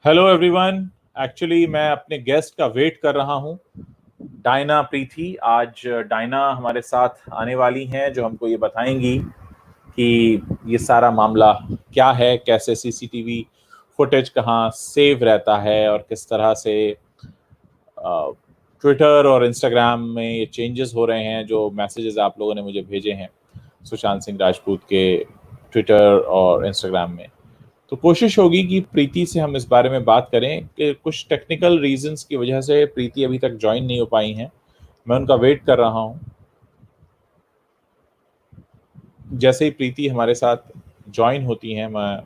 Hello everyone. Actually मैं अपने guest का वेट कर रहा हूँ, डायना प्रीति। आज डायना हमारे साथ आने वाली हैं जो हमको ये बताएंगी कि ये सारा मामला क्या है, कैसे सीसीटीवी फुटेज कहाँ सेव रहता है और किस तरह से ट्विटर और इंस्टाग्राम में ये चेंजेस हो रहे हैं। जो मैसेजेस आप लोगों ने मुझे भेजे हैं सुशांत सिंह राजपूत के ट्विटर और इंस्टाग्राम में, तो कोशिश होगी कि प्रीति से हम इस बारे में बात करें कि कुछ टेक्निकल रीजंस की वजह से प्रीति अभी तक ज्वाइन नहीं हो पाई हैं। मैं उनका वेट कर रहा हूं। जैसे ही प्रीति हमारे साथ ज्वाइन होती हैं मैं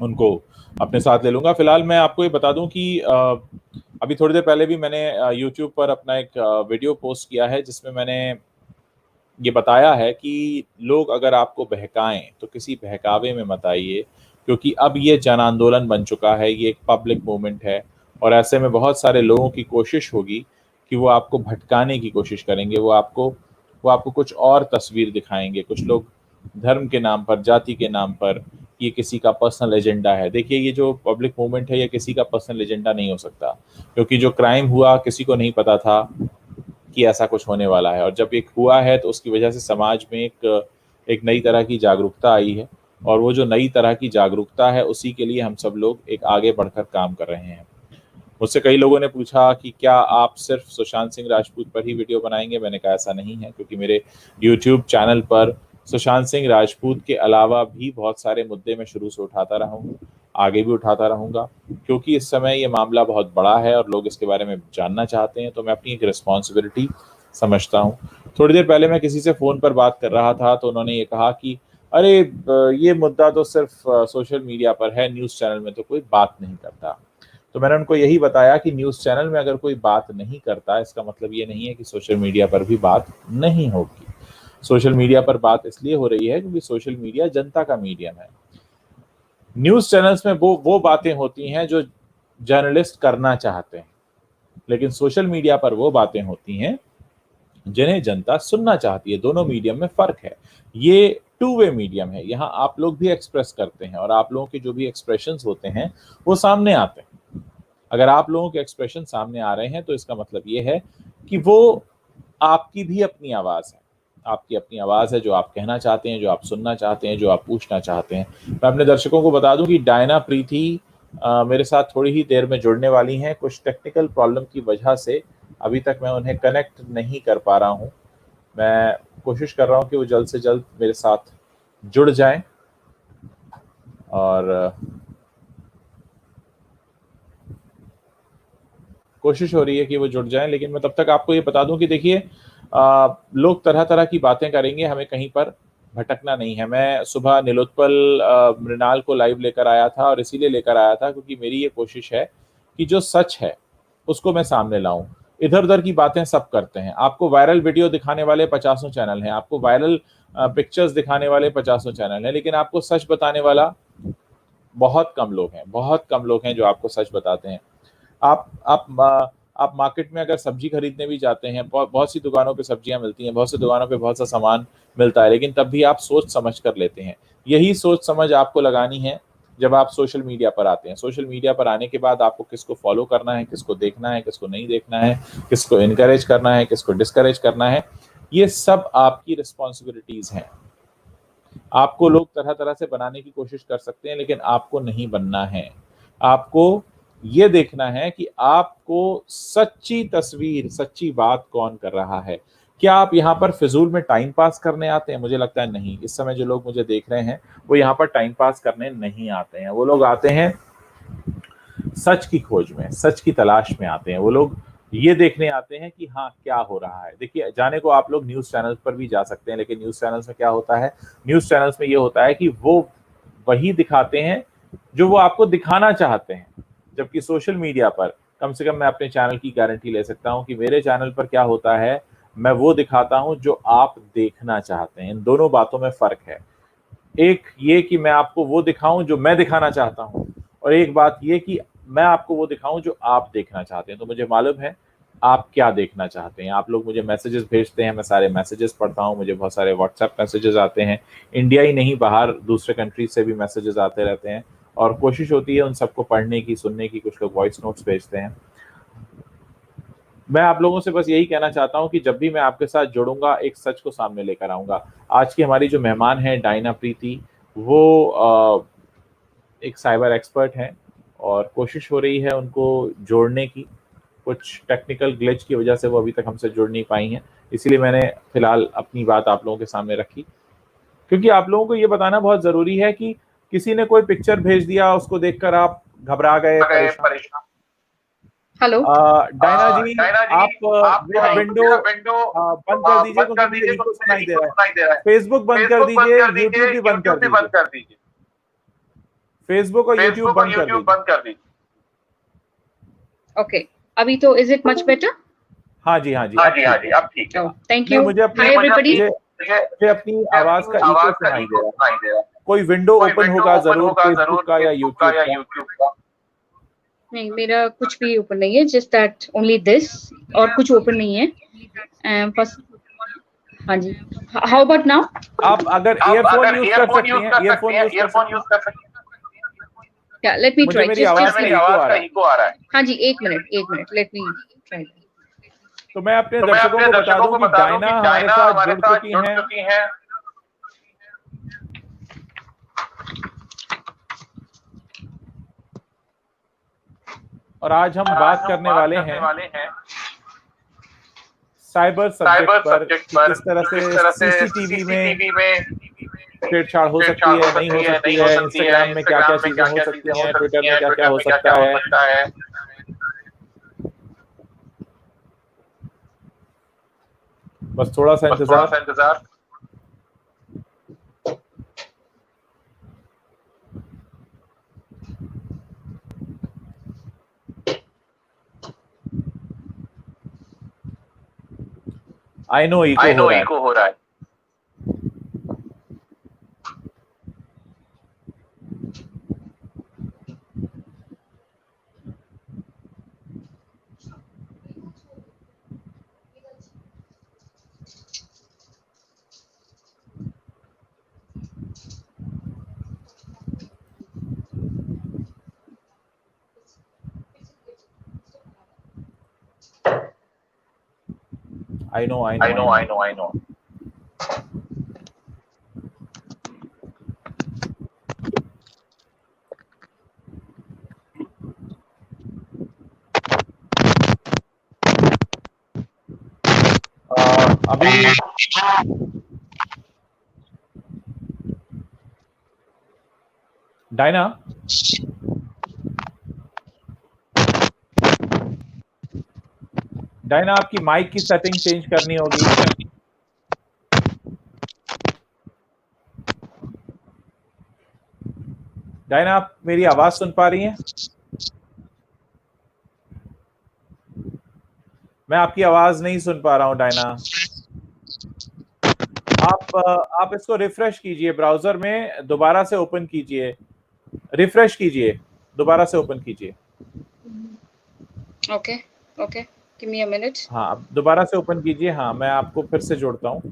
उनको अपने साथ ले लूंगा। फिलहाल मैं आपको ये बता दूं कि अभी थोड़ी देर पहले भी मैंने यूट्यूब पर अपना एक वीडियो पोस्ट किया है जिसमें मैंने ये बताया है कि लोग अगर आपको बहकाएं तो किसी बहकावे में मत आइए, क्योंकि अब ये जन आंदोलन बन चुका है, ये एक पब्लिक मूवमेंट है और ऐसे में बहुत सारे लोगों की कोशिश होगी कि वो आपको भटकाने की कोशिश करेंगे। वो आपको कुछ और तस्वीर दिखाएंगे। कुछ लोग धर्म के नाम पर, जाति के नाम पर, ये किसी का पर्सनल एजेंडा है। देखिए, ये जो पब्लिक मूवमेंट है ये किसी का पर्सनल एजेंडा नहीं हो सकता, क्योंकि जो क्राइम हुआ किसी को नहीं पता था कि ऐसा कुछ होने वाला है। और जब एक हुआ है तो उसकी वजह से समाज में एक नई तरह की जागरूकता आई है, और वो जो नई तरह की जागरूकता है उसी के लिए हम सब लोग एक आगे बढ़कर काम कर रहे हैं। मुझसे कई लोगों ने पूछा कि क्या आप सिर्फ सुशांत सिंह राजपूत पर ही वीडियो बनाएंगे। मैंने कहा ऐसा नहीं है, क्योंकि मेरे यूट्यूब चैनल पर सुशांत सिंह राजपूत के अलावा भी बहुत सारे मुद्दे मैं शुरू से उठाता रहा हूँ, आगे भी उठाता रहूँगा, क्योंकि इस समय ये मामला बहुत बड़ा है और लोग इसके बारे में जानना चाहते हैं। तो मैं अपनी एक रिस्पॉन्सिबिलिटी समझता हूँ। थोड़ी देर पहले मैं किसी से फ़ोन पर बात कर रहा था तो उन्होंने ये कहा कि अरे, ये मुद्दा तो सिर्फ सोशल मीडिया पर है, न्यूज़ चैनल में तो कोई बात नहीं करता। तो मैंने उनको यही बताया कि न्यूज़ चैनल में अगर कोई बात नहीं करता, इसका मतलब ये नहीं है कि सोशल मीडिया पर भी बात नहीं होगी। सोशल मीडिया पर बात इसलिए हो रही है क्योंकि सोशल मीडिया जनता का मीडियम है। न्यूज़ चैनल्स में वो बातें होती हैं जो जर्नलिस्ट करना चाहते हैं, लेकिन सोशल मीडिया पर वो बातें होती हैं जिन्हें जनता सुनना चाहती है। दोनों मीडियम में फ़र्क है। ये टू वे मीडियम है। यहाँ आप लोग भी एक्सप्रेस करते हैं और आप लोगों के जो भी एक्सप्रेशंस होते हैं वो सामने आते हैं। अगर आप लोगों के एक्सप्रेशन सामने आ रहे हैं तो इसका मतलब ये है कि वो आपकी भी अपनी आवाज़ है। आपकी अपनी आवाज़ है, जो आप कहना चाहते हैं, जो आप सुनना चाहते हैं, जो आप पूछना चाहते हैं। मैं अपने दर्शकों को बता दूं कि डायना प्रीति मेरे साथ थोड़ी ही देर में जुड़ने वाली हैं। कुछ टेक्निकल प्रॉब्लम की वजह से अभी तक मैं उन्हें कनेक्ट नहीं कर पा रहा हूँ। मैं कोशिश कर रहा हूँ कि वो जल्द से जल्द मेरे साथ जुड़ जाएं, और कोशिश हो रही है कि वो जुड़ जाएं। लेकिन मैं तब तक आपको ये बता दूं कि देखिए, लोग तरह तरह की बातें करेंगे, हमें कहीं पर भटकना नहीं है। मैं सुबह नीलोत्पल मृणाल को लाइव लेकर आया था, और इसीलिए लेकर आया था क्योंकि मेरी ये कोशिश है कि जो सच है उसको मैं सामने लाऊं। इधर उधर की बातें सब करते हैं। आपको वायरल वीडियो दिखाने वाले पचासों चैनल हैं, आपको वायरल पिक्चर्स दिखाने वाले पचासों चैनल हैं, लेकिन आपको सच बताने वाला बहुत कम लोग हैं। बहुत कम लोग हैं जो आपको सच बताते हैं। आप मार्केट में अगर सब्जी खरीदने भी जाते हैं, बहुत सी दुकानों पे सब्जियां मिलती हैं, बहुत सी दुकानों पे बहुत सा सामान मिलता है, लेकिन तब भी आप सोच समझ कर लेते हैं। यही सोच समझ आपको लगानी है जब आप सोशल मीडिया पर आते हैं। सोशल मीडिया पर आने के बाद आपको किसको फॉलो करना है, किसको देखना है, किसको नहीं देखना है, किसको इनकरेज करना है, किसको डिस्करेज करना है, ये सब आपकी रिस्पॉन्सिबिलिटीज हैं। आपको लोग तरह तरह से बनाने की कोशिश कर सकते हैं, लेकिन आपको नहीं बनना है। आपको ये देखना है कि आपको सच्ची तस्वीर, सच्ची बात कौन कर रहा है। क्या आप यहाँ पर फिजूल में टाइम पास करने आते हैं? मुझे लगता है नहीं। इस समय जो लोग मुझे देख रहे हैं वो यहाँ पर टाइम पास करने नहीं आते हैं। वो लोग आते हैं सच की खोज में, सच की तलाश में आते हैं। वो लोग ये देखने आते हैं कि हाँ, क्या हो रहा है। देखिए, जाने को आप लोग न्यूज़ चैनल्स पर भी जा सकते हैं, लेकिन न्यूज़ चैनल्स में क्या होता है, न्यूज़ चैनल्स में ये होता है कि वो वही दिखाते हैं जो वो आपको दिखाना चाहते हैं। जबकि सोशल मीडिया पर, कम से कम मैं अपने चैनल की गारंटी ले सकता हूँ कि मेरे चैनल पर क्या होता है, मैं वो दिखाता हूँ जो आप देखना चाहते हैं। इन दोनों बातों में फ़र्क है। एक ये कि मैं आपको वो दिखाऊं जो मैं दिखाना चाहता हूं, और एक बात ये कि मैं आपको वो दिखाऊं जो आप देखना चाहते हैं। तो मुझे मालूम है आप क्या देखना चाहते हैं। आप लोग मुझे मैसेजेस भेजते हैं, मैं सारे मैसेजेस पढ़ता हूं। मुझे बहुत सारे व्हाट्सएप मैसेजेस आते हैं, इंडिया ही नहीं बाहर दूसरे कंट्रीज से भी मैसेजेस आते रहते हैं, और कोशिश होती है उन सबको पढ़ने की, सुनने की। कुछ लोग वॉइस नोट्स भेजते हैं। मैं आप लोगों से बस यही कहना चाहता हूं कि जब भी मैं आपके साथ जुड़ूंगा, एक सच को सामने लेकर आऊंगा। आज की हमारी जो मेहमान है डायना प्रीति, वो एक साइबर एक्सपर्ट हैं और कोशिश हो रही है उनको जोड़ने की। कुछ टेक्निकल ग्लिच की वजह से वो अभी तक हमसे जुड़ नहीं पाई हैं, इसीलिए मैंने फिलहाल अपनी बात आप लोगों के सामने रखी, क्योंकि आप लोगों को ये बताना बहुत ज़रूरी है कि किसी ने कोई पिक्चर भेज दिया, उसको देखकर आप घबरा गए, परेशान। हेलो डायना जी, आप वेब विंडो बंद कर दीजिए, बंद क्योंकि कर मुझे दीजिए इको क्योंकि सुनाई दे इको रहा है। सुनाई दे रहा है। फेसबुक बंद कर फेसबुक बंद दीजिए, कर दीजिए, यूट्यूब भी बंद कर यूट्यूब भी बंद दीजिए। कर दीजिए। फेसबुक और यूट्यूब फेसबुक और बंद कर यूट्यूब दीजिए। बंद कर दीजिए। ओके, अभी तो इज इट मच बेटर? हाँ जी, हाँ जी, हाँ अब जी, हाँ ठीक जी, है। अब ठीक है। थैंक नहीं, यू। मुझे अपनी हाय एवरीबॉडी। मुझे अपनी आवाज का इको आवाज का सुनाई दे इको रहा है। सुनाई दे रहा है। कोई विंडो कोई ओपन विंडो होगा ओपन जरूर, होगा जरूर, फेसबुक का या फेसबुक का यूट्यूब या का। यूट्यूब का। नहीं, मेरा कुछ भी ओपन नहीं है, जस्ट दैट ओनली दिस, और कुछ ओपन नहीं है बस। हाँ जी, हाउ अबाउट नाउ? आप अगर आप ईयरफोन अगर यूज कर ईयरफोन सकती यूज हैं, कर सकते ईयरफोन हैं, यूज कर ईयरफोन सकती यूज हैं। कर सकते हैं। या लेट मी मुझे ट्राई, मेरी जस्ट आवाज का मेरी इको आवाज आ का रहा है। इको आ रहा है। हाँ जी, एक मिनट, लेट मी ट्राई। तो मैं अपने तो मैं दर्शकों अपने को बता दर्शकों दूं को कि बता दूं डायना कि हमारे डायना साथ हमारे जुड़ साथ चुकी जुड़ हैं चुकी हैं। और आज हम और आज बात हम करने बात वाले करने हैं वाले हैं साइबर सब्जेक्ट साइबर पर, सब्जेक्ट कि पर, किस तरह किस से तरह से सीसीटीवी में सीसीटीवी में छेड़छाड़ हो सकती छेड़छाड़ हो है, नहीं हो सकती है, सकती नहीं हो है, सकती है, इंस्टाग्राम में क्या क्या इंस्टाग्राम में चीजें क्या हो क्या चीजें सकती हो हैं, ट्विटर सकती में हैं, क्या क्या ट्विटर हो में क्या क्या सकता हो है। सकता है। बस थोड़ा सा बस थोड़ा इंतजार। सा इंतजार। आई नो इको आई हो नो रहा है। इको हो रहा है। I know, I know, I I know, no. I know, I know. अभी डायना, डायना आपकी माइक की सेटिंग चेंज करनी होगी। डायना, आप मेरी आवाज सुन पा रही हैं? मैं आपकी आवाज नहीं सुन पा रहा हूं डायना। आप इसको रिफ्रेश कीजिए, ब्राउजर में दोबारा से ओपन कीजिए, रिफ्रेश कीजिए, दोबारा से ओपन कीजिए। Okay, okay, give me a minute. हाँ, अब दोबारा से ओपन कीजिए। हाँ, मैं आपको फिर से जोड़ता हूँ।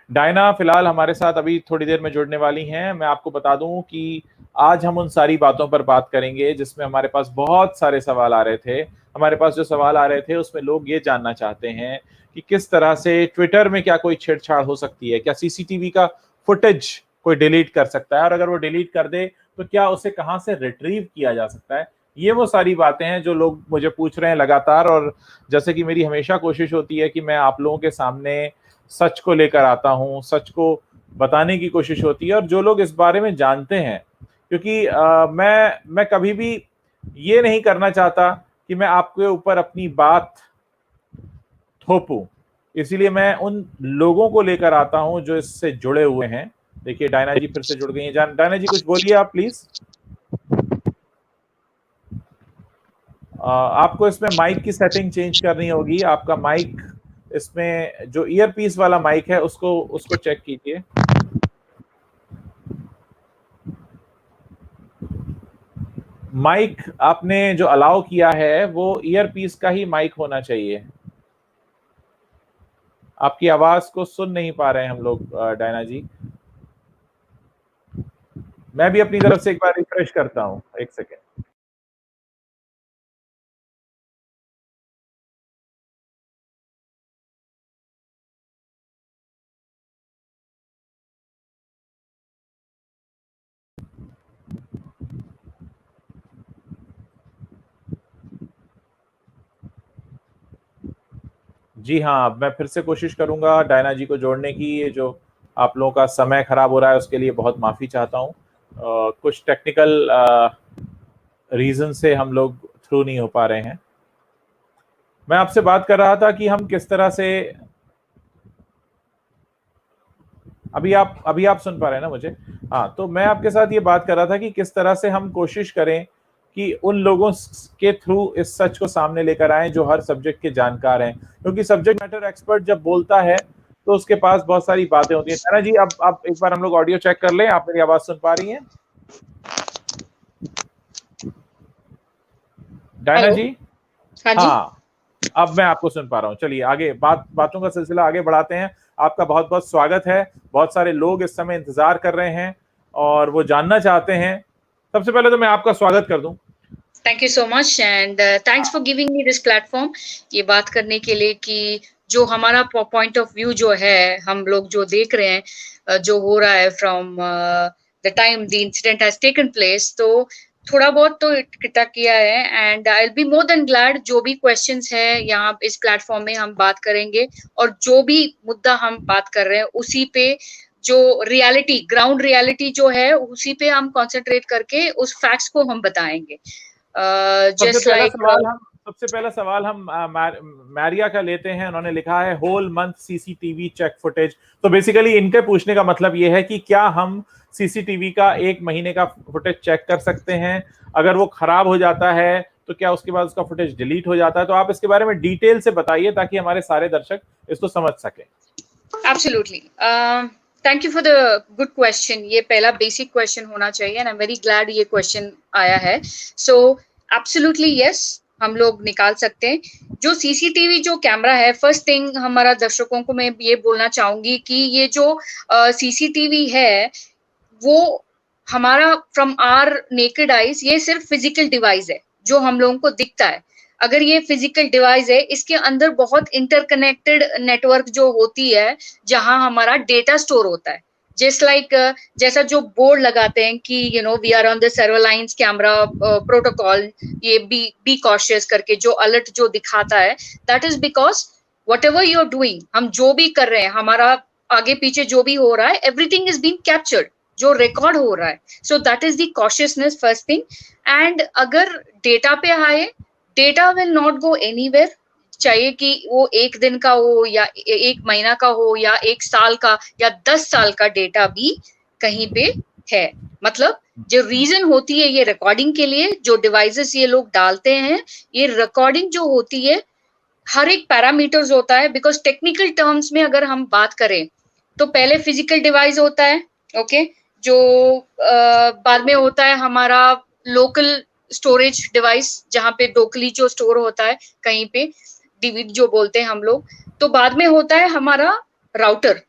डायना फिलहाल हमारे साथ अभी थोड़ी देर में जुड़ने वाली हैं। मैं आपको बता दूं कि आज हम उन सारी बातों पर बात करेंगे जिसमें हमारे पास बहुत सारे सवाल आ रहे थे। हमारे पास जो सवाल आ रहे थे उसमें लोग ये जानना चाहते हैं कि किस तरह से ट्विटर में क्या कोई छेड़छाड़ हो सकती है, क्या सीसीटीवी का फुटेज कोई डिलीट कर सकता है, और अगर वो डिलीट कर दे तो क्या उसे कहाँ से रिट्रीव किया जा सकता है। ये वो सारी बातें हैं जो लोग मुझे पूछ रहे हैं लगातार। और जैसे कि मेरी हमेशा कोशिश होती है कि मैं आप लोगों के सामने सच को लेकर आता हूं, सच को बताने की कोशिश होती है। और जो लोग इस बारे में जानते हैं, क्योंकि मैं कभी भी ये नहीं करना चाहता कि मैं आपके ऊपर अपनी बात थोपूं, इसीलिए मैं उन लोगों को लेकर आता हूं जो इससे जुड़े हुए हैं। देखिए डायना जी फिर से जुड़ गई हैं। डायना जी कुछ बोलिए आप प्लीज। आपको इसमें माइक की सेटिंग चेंज करनी होगी। आपका माइक, इसमें जो ईयरपीस वाला माइक है उसको उसको चेक कीजिए। माइक आपने जो अलाउ किया है वो ईयरपीस का ही माइक होना चाहिए। आपकी आवाज को सुन नहीं पा रहे हैं हम लोग डायना जी। मैं भी अपनी तरफ से एक बार रिफ्रेश करता हूँ, एक सेकेंड। जी हाँ, मैं फिर से कोशिश करूंगा डायना जी को जोड़ने की। ये जो आप लोगों का समय खराब हो रहा है उसके लिए बहुत माफी चाहता हूँ। कुछ टेक्निकल रीजन से हम लोग थ्रू नहीं हो पा रहे हैं। मैं आपसे बात कर रहा था कि हम किस तरह से, अभी आप सुन पा रहे हैं ना मुझे? हाँ, तो मैं आपके साथ ये बात कर रहा था कि किस तरह से हम कोशिश करें कि उन लोगों के थ्रू इस सच को सामने लेकर आए जो हर सब्जेक्ट के जानकार हैं, क्योंकि सब्जेक्ट मैटर एक्सपर्ट जब बोलता है तो उसके पास बहुत सारी बातें होती हैं। तारा जी, अब एक बार हम लोग ऑडियो चेक कर लें, आप मेरी आवाज सुन पा रही हैं? डायना जी? हाँ जी। हाँ, अब मैं आपको सुन पा रहा हूँ। चलिए आगे बातों का सिलसिला आगे बढ़ाते हैं। आपका बहुत बहुत स्वागत है। बहुत सारे लोग इस समय इंतजार कर रहे हैं और वो जानना चाहते हैं। सबसे पहले तो मैं आपका स्वागत कर दूं। Thank you so much and thanks for giving me this platform, ये बात करने के लिए कि जो हमारा पॉइंट ऑफ व्यू जो है, हम लोग जो देख रहे हैं जो हो रहा है from the time the incident has taken place, तो थोड़ा बहुत तो इकट्ठा किया है and I will be more than glad. जो भी क्वेश्चंस है यहाँ इस प्लेटफॉर्म में हम बात करेंगे और जो भी मुद्दा हम बात कर रहे हैं उसी पे, जो रियलिटी ग्राउंड रियलिटी जो है उसी पे हम कंसंट्रेट करके उस फैक्ट्स को हम बताएंगे। सबसे पहला सवाल हम मैरिया का लेते हैं। उन्होंने लिखा है whole month CCTV check footage. तो बेसिकली इनके पूछने का मतलब ये है कि क्या हम सीसीटीवी का 1 महीने का फुटेज चेक कर सकते हैं? अगर वो खराब हो जाता है तो क्या उसके बाद उसका फुटेज डिलीट हो जाता है? तो आप इसके बारे में डिटेल से बताइए ताकि हमारे सारे दर्शक इसको समझ सकें। Absolutely, thank you for the good question. ये पहला बेसिक क्वेश्चन होना चाहिए and I am very glad ये क्वेश्चन आया है। सो एब्सोल्युटली यस, हम लोग निकाल सकते हैं। जो सीसीटीवी जो कैमरा है, फर्स्ट थिंग हमारा दर्शकों को मैं ये बोलना चाहूंगी कि ये जो सीसीटीवी है वो हमारा फ्रॉम आर नेकेड आइज ये सिर्फ फिजिकल डिवाइस है जो हम लोगों को दिखता है। अगर ये फिजिकल डिवाइस है, इसके अंदर बहुत इंटरकनेक्टेड नेटवर्क जो होती है जहां हमारा डेटा स्टोर होता है। जस्ट लाइक जैसा जो बोर्ड लगाते हैं कि you know we are on the surveillance camera protocol, ये बी कॉशियस करके जो अलर्ट जो दिखाता है, that is because whatever you are doing, हम जो भी कर रहे हैं, हमारा आगे पीछे जो भी हो रहा है, एवरीथिंग इज बीइंग कैप्चर्ड, जो रिकॉर्ड हो रहा है। So that is the consciousness first thing. And अगर डेटा पे आए, data will not go anywhere, चाहिए कि वो 1 दिन का हो या 1 महीना का हो या 1 साल का या 10 साल का डेटा भी कहीं पे है। मतलब जो रीजन होती है ये रिकॉर्डिंग के लिए, जो डिवाइसेस ये लोग डालते हैं, ये रिकॉर्डिंग जो होती है हर एक पैरामीटर्स होता है। बिकॉज टेक्निकल टर्म्स में अगर हम बात करें तो पहले फिजिकल डिवाइस होता है, ओके, जो बाद में होता है हमारा लोकल स्टोरेज डिवाइस, जहां पे लोकली जो स्टोर होता है कहीं पे, डीवीडी जो बोलते हैं हम लोग। तो बाद में होता है हमारा राउटर,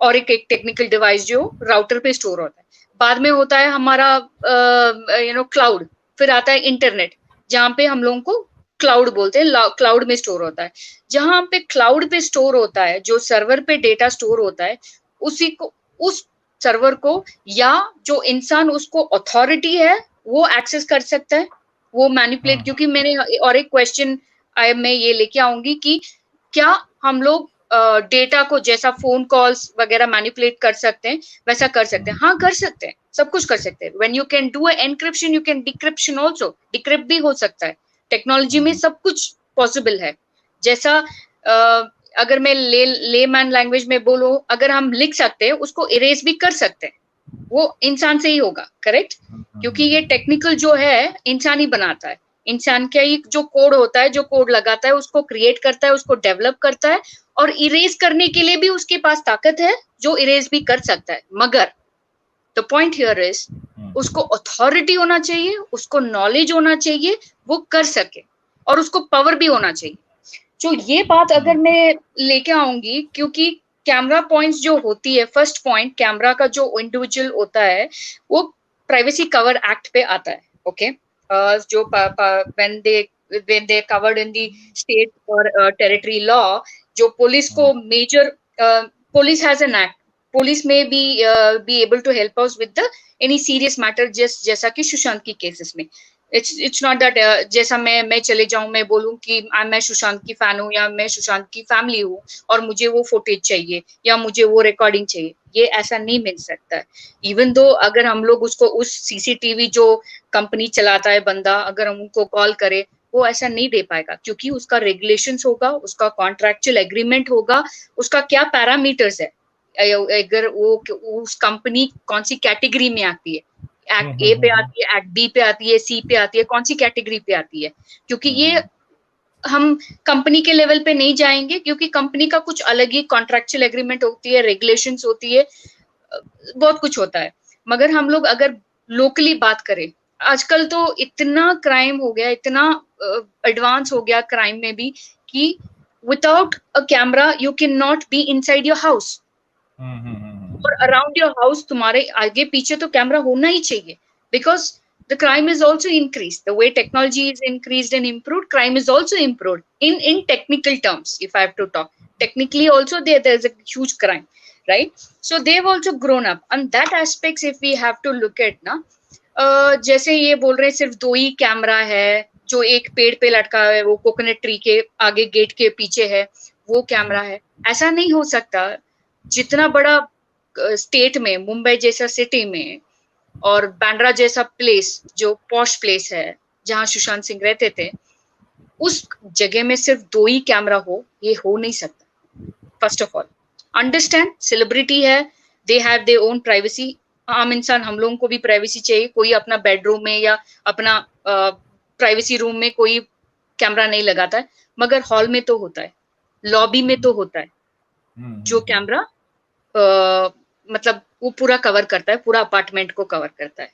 और एक टेक्निकल डिवाइस जो राउटर पे स्टोर होता है। बाद में होता है हमारा क्लाउड, फिर आता है इंटरनेट, जहां पे हम लोगों को क्लाउड बोलते हैं, क्लाउड में स्टोर होता है। जहां पे क्लाउड पे स्टोर होता है, जो सर्वर पे डेटा स्टोर होता है, उसी को, उस सर्वर को या जो इंसान उसको अथॉरिटी है वो एक्सेस कर सकता है, वो मैनिपुलेट। क्योंकि मैंने और एक क्वेश्चन मैं ये लेके आऊंगी कि क्या हम लोग डेटा को जैसा फोन कॉल्स वगैरह मैनिपुलेट कर सकते हैं वैसा कर सकते हैं? हाँ, कर सकते हैं, सब कुछ कर सकते हैं। When you can do encryption, you can decryption also, decrypt भी हो सकता है। टेक्नोलॉजी में सब कुछ पॉसिबल है। जैसा अगर मैं लेमैन लैंग्वेज में बोलूं, अगर हम लिख सकते हैं उसको इरेज भी कर सकते हैं, वो इंसान से ही होगा, करेक्ट? क्योंकि ये टेक्निकल जो है इंसान ही बनाता है। इंसान का ही जो कोड होता है, जो कोड लगाता है, उसको क्रिएट करता है, उसको डेवलप करता है, और इरेज करने के लिए भी उसके पास ताकत है, जो इरेज भी कर सकता है। मगर द पॉइंट हियर इज, उसको अथॉरिटी होना चाहिए, उसको नॉलेज होना चाहिए, वो कर सके, और उसको पावर भी होना चाहिए। तो ये बात अगर मैं लेके आऊंगी, क्योंकि कैमरा पॉइंट्स जो होती है, फर्स्ट पॉइंट कैमरा का जो इंडिविजुअल होता है वो प्राइवेसी कवर एक्ट पे आता है, ओके, जो when they covered in the state or territory law, जो पुलिस को major, police has an act, police may be able to help us with the any serious matter, जैसा कि सुशांत की cases में it's not that जैसा मैं चले जाऊं, मैं बोलूं कि मैं सुशांत की फैन हूं या मैं सुशांत की फैमिली हूं और मुझे वो फुटेज चाहिए या मुझे वो रिकॉर्डिंग चाहिए, ये ऐसा नहीं मिल सकता है। इवन दो अगर हम लोग उसको उस सीसीटीवी जो कंपनी चलाता है बंदा, अगर हम उनको कॉल करे, वो ऐसा नहीं दे पाएगा, क्योंकि उसका रेगुलेशंस होगा, उसका कॉन्ट्रैक्चुअल एग्रीमेंट होगा, उसका क्या पैरामीटर्स है, अगर वो उस कंपनी कौन सी कैटेगरी में आती है, एक्ट ए पे आती है, एक्ट बी पे आती है, सी पे आती है, कौन सी कैटेगरी पे आती है, क्योंकि ये हम कंपनी के लेवल पे नहीं जाएंगे, क्योंकि कंपनी का कुछ अलग ही कॉन्ट्रैक्चुअल एग्रीमेंट होती है, रेगुलेशंस होती है, बहुत कुछ होता है। मगर हम लोग अगर लोकली बात करें, आजकल तो इतना क्राइम हो गया, इतना एडवांस हो गया क्राइम में भी, कि without a camera you can not be inside your house, और अराउंड योर हाउस तुम्हारे आगे पीछे तो कैमरा होना ही चाहिए, because the crime is also increased. The way technology is increased and improved, crime is also improved in technical terms. If I have to talk technically, also there's a huge crime, right? So they've also grown up, and that aspects if we have to look at ना, जैसे ये बोल रहे हैं सिर्फ 2 ही camera है, जो एक पेड़ पे लटका है, वो कोकोनट ट्री के आगे गेट के पीछे है, वो कैमरा है, ऐसा नहीं हो सकता। जितना बड़ा स्टेट में, मुंबई जैसा सिटी में और बांद्रा जैसा प्लेस, जो पॉश प्लेस है जहां सुशांत सिंह रहते थे, उस जगह में सिर्फ 2 ही कैमरा हो, ये हो नहीं सकता। First of all understand, celebrity है, they have their own privacy, आम इंसान हम लोगों को भी प्राइवेसी चाहिए, कोई अपना बेडरूम में या अपना प्राइवेसी रूम में कोई कैमरा नहीं लगाता है, मगर हॉल में तो होता है, लॉबी में तो होता है, जो कैमरा मतलब वो पूरा कवर करता है, पूरा अपार्टमेंट को कवर करता है,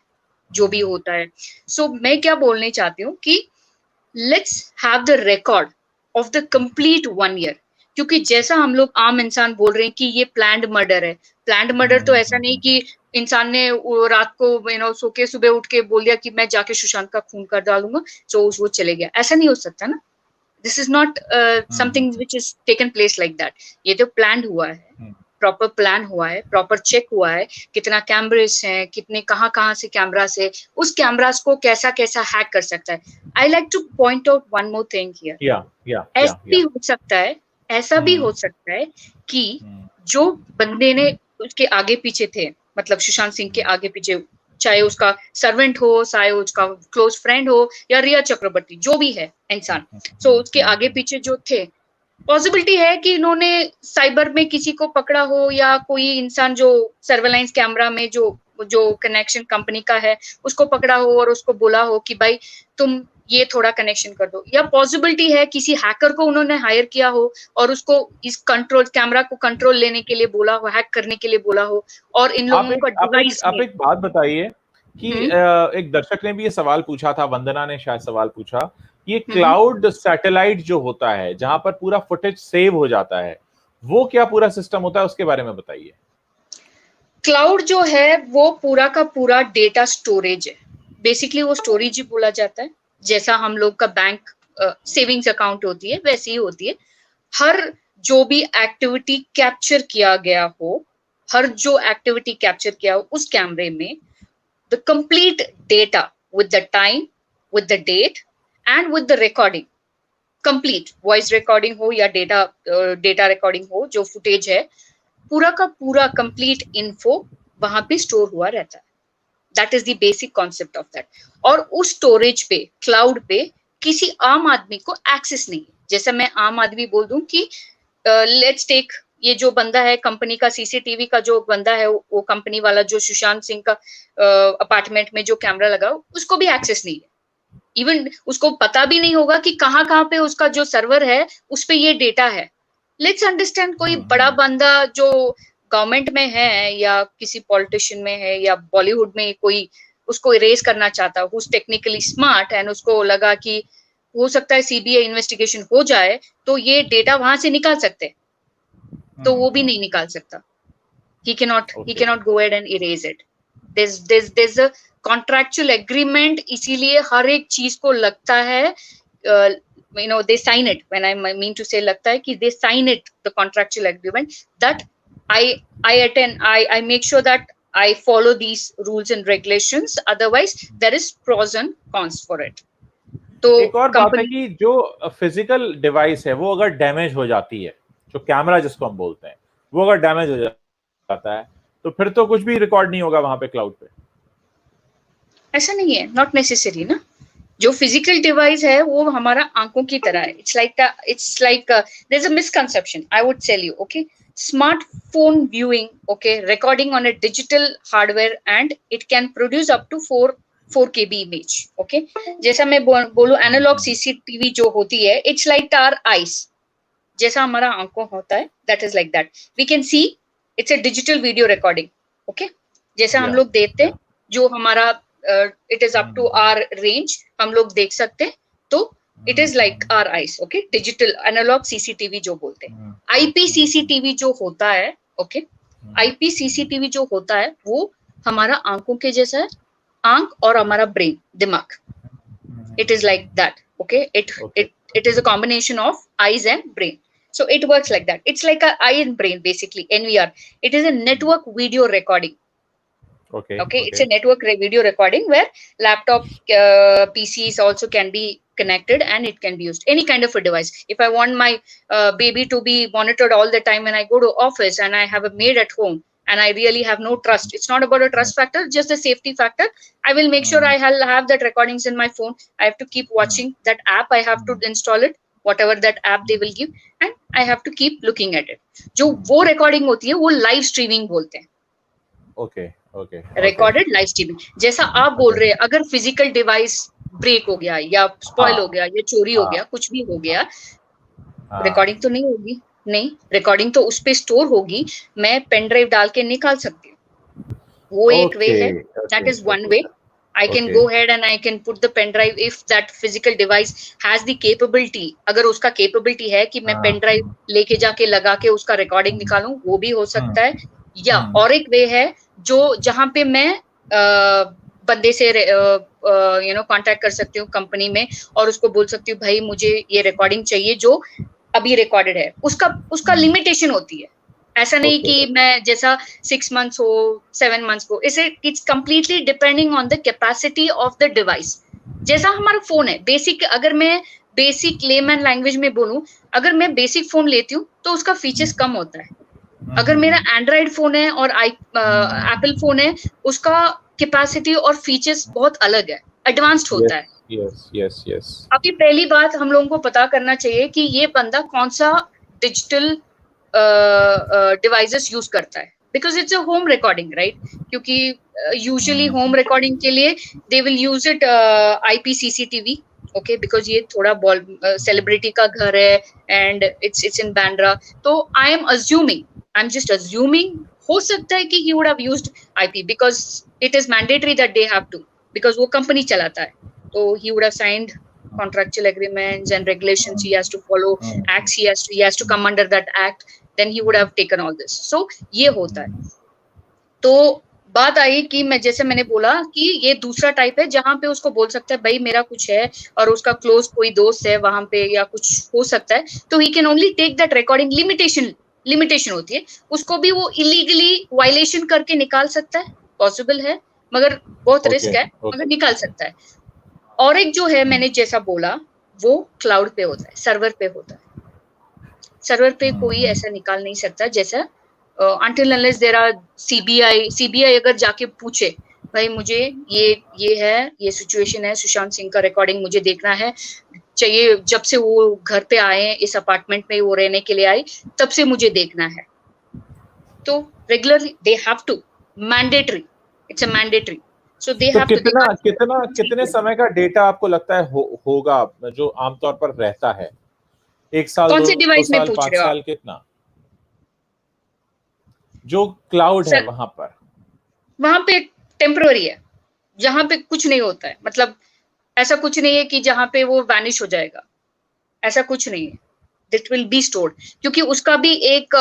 जो भी होता है। सो मैं क्या बोलने चाहती हूँ कि let's have the record of the complete 1 year, क्योंकि जैसा हम लोग आम इंसान बोल रहे हैं कि ये प्लान्ड मर्डर है, प्लान्ड मर्डर तो ऐसा नहीं कि इंसान ने रात को सो के सुबह उठ के बोल दिया कि मैं जाके सुशांत का खून कर डालूंगा, सो वो चले गया, ऐसा नहीं हो सकता ना। This is not something which is taken place like that. ये तो प्लान्ड हुआ है, प्रॉपर प्लान हुआ है, प्रॉपर चेक हुआ है, कितना कैमरास हैं, कितने कहाँ से कैमरास है, उस कैमरास को कैसा हैक कर सकता है। आई like two point out one more thing here, ऐसा भी हो सकता है, ऐसा भी हो सकता है कि जो बंदे ने उसके आगे पीछे थे, मतलब सुशांत सिंह के आगे पीछे, चाहे उसका सर्वेंट हो, चाहे उसका क्लोज फ्रेंड हो, या रिया चक्रवर्ती, जो भी है इंसान, सो उसके आगे पीछे जो थे, पॉसिबिलिटी है कि इन्होंने साइबर में किसी को पकड़ा हो, या कोई इंसान जो सर्वेलाइंस कैमरा में जो कनेक्शन कंपनी का है उसको पकड़ा हो और उसको बोला हो कि भाई तुम ये थोड़ा कनेक्शन कर दो, या पॉसिबिलिटी है किसी हैकर को उन्होंने हायर किया हो और उसको इस कंट्रोल कैमरा को कंट्रोल लेने के लिए बोला हो, हैक करने के लिए बोला हो, और इन लोगों का डिवाइस। आप एक बात बताइए कि एक दर्शक ने भी ये सवाल पूछा था, वंदना ने शायद सवाल पूछा, ये क्लाउड सैटेलाइट जो होता है जहां पर पूरा फुटेज सेव हो जाता है, वो क्या पूरा सिस्टम होता है, उसके बारे में बताइए। क्लाउड जो है वो पूरा का पूरा डेटा स्टोरेज है, बेसिकली वो स्टोरेज ही बोला जाता है। जैसा हम लोग का बैंक सेविंग्स अकाउंट होती है, वैसी ही होती है। हर जो भी एक्टिविटी कैप्चर किया गया हो, हर जो एक्टिविटी कैप्चर किया हो उस कैमरे में, the complete data with the time, with the date and with the recording, complete voice recording हो या data recording हो, जो footage है, पूरा का पूरा complete info वहां पे store हुआ रहता है। That is the basic concept of that. और उस storage पे, cloud पे किसी आम आदमी को access नहीं है। जैसा मैं आम आदमी बोल दूं कि let's take ये जो बंदा है कंपनी का, सीसीटीवी का जो बंदा है, वो कंपनी वाला जो सुशांत सिंह का अपार्टमेंट में जो कैमरा लगा, उसको भी एक्सेस नहीं है। इवन उसको पता भी नहीं होगा कि कहाँ पे उसका जो सर्वर है उस पे ये डेटा है। लेट्स अंडरस्टैंड, कोई बड़ा बंदा जो गवर्नमेंट में है या किसी पॉलिटिशियन में है या बॉलीवुड में कोई उसको इरेज करना चाहता है, who's technically smart, एंड उसको लगा कि हो सकता है सीबीआई इन्वेस्टिगेशन हो जाए तो ये डेटा वहां से निकाल सकते, तो वो भी नहीं निकाल सकता। He cannot go ahead and erase it. There's a contractual agreement, इसीलिए हर एक चीज को लगता है, they sign it. When I mean to say लगता है कि they sign it, the contractual agreement, that I attend, I make sure that I follow these rules and regulations, otherwise there is pros and cons for it. तो एक और बात है कि जो फिजिकल डिवाइस है वो अगर डैमेज हो जाती है, जो कैमरा जिसको हम बोलते हैं, वो अगर डैमेज हो जाता है तो फिर तो कुछ भी रिकॉर्ड नहीं होगा वहां पे क्लाउड पे। ऐसा नहीं है, नॉट नेसेसरी ना। जो फिजिकल डिवाइस है वो हमारा आंखों की तरह है। It's like there is a misconception, I would tell you, okay. Smartphone viewing, okay, recording on a digital hardware and it can produce up to 4K image, okay. जैसा मैं बोलूं एनालॉग सीसीटीवी जो होती है, इट्स लाइक आवर आईज, जैसा हमारा आंखों होता है, that is like that. We can see it's a digital video recording, okay. जैसा हम लोग देखते हैं, जो हमारा it is up to our range, हम लोग देख सकते हैं, तो it is like our eyes, okay. Digital analog CCTV जो बोलते हैं। आईपी सीसीटीवी जो होता है, ओके, आईपी सीसीटीवी जो होता है वो हमारा आंखों के जैसा है, आंख और हमारा ब्रेन, दिमाग, it is like that, okay. It is a combination of eyes and brain, so it works like that. It's like a eye and brain, basically NVR. It is a network video recording, okay. It's a network video recording where laptop, PCs also can be connected, and it can be used any kind of a device. If I want my baby to be monitored all the time when I go to office and I have a maid at home and I really have no trust, it's not about a trust factor, just a safety factor, I will make sure I have that recordings in my phone. I have to keep watching that app, I have to install it, whatever that app they will give, and I have to keep looking at it. जो वो recording होती है वो live streaming बोलते हैं, okay. Recorded live streaming. जैसा आप बोल रहे हैं, अगर फिजिकल डिवाइस ब्रेक हो गया या स्पॉइल हो गया या चोरी हो गया, कुछ भी हो गया, रिकॉर्डिंग तो नहीं होगी। नहीं, रिकॉर्डिंग तो उस पे स्टोर होगी, मैं पेन ड्राइव डाल के निकाल सकती हूँ, वो एक वे है, that is one way. I can go ahead and I can put the pen drive if that physical device has the capability. अगर उसका capability है कि मैं पेन ड्राइव लेके जाके लगा के उसका रिकॉर्डिंग निकालूं, वो भी हो सकता है। या और एक वे है जो जहां पे मैं बंदे से कांटेक्ट कर सकती हूँ कंपनी में और उसको बोल सकती हूँ भाई मुझे ये रिकॉर्डिंग चाहिए जो अभी रिकॉर्डेड है। उसका लिमिटेशन होती है, ऐसा नहीं कि मैं जैसा 6 months हो 7 months को, it's completely depending on the capacity of the device. जैसा हमारा फोन है बेसिक, अगर मैं बेसिक लेमैन लैंग्वेज में बोलूं, अगर मैं बेसिक फोन लेती हूँ तो उसका फीचर्स कम होता है। अगर मेरा एंड्रॉइड फोन है और एप्पल फोन है, उसका कैपेसिटी और फीचर्स बहुत अलग है, एडवांस्ड होता है। yes. अभी पहली बात हम लोगों को पता करना चाहिए कि ये बंदा कौन सा डिजिटल डिवाइसेस यूज करता है, because it's a home recording, right? क्योंकि यूजुअली होम रिकॉर्डिंग के लिए they will use it IP CCTV, okay, because ये थोड़ा सेलिब्रिटी का घर है एंड इट्स इन बैंड्रा, तो आई एम जस्ट अज्यूमिंग हो सकता है कि he would have used IP because it is mandatory that they have to, because वो कंपनी चलाता है, तो he would have signed contractual agreements and regulations he has to follow, acts he has to come under that act, then he would have taken all this. So ये होता है। तो बात आई कि जैसे मैंने बोला कि ये दूसरा टाइप है जहां पे उसको बोल सकता है भाई मेरा कुछ है और उसका क्लोज कोई दोस्त है वहां पे या कुछ हो सकता है, तो he can only take that recording, limitation होती है, उसको भी वो इलीगली वायलेशन करके निकाल सकता है, पॉसिबल है, मगर बहुत रिस्क है, मगर निकाल सकता है। और एक जो है मैंने जैसा बोला वो क्लाउड पे होता है, सर्वर पे होता है। सर्वर पे कोई ऐसा निकाल नहीं सकता, जैसा until unless there are CBI अगर जाके पूछे भाई मुझे ये है, ये सिचुएशन है, सुशांत सिंह का रिकॉर्डिंग मुझे देखना है चाहिए, जब से वो घर पे आए, इस अपार्टमेंट में वो रहने के लिए आए, तब से मुझे देखना है, तो regularly they have to, mandatory, it's a mandatory, so they have to. कितने समय का डेटा आपको लगता है होगा जो आमतौर पर रहता है? 1 साल, कौन से डिवाइस में 5 साल, कितना जो क्लाउड है वहां पे टेम्पररी है, जहां पे कुछ नहीं होता है, मतलब ऐसा कुछ नहीं है कि जहां पे वो वैनिश हो जाएगा, ऐसा कुछ नहीं है। that will be stored, क्योंकि उसका भी एक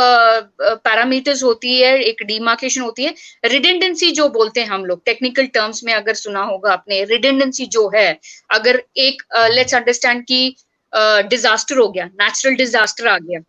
पैरामीटर्स होती है, एक डिमार्केशन होती है। रिडंडेंसी जो बोलते हैं हम लोग टेक्निकल टर्म्स में, अगर सुना होगा आपने, रिडंडेंसी जो है, अगर एक लेट्स अंडरस्टैंड कि डिजास्टर हो गया, नेचुरल डिजास्टर आ गया,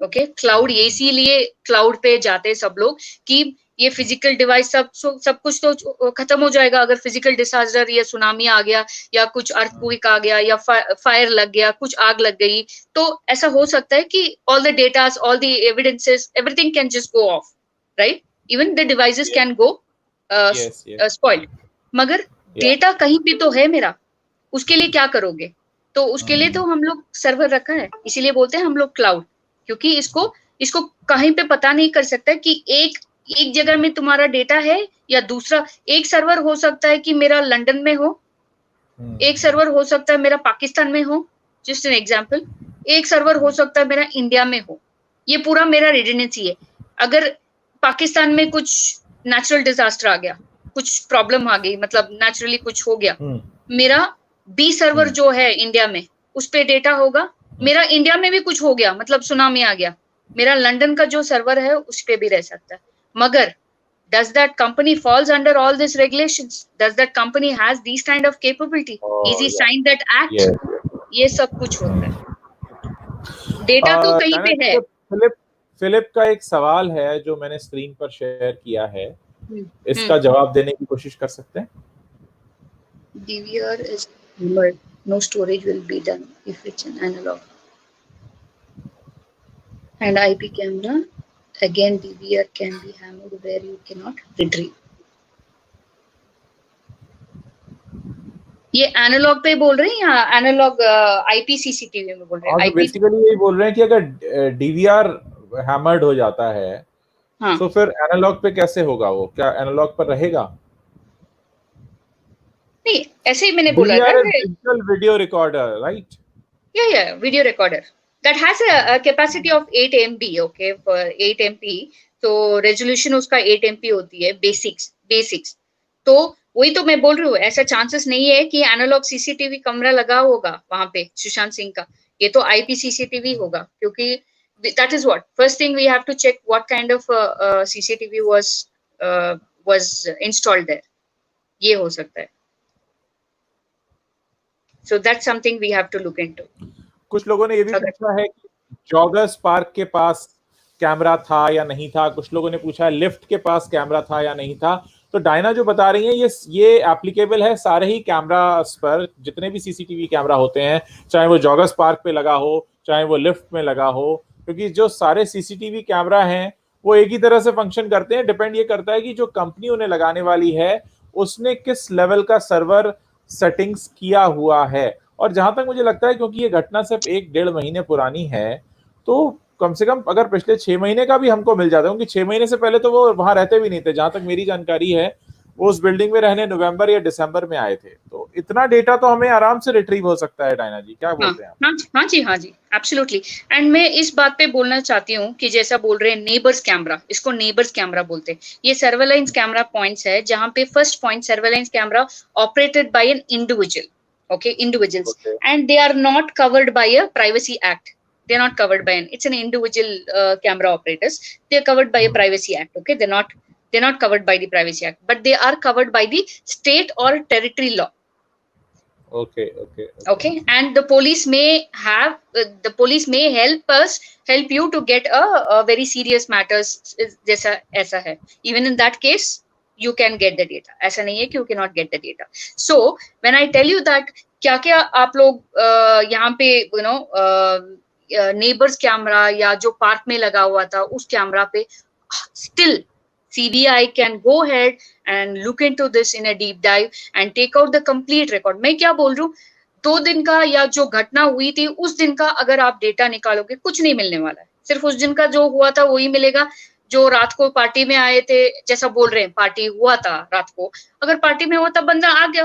ओके, क्लाउड, ये इसीलिए क्लाउड पे जाते हैं सब लोग कि ये फिजिकल डिवाइस सब कुछ तो खत्म हो जाएगा अगर फिजिकल डिजास्टर या सुनामी आ गया या कुछ अर्थक्वेक आ गया या फायर लग गया, कुछ आग लग गई, तो ऐसा हो सकता है कि all the datas, all the evidences, everything can just go of, right, even the devices can go spoiled, मगर डेटा कहीं पे तो है मेरा, उसके लिए क्या करोगे? तो उसके लिए तो हम लोग सर्वर रखा है, इसीलिए बोलते हैं हम लोग क्लाउड, क्योंकि इसको कहीं पे पता नहीं कर सकता कि एक जगह में तुम्हारा डेटा है या दूसरा, एक सर्वर हो सकता है कि मेरा लंदन में हो, एक सर्वर हो सकता है मेरा पाकिस्तान में हो, जस्ट एन एग्जांपल, एक सर्वर हो सकता है मेरा इंडिया में हो, ये पूरा मेरा रिडंडेंसी है। अगर पाकिस्तान में कुछ नेचुरल डिजास्टर आ गया, कुछ प्रॉब्लम आ गई, मतलब नेचुरली कुछ हो गया, मेरा बी सर्वर जो है इंडिया में, उस पे डेटा होगा, मेरा इंडिया में भी कुछ हो गया, मतलब सुनामी आ गया, मेरा लंदन का जो सर्वर है उस पे भी रह सकता है, मगर does that company falls under all these regulations? Does that company has these kind of capability? Is he signed that act? ये सब कुछ होता है, डेटा तो कहीं पे है। फिलिप का एक सवाल है जो मैंने स्क्रीन पर शेयर किया है, इसका जवाब देने की कोशिश कर सकते हैं? DVR is hammered, no storage will be done if it's an analog. And IP camera, again DVR can be hammered where you cannot retrieve. ये एनालॉग पे बोल रहे हैं या एनालॉग आईपी सीसीटीवी में बोल रहे हैं? बेसिकली यही बोल रहे हैं कि अगर डीवीआर हैमर्ड हो जाता है, हाँ, तो फिर एनालॉग पे कैसे होगा वो? क्या एनालॉग पर रहेगा? नहीं, ऐसे ही मैंने बोला था, डिजिटल वीडियो रिकॉर्डर, राइट? या video recorder that has a capacity of 8 MB, okay, for 8 MP, तो रेजोल्यूशन उसका 8 MP होती है, बेसिक्स, तो वही तो मैं बोल रही हूँ, ऐसा चांसेस नहीं है कि एनालॉग सीसीटीवी कैमरा लगा होगा वहां पे सुशांत सिंह का, ये तो आईपी सीसीटीवी होगा, क्योंकि that is what first thing we have to check what kind of CCTV was installed there, ये हो सकता है, so that's something we have to look into. कुछ लोगों ने ये भी पूछा है कि जॉगर्स पार्क के पास कैमरा था या नहीं था, कुछ लोगों ने पूछा है लिफ्ट के पास कैमरा था या नहीं था। तो डायना जो बता रही है ये एप्लीकेबल है सारे ही कैमरास पर, जितने भी सीसीटीवी कैमरा होते हैं, चाहे वो जॉगर्स पार्क पे लगा हो, चाहे वो लिफ्ट में लगा हो, क्योंकि जो सारे सीसीटीवी कैमरा हैं वो एक ही तरह से फंक्शन करते हैं। डिपेंड ये करता है कि जो कंपनी उन्हें लगाने वाली है उसने किस लेवल का सर्वर सेटिंग्स किया हुआ है। और जहां तक मुझे लगता है, क्योंकि ये घटना सिर्फ 1-1.5 महीने पुरानी है, तो कम से कम अगर पिछले 6 महीने का भी हमको मिल जाता है, क्योंकि 6 महीने से पहले तो वो वहां रहते भी नहीं थे, जहां तक मेरी जानकारी है वो उस बिल्डिंग में रहने नवंबर या दिसंबर में आए थे, तो इतना डेटा तो हमें आराम से रिट्रीव हो सकता है। डायना जी क्या बोलते हैं आप? हाँ जी एब्सोल्युटली। एंड मैं इस बात पे बोलना चाहती हूँ कि जैसा बोल रहे हैं नेबर्स कैमरा, इसको नेबर्स कैमरा बोलते हैं, ये सर्वेलेंस कैमरा पॉइंट्स है, जहाँ पे first point surveillance camera operated by an individual, okay, individuals, okay, and they are not covered by a privacy act, they are not covered by it's an individual camera operators, they are covered by a privacy act, okay, they're not covered by the privacy act, but they are covered by the state or territory law, okay, and the police may help you to get a very serious matters, जैसा ऐसा है, even in that case you can get the data, ऐसा नहीं है कि you cannot get the data. So when I tell you that क्या क्या आप लोग यहाँ पे नेबर्स कैमरा या जो पार्क में लगा हुआ था उस कैमरा पे still CBI can go ahead and look into this in a deep dive and take out the complete record. मैं क्या बोल रही हूँ, 2 दिन का या जो घटना हुई थी उस दिन का अगर आप डेटा निकालोगे कुछ नहीं मिलने वाला है, सिर्फ उस दिन का जो हुआ था वही मिलेगा। जो रात को पार्टी में आए थे, जैसा बोल रहे हैं पार्टी हुआ था रात को, अगर पार्टी में हुआ था बंदा आ गया,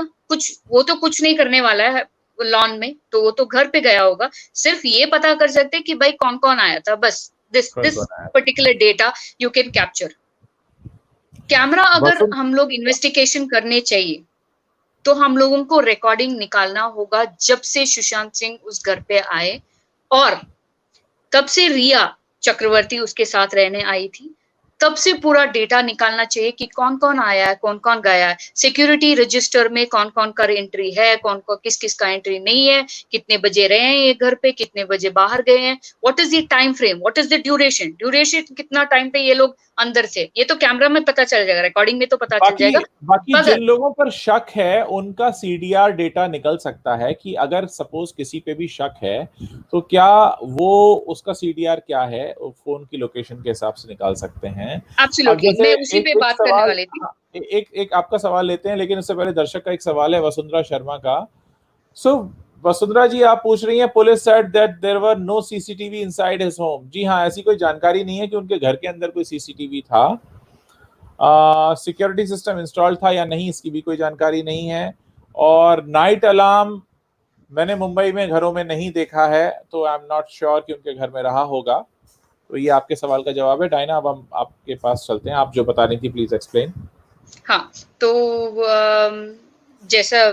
वो तो कुछ नहीं करने वाला है लॉन में, तो वो तो घर पे गया होगा, सिर्फ ये पता कर सकते कि भाई कौन कौन आया था, बस this particular data you can capture. Camera अगर हम लोग इन्वेस्टिगेशन करने चाहिए तो हम लोगों को रिकॉर्डिंग निकालना होगा जब से सुशांत सिंह उस घर पे आए, और तब से रिया चक्रवर्ती उसके साथ रहने आई थी, तब से पूरा डेटा निकालना चाहिए कि कौन कौन आया है, कौन कौन गया है, सिक्योरिटी रजिस्टर में कौन कौन का एंट्री है, कौन कौन किस किस का एंट्री नहीं है, कितने बजे रहे हैं ये घर पे, कितने बजे बाहर गए हैं, what is the time frame, what is the duration कितना टाइम पे ये लोग अंदर थे, ये तो कैमरा में पता चल जाएगा, रिकॉर्डिंग में तो पता चल जाएगा। बाकी जिन लोगों पर शक है उनका सीडीआर डेटा निकल सकता है कि अगर सपोज किसी पे भी शक है तो क्या वो उसका सीडीआर क्या है फोन की लोकेशन के हिसाब से निकाल सकते हैं। एब्सोल्युटली, मैं उसी पे बात करने वाली थी। एक आपका सवाल लेते हैं, लेकिन उससे पहले दर्शक का एक सवाल है वसुंधरा शर्मा का। सो वसुंधरा जी, आप पूछ रही हैं police said that there were no CCTV inside his home. जी हाँ, ऐसी कोई जानकारी नहीं है कि उनके घर के अंदर कोई सीसीटीवी था। सिक्योरिटी सिस्टम इंस्टॉल था या नहीं, इसकी भी कोई जानकारी नहीं है। और नाइट अलार्म मैंने मुंबई में घरों में नहीं देखा है, तो आई एम नॉट श्योर कि उनके घर में रहा होगा। तो ये आपके सवाल का जवाब है। डायना, अब हम आपके पास चलते हैं, आप जो बता रही थी प्लीज एक्सप्लेन। हाँ, तो जैसा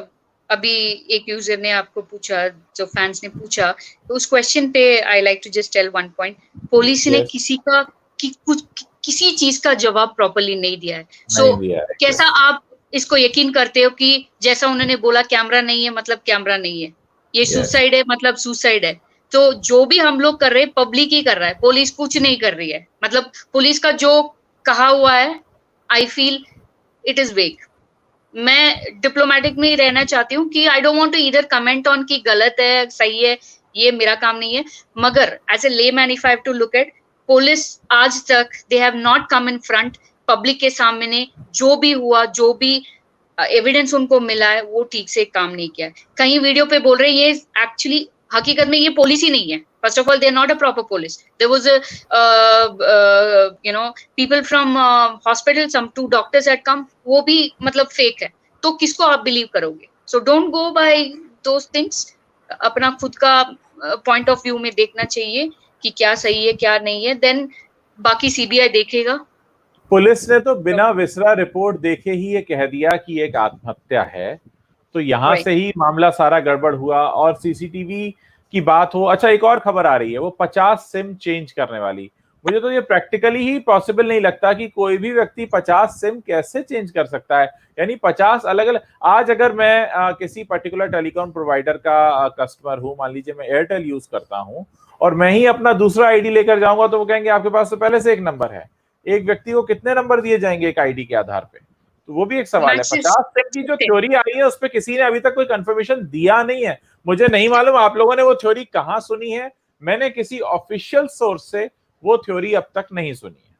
अभी एक यूजर ने आपको पूछा, जो फैंस ने पूछा, तो उस क्वेश्चन पे I like to just tell one point, police ने किसी चीज का जवाब प्रॉपर्ली नहीं दिया है। सो कैसा आप इसको यकीन करते हो कि जैसा उन्होंने बोला कैमरा नहीं है मतलब कैमरा नहीं है, ये सुसाइड है मतलब सुसाइड है। तो जो भी हम लोग कर रहे हैं पब्लिक ही कर रहा है, पुलिस कुछ नहीं कर रही है। मतलब पुलिस का जो कहा हुआ है, आई फील इट इज वेग। मैं डिप्लोमेटिक में ही रहना चाहती हूँ कि I don't want to either comment on कि गलत है सही है, ये मेरा काम नहीं है। मगर as a layman if I have to look at, police आज तक they have not come in front public के सामने, जो भी हुआ, जो भी एविडेंस उनको मिला है, वो ठीक से काम नहीं किया है। कहीं वीडियो पे बोल रहे हैं ये एक्चुअली हकीकत में ये पुलिस ही नहीं है। First of all, they're not a proper police. There was a, people from hospital, some 2 doctors had come, वो भी मतलब fake है। तो किसको आप believe करोगे? So don't go by those things. अपना खुद का point of view में देखना चाहिए कि क्या सही है क्या नहीं है, then बाकी सीबीआई देखेगा। पुलिस ने तो बिना विसरा रिपोर्ट देखे ही ये कह दिया कि एक आत्महत्या है, तो यहां से ही मामला सारा गड़बड़ हुआ। और सीसीटीवी की बात हो, अच्छा एक और खबर आ रही है, वो 50 सिम चेंज करने वाली। मुझे तो ये प्रैक्टिकली ही पॉसिबल नहीं लगता कि कोई भी व्यक्ति 50 सिम कैसे चेंज कर सकता है। यानी 50 अलग अलग। आज अगर मैं किसी पर्टिकुलर टेलीकॉम प्रोवाइडर का कस्टमर हूं, मान लीजिए मैं एयरटेल यूज करता हूं, और मैं ही अपना दूसरा आईडी लेकर जाऊंगा, तो वो कहेंगे आपके पास तो पहले से एक नंबर है। एक व्यक्ति को कितने नंबर दिए जाएंगे एक आईडी के आधार पे? तो वो भी एक सवाल है। 50 सिम की जो थ्योरी आई है उस पर किसी ने अभी तक कोई कंफर्मेशन दिया नहीं है। मुझे नहीं मालूम आप लोगों ने वो थ्योरी कहां सुनी है, मैंने किसी ऑफिशियल सोर्स से वो थ्योरी अब तक नहीं सुनी है।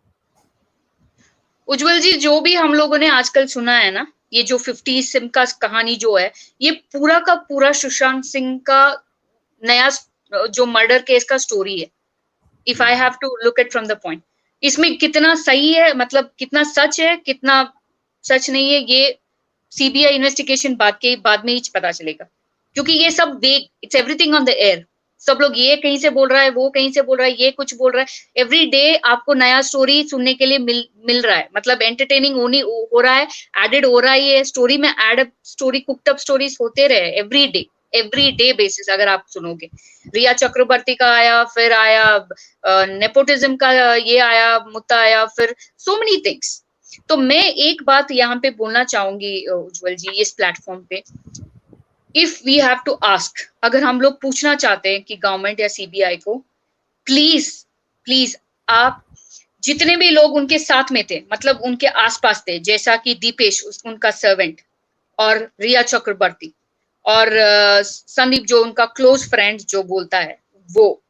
उज्जवल जी, जो भी हम लोगों ने आजकल सुना है ना, ये जो 50 सिम का कहानी जो है, ये पूरा का पूरा सुशांत सिंह का नया जो मर्डर केस का स्टोरी है। If I have to look at from the point, इसमें कितना सही है, मतलब कितना सच है कितना सच नहीं है, ये सीबीआई इन्वेस्टिगेशन बाद में ही पता चलेगा। क्योंकि ये सब वेग, it's everything on the air. सब लोग ये कहीं से बोल रहा है, वो कहीं से बोल रहा है, ये कुछ बोल रहा है। एवरी डे आपको नया स्टोरी सुनने के लिए मिल रहा है। मतलब एंटरटेनिंग हो रहा है, एडेड हो रहा है, ये स्टोरी में add story, cooked up stories होते रहे एवरी डे बेसिस। अगर आप सुनोगे, रिया चक्रवर्ती का आया, फिर आया नेपोटिज्म का ये आया, मुद्दा आया, फिर सो मेनी थिंग्स। तो मैं एक बात यहाँ पे बोलना चाहूंगी उज्जवल जी, इस प्लेटफॉर्म पे, if we have to ask, अगर हम लोग पूछना चाहते हैं कि गवर्नमेंट या सीबीआई को, प्लीज आप जितने भी लोग उनके साथ में थे, मतलब उनके आसपास थे, जैसा कि दीपेश उनका सर्वेंट, और रिया चक्रवर्ती, और संदीप जो उनका क्लोज फ्रेंड जो बोलता है वो,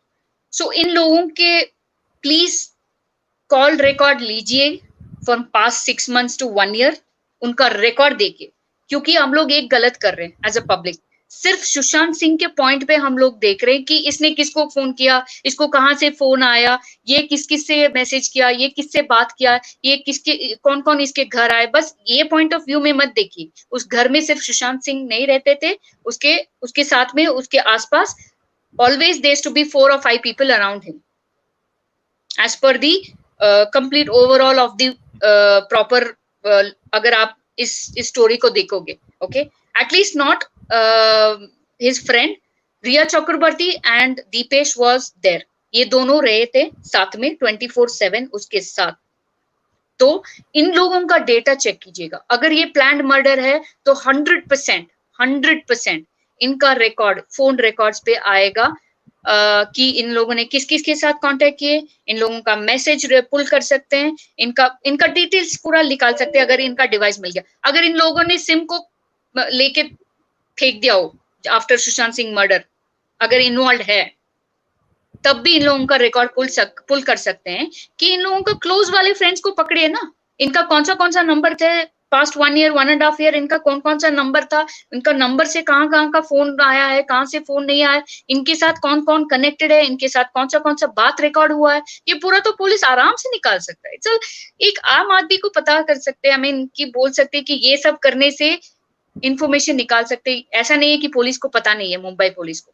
सो इन लोगों के प्लीज कॉल रिकॉर्ड लीजिए for past 6 months to 1 year, उनका रिकॉर्ड देखिए। क्योंकि हम लोग एक गलत कर रहे हैं एज अ पब्लिक। सिर्फ सुशांत सिंह के पॉइंट पे हम लोग देख रहे हैं कि इसने किसको फोन किया, इसको कहाँ से फोन आया, ये किस से मैसेज किया, ये किससे बात किया, ये किसके कौन कौन इसके घर आए। बस ये पॉइंट ऑफ व्यू में मत देखिए। उस घर में सिर्फ सुशांत सिंह नहीं रहते थे, उसके साथ में, उसके आसपास always there to be 4 or 5 people around him as per the complete overall of the proper अगर आप इस स्टोरी को देखोगे, okay, at least not his friend Riya Chakrabarti and Deepesh was there. ये दोनों रहे थे साथ में 24/7 उसके साथ। तो इन लोगों का डेटा चेक कीजिएगा, अगर ये प्लान्ड मर्डर है तो 100% इनका रिकॉर्ड फोन रिकॉर्ड्स पे आएगा कि इन लोगों ने किस किस के साथ कांटेक्ट किए, इन लोगों का मैसेज पुल कर सकते हैं, इनका डिटेल्स पूरा निकाल सकते हैं अगर इनका डिवाइस मिल गया। अगर इन लोगों ने सिम को लेके फेंक दिया हो आफ्टर सुशांत सिंह मर्डर, अगर इन्वॉल्व है, तब भी इन लोगों का रिकॉर्ड पुल कर सकते हैं कि इन लोगों का क्लोज वाले फ्रेंड्स को पकड़िए ना, इनका कौन सा नंबर थे पास्ट 1 ईयर 1.5 ईयर, इनका कौन सा नंबर था, इनका नंबर से कहाँ का फोन आया है, कहाँ से फोन नहीं आया, इनके साथ कौन कौन कनेक्टेड है, इनके साथ कौन सा बात रिकॉर्ड हुआ है, ये पूरा तो पुलिस आराम से निकाल सकता है। चल एक आम आदमी को पता कर सकते हैं, आई मीन कि बोल सकते हैं कि ये सब करने से इंफॉर्मेशन निकाल सकते हैं। ऐसा नहीं है कि पुलिस को पता नहीं है, मुंबई पुलिस को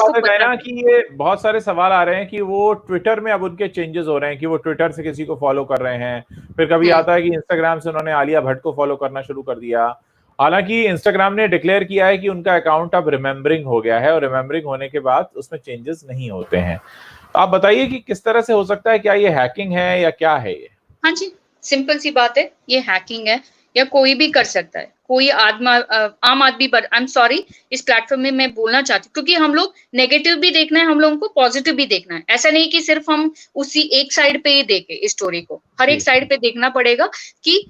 है पता ना है। कि ये बहुत सारे सवाल आ रहे हैं कि वो ट्विटर में अब उनके चेंजेस हो रहे हैं कि वो ट्विटर से किसी को फॉलो कर रहे हैं, फिर कभी आता है कि इंस्टाग्राम से उन्होंने आलिया भट्ट को फॉलो करना शुरू कर दिया। हालांकि इंस्टाग्राम ने डिक्लेयर किया है कि उनका अकाउंट अब रिमेम्बरिंग हो गया है और रिमेम्बरिंग होने के बाद उसमें चेंजेस नहीं होते हैं। तो आप बताइए कि किस तरह से हो सकता है, क्या ये हैकिंग है या क्या है ये? हाँ जी, सिंपल सी बात है, ये हैकिंग है या कोई भी कर सकता है, कोई आम आदमी। बट आई एम सॉरी, इस प्लेटफॉर्म में मैं बोलना चाहती हूँ क्योंकि हम लोग नेगेटिव भी देखना है, हम लोगों को पॉजिटिव भी देखना है। ऐसा नहीं कि सिर्फ हम उसी एक साइड पे ही देखें इस स्टोरी को, हर एक साइड पे देखना पड़ेगा कि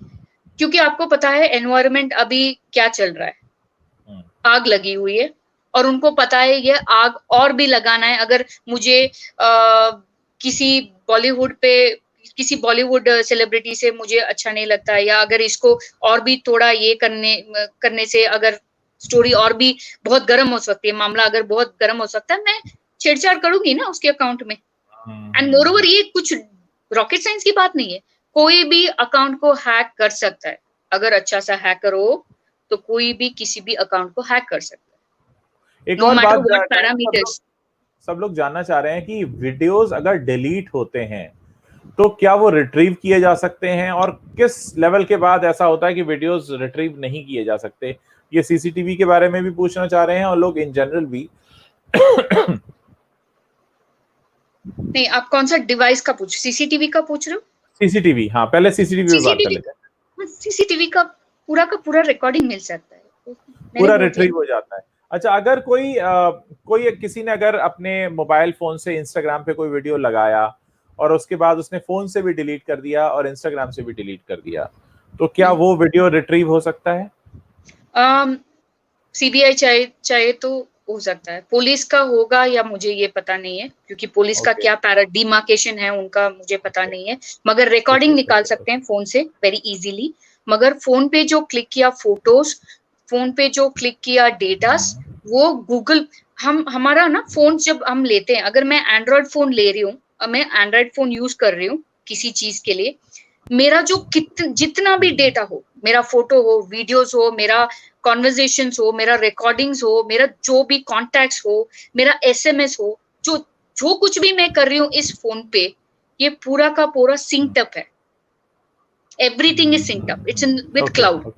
क्योंकि आपको पता है एनवायरनमेंट अभी क्या चल रहा है, आग लगी हुई है और उनको पता है ये आग और भी लगाना है। अगर मुझे किसी बॉलीवुड सेलिब्रिटी से मुझे अच्छा नहीं लगता है, या अगर इसको और भी थोड़ा ये करने से अगर स्टोरी और भी बहुत गर्म हो सकती है, मामला अगर बहुत गर्म हो सकता है, मैं छेड़छाड़ करूंगी ना उसके अकाउंट में। एंड मोरओवर ये कुछ रॉकेट साइंस की बात नहीं है, कोई भी अकाउंट को हैक कर सकता है। अगर अच्छा सा हैकर हो तो कोई भी किसी भी अकाउंट को हैक कर सकता है, एक नो और मैटर बात व्हाट पैरामीटर्स। सब लोग जानना चाह रहे हैं कि वीडियोस अगर डिलीट होते हैं तो क्या वो रिट्रीव किए जा सकते हैं, और किस लेवल के बाद ऐसा होता है कि वीडियोस रिट्रीव नहीं किए जा सकते। ये सीसीटीवी के बारे में भी पूछना चाह रहे हैं और लोग इन जनरल भी। नहीं, आप कौन सा डिवाइस का पूछ, सीसीटीवी का पूछ रहे हो? सीसीटीवी, हाँ, पहले सीसीटीवी पे बात कर लेते हैं। सीसीटीवी का पूरा रिकॉर्डिंग मिल सकता है, पूरा रिट्रीव हो जाता है। अच्छा, अगर कोई किसी ने अगर अपने मोबाइल फोन से इंस्टाग्राम पे कोई वीडियो लगाया और उसके बाद उसने फोन से भी डिलीट कर दिया और इंस्टाग्राम से भी डिलीट कर दिया, तो क्या वो वीडियो रिट्रीव हो सकता है? सीबीआई चाहे तो हो सकता है, पुलिस का होगा या मुझे ये पता नहीं है क्योंकि पुलिस का क्या डिमार्केशन है उनका मुझे पता नहीं है, मगर रिकॉर्डिंग निकाल सकते हैं फोन से वेरी इजीली। मगर फोन पे जो क्लिक किया फोटोज, फोन पे जो क्लिक किया डेटास, वो गूगल हमारा ना फोन जब हम लेते हैं, अगर मैं एंड्रॉइड फोन ले रही हूँ, मैं एंड्रॉइड फोन यूज कर रही हूँ किसी चीज के लिए, मेरा जो जितना भी डेटा हो, मेरा फोटो हो, वीडियोस हो, मेरा कॉन्वर्जेशंस हो, मेरा रिकॉर्डिंग्स हो, मेरा जो भी कॉन्टैक्ट्स हो, मेरा एसएमएस हो, जो कुछ भी मैं कर रही हूँ इस फोन पे, ये पूरा का पूरा सिंक्ड अप है। Everything is synced up, it's with cloud.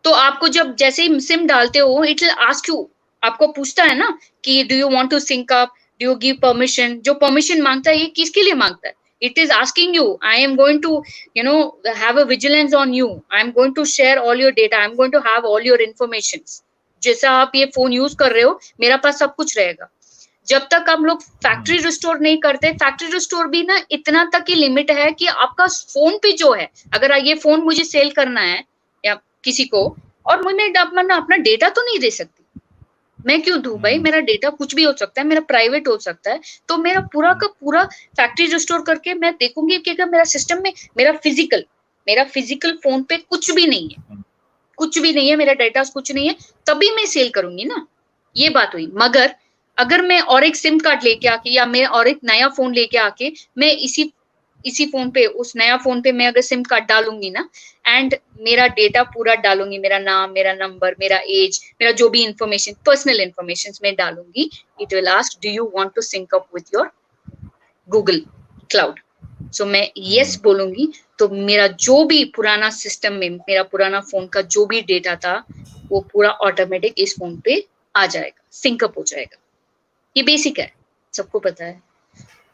तो आपको जब जैसे ही सिम डालते हो, इट विल आस्क यू, आपको पूछता है ना कि do you want to sync up, do you give permission. जो परमिशन मांगता है ये किसके लिए मांगता है? It is asking you, I am going to, have a vigilance on you. I am going to share all your data. I am going to have all your informations. जैसा आप ये फोन यूज कर रहे हो, मेरा पास सब कुछ रहेगा। जब तक हम लोग फैक्ट्री रिस्टोर नहीं करते, फैक्ट्री रिस्टोर भी ना इतना तक की लिमिट है कि आपका फोन पे जो है, अगर ये फोन मुझे सेल करना है या किसी को, और मैं अपना डेटा तो नहीं दे सकती, मैं क्यों दूं भाई? मेरा डेटा कुछ भी हो सकता है, मेरा प्राइवेट हो सकता है। तो मेरा पूरा का पूरा फैक्ट्री रिस्टोर करके मैं देखूंगी कि अगर मेरा सिस्टम में मेरा फिजिकल फोन पे कुछ भी नहीं है, मेरा डेटा कुछ नहीं है, तभी मैं सेल करूंगी ना। ये बात हुई। मगर अगर मैं और एक सिम कार्ड लेके आके या मैं और एक नया फोन लेके आके मैं इसी फोन पे, उस नया फोन पे मैं अगर सिम कार्ड डालूंगी ना, एंड मेरा डेटा पूरा डालूंगी, मेरा नाम, मेरा नंबर, मेरा एज, मेरा जो भी इंफॉर्मेशन, पर्सनल इंफॉर्मेशन में डालूंगी, it will ask do you want to sync up with your Google cloud. So मैं यस बोलूंगी, तो मेरा जो भी पुराना सिस्टम में, मेरा पुराना फोन का जो भी डेटा था, वो पूरा ऑटोमेटिक इस फोन पे आ जाएगा, सिंक अप हो जाएगा। ये बेसिक है। सबको पता है।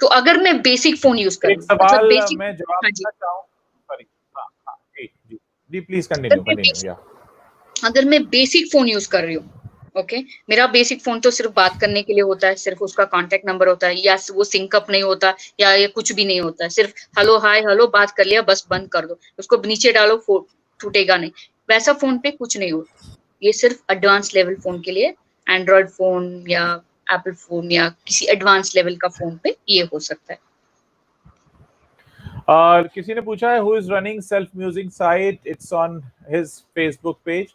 तो अगर मैं बेसिक फोन यूज कर एक रही हूँ, मतलब सवाल बेसिक, मैं जवाब हाँ जी, देना चाहूँ, सॉरी, हाँ, हाँ, जी, जी, जी, प्लीज अगर कंटिन्यू, मैं कंटिन्यू, या। अगर मैं बेसिक फोन यूज कर रही हूँ, ओके, मेरा बेसिक फोन तो सिर्फ बात करने के लिए होता है, सिर्फ उसका कांटेक्ट नंबर होता है, या वो सिंक अप नहीं होता, या ये कुछ भी नहीं होता है, सिर्फ हेलो हाय हेलो बात कर लिया, बस बंद कर दो, उसको नीचे डालो, टूटेगा नहीं, वैसा फोन पे कुछ नहीं होता। ये सिर्फ एडवांस लेवल फोन के लिए, एंड्रॉयड फोन या एप्पल फोन या किसी एडवांस लेवल का फोन पे ये हो सकता है। और किसी ने पूछा है who is running self music site, it's on his Facebook page.